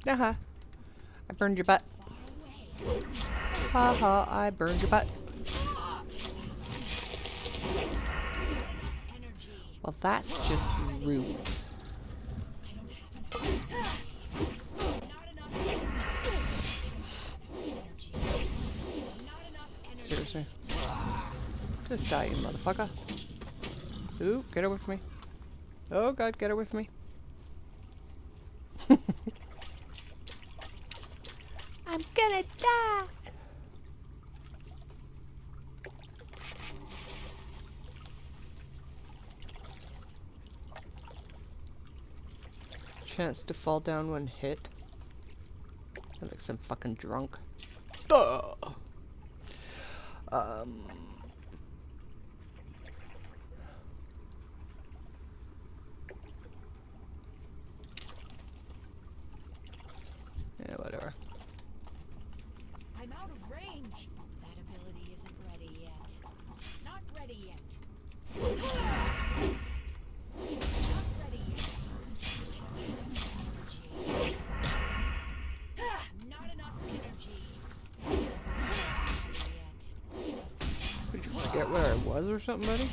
Haha. I burned your butt. Haha, I burned your butt. Well, that's just rude. Seriously. Just die, you motherfucker. Ooh, get away from me. Oh god, get away from me. I'm gonna die. Chance to fall down when hit. I look like some fucking drunk. Duh. Yeah, whatever. I'm out of range. That ability isn't ready yet. Not ready yet. Not ready yet. Not enough energy. Did you forget where I was or something, buddy?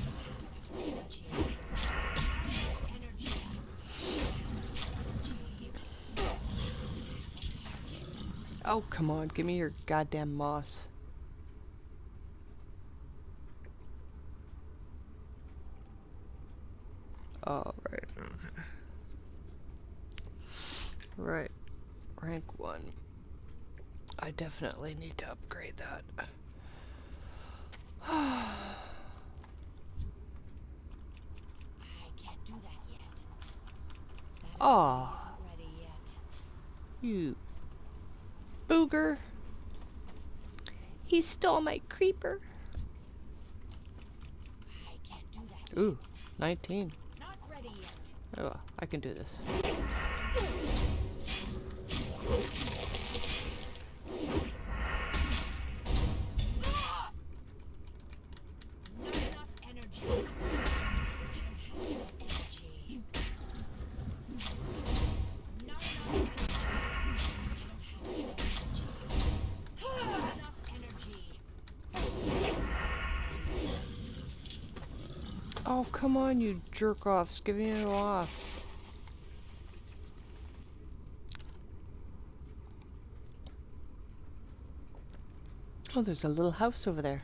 Oh, come on, give me your goddamn moss. Oh, right. Okay. Right. Rank 1. I definitely need to upgrade that. I can't do that yet. That Aw, isn't ready yet. you booger. He stole my creeper. I can't do that. Ooh, 19. Not ready yet. Oh, I can do this. Not enough energy. I don't have enough energy. Not enough energy. I don't have enough energy. Oh, come on, you jerk-offs. Give me a loss. Oh, there's a little house over there.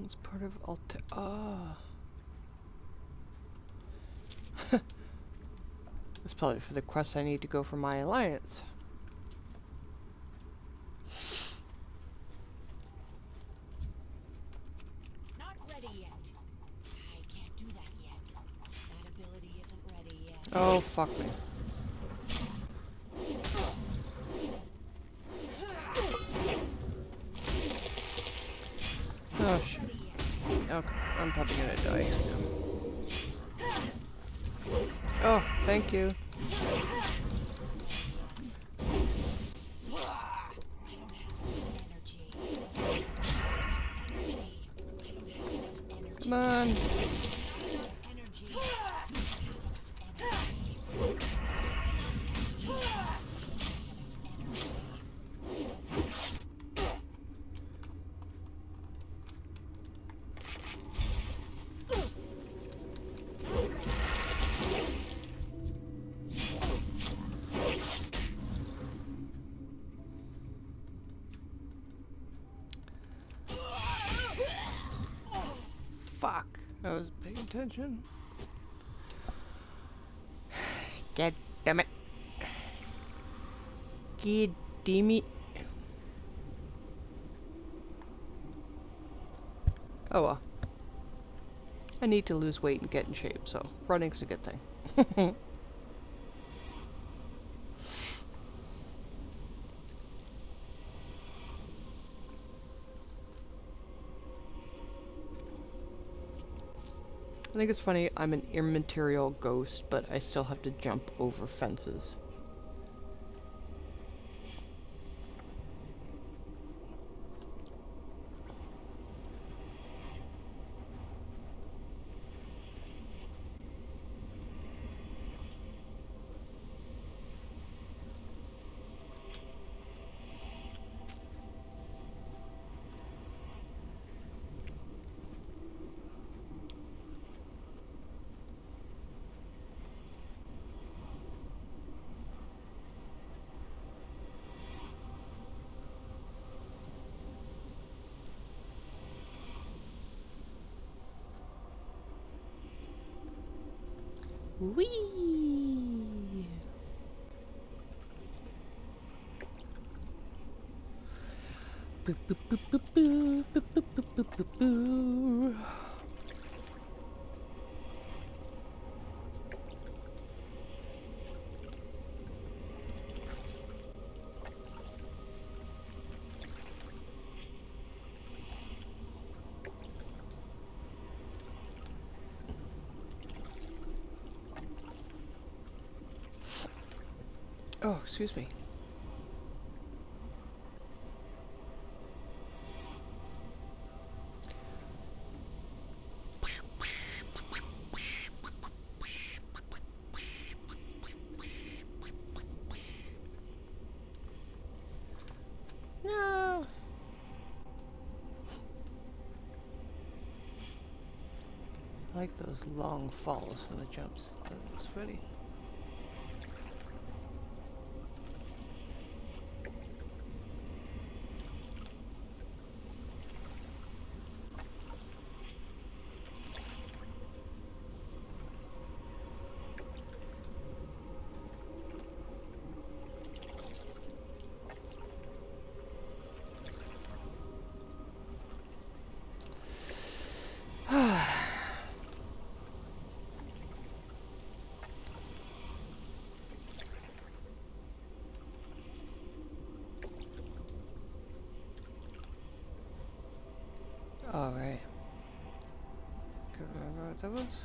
It's part of Alta. Ah. That's probably for the quest I need to go for my alliance. Not ready yet. I can't do that yet. That ability isn't ready yet. Oh, fuck me. Oh, shit. Ready yet. Okay, I'm probably gonna die here now. Oh, thank you. Energy. Come on. Energy. Fuck. I was paying attention. God damn it. God damn it. Oh well. I need to lose weight and get in shape, so running's a good thing. I think it's funny, I'm an immaterial ghost, but I still have to jump over fences. Whee! Boo, boo, boo, boo, boo, boo, boo, boo, boo, boo, boo. Oh, excuse me. No. I like those long falls from the jumps. That looks funny. All right. Can't remember what that was.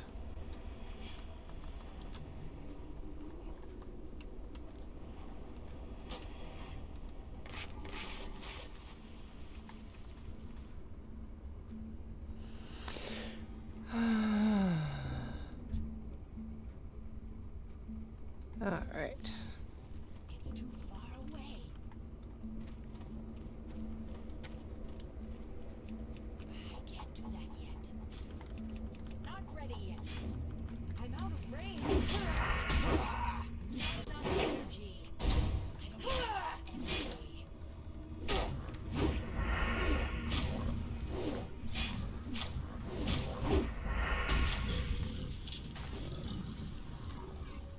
All right. It's too far away.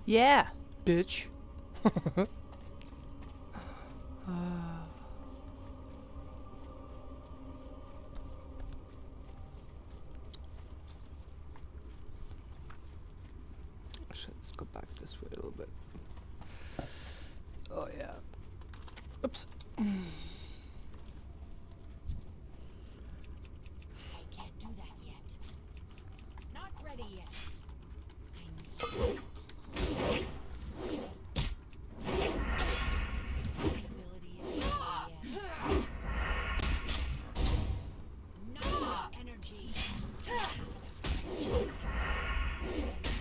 Yeah, bitch. Actually, let's go back this way a little bit. Oh yeah. Oops. I can't do that yet. Not ready yet. I need ability isn't ready yet. Not enough energy.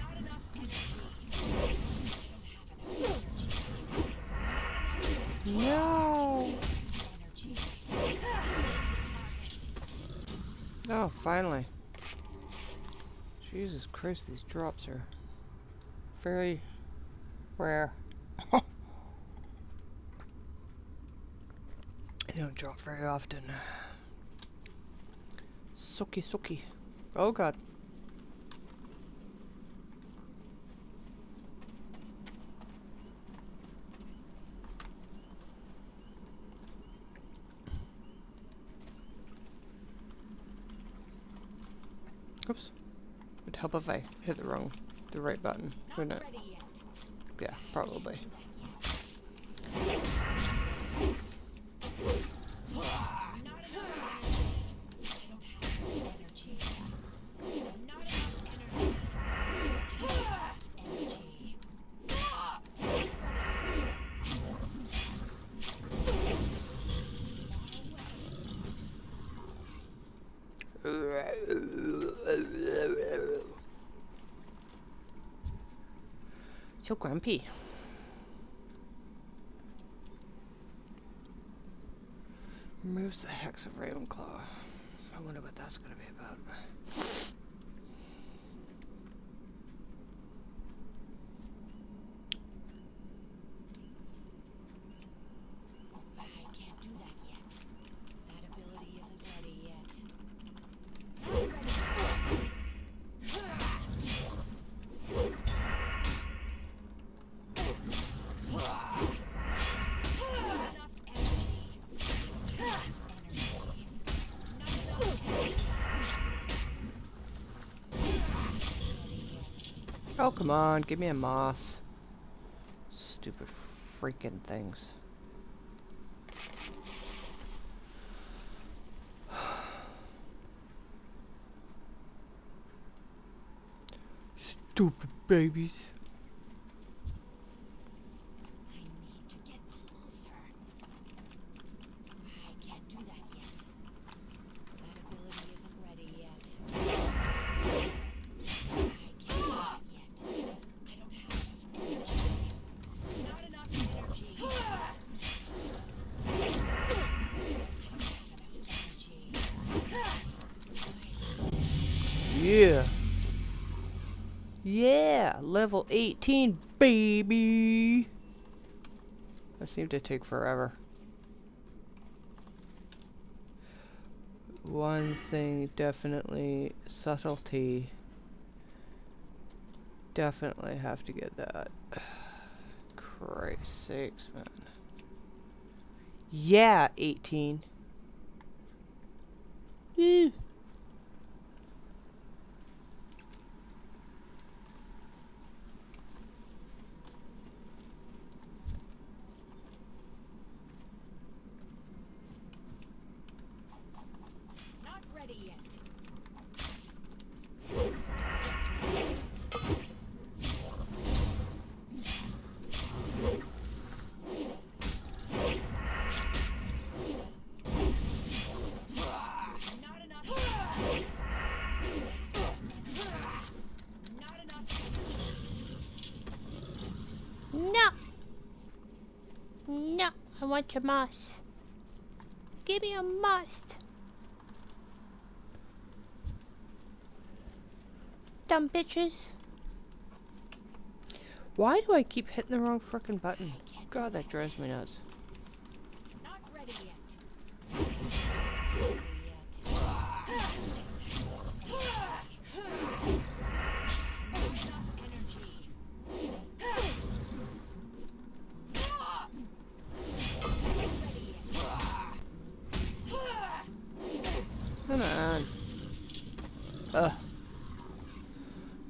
Not enough energy. I don't have enough energy. No. Energy. Oh, finally. Jesus Christ, these drops are very rare. They don't drop very often. Sucky, sucky. Oh god. Oops. Would help if I hit the right button, wouldn't it? Ready yet. Yeah, probably. So grumpy. Removes the hex of Ravenclaw. I wonder what that's gonna be about. I can't do that yet. That ability isn't ready yet. Not ready. Not enough energy. Energy. Not enough energy. Ready yet. Oh, come on, give me a moss. Stupid freaking things. Stupid babies. I need to get closer. I can't do that yet. That ability isn't ready yet. I can't do that yet. I don't have enough energy. Not enough energy. I don't have enough energy. Yeah. Yeah, level 18, baby. That seemed to take forever. One thing, definitely subtlety. Definitely have to get that. Christ's sakes, man. Yeah, 18. Woo. Not ready yet. Not enough energy. Not enough energy. No. No, I want your moss. Give me a moss. Dumb bitches. Why do I keep hitting the wrong frickin' button? God, that drives me nuts. Not ready yet. Not ready yet. Not enough energy.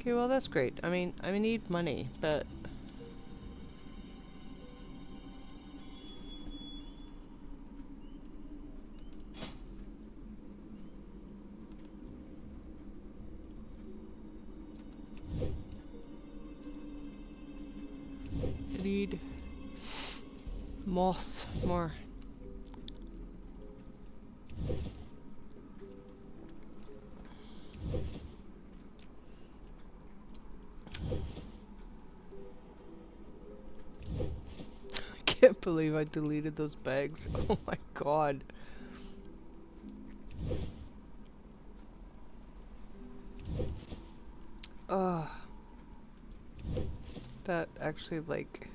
Okay, well that's great. I mean, I need money, but I need moss more. I can't believe I deleted those bags. Oh my god. Ugh. That actually, like,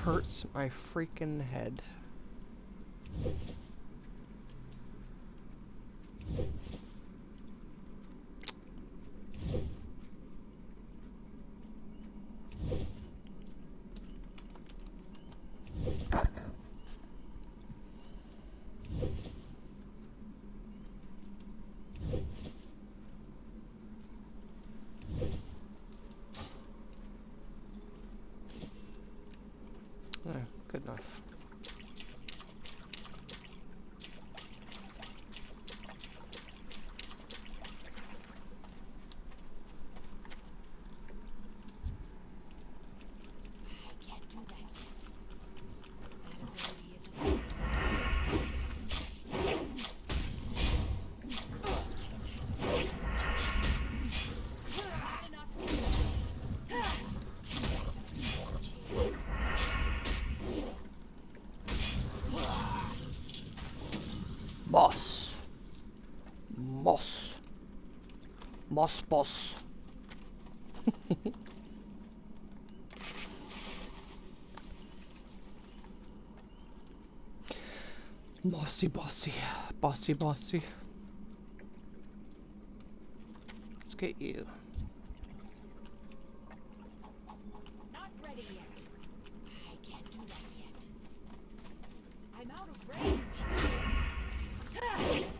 hurts my freaking head. Good enough. I can't do that yet. That ability isn't ready yet. Not enough energy. Moss. Moss. Moss boss. Mossy bossy. Bossy bossy. Let's get you. Not ready yet. I can't do that yet. I'm out of range. Not ready yet.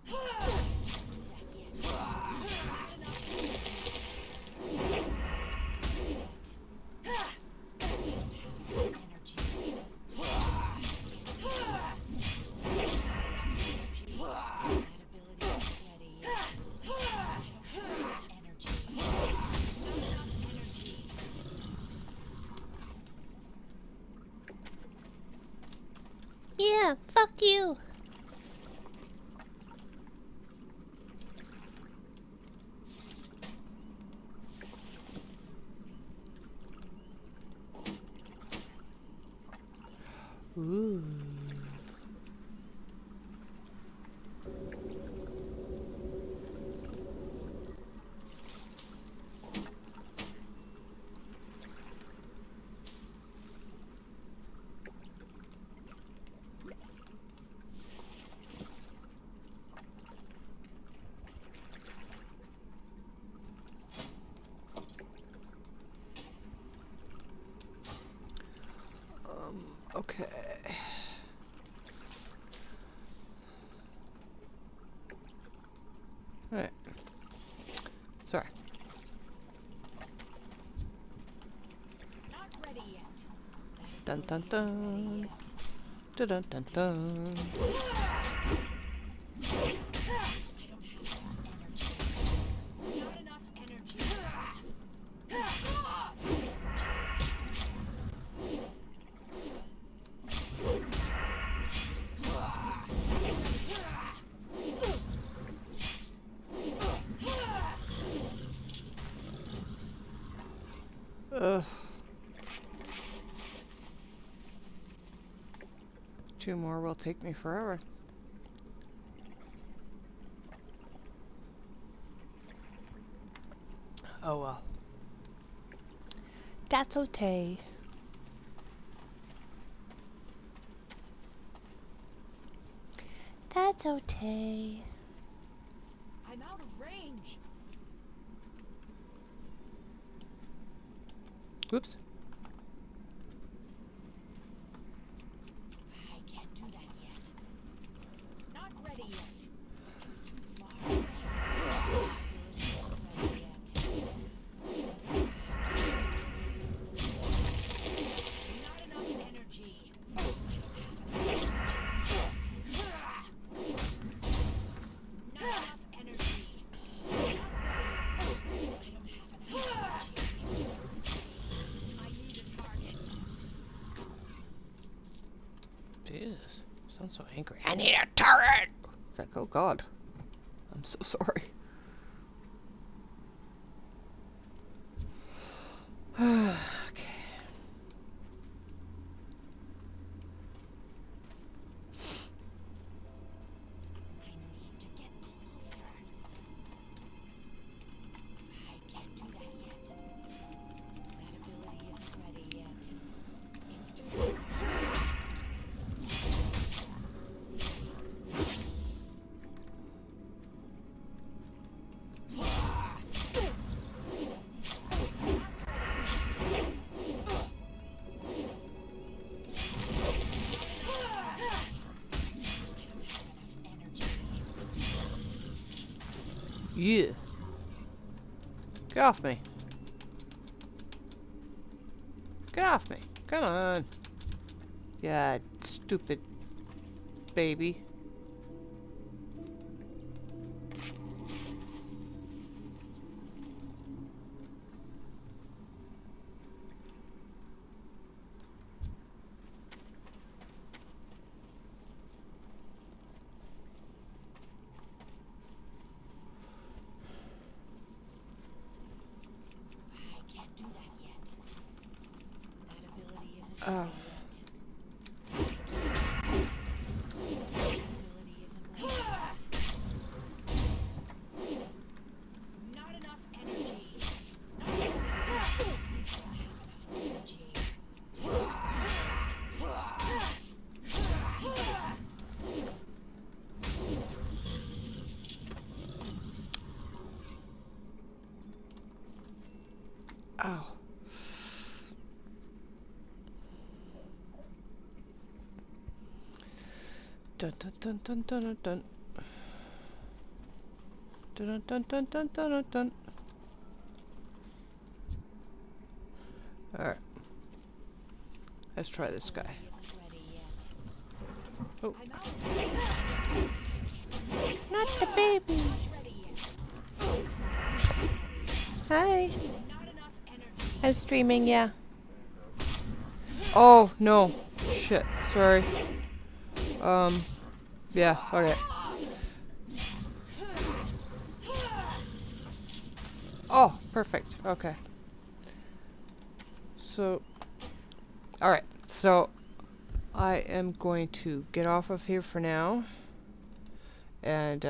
Can't do that yet. Not enough energy. I don't have enough energy. Can't do that. Energy. That ability isn't ready yet. I don't have enough energy. Not enough energy. Yeah, fuck you. Ooh. Okay. Alright. Sorry. Not ready yet. Dun dun That ability dun. isn't Dun dun dun dun. ready yet. I don't have enough energy. Not enough energy. Ugh. 2 more will take me forever. Oh well. That's okay. That's okay. I'm out of range. Whoops. I can't do that yet. Not ready yet. It's too far away. Jesus. Sounds so angry. I need a turret! It's like, oh god. I'm so sorry. Okay. I need to get closer. I can't do that yet. That ability isn't ready yet. It's too late. Yeah. Get off me. Get off me. Come on. Yeah, stupid baby. I can't do that yet. That ability isn't Oh. ready yet. That ability isn't ready yet. Not enough energy. Not enough energy. Ow. Dun dun dun dun dun dun dun. Dun dun dun dun dun dun dun. Alright. Let's try this guy. Isn't ready yet. Oh. I know. Not the baby. Ready yet. Hi. Not enough energy. I'm streaming, yeah. Oh, no. Shit. Sorry. Yeah, okay. Oh, perfect. Okay. So, alright. So, I am going to get off of here for now. And,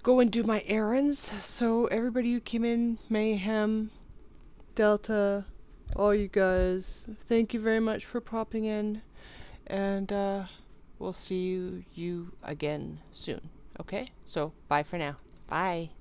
go and do my errands. So, everybody who came in, Mayhem, Delta, all you guys, thank you very much for popping in. And, we'll see you again soon. Okay? So, bye for now. Bye.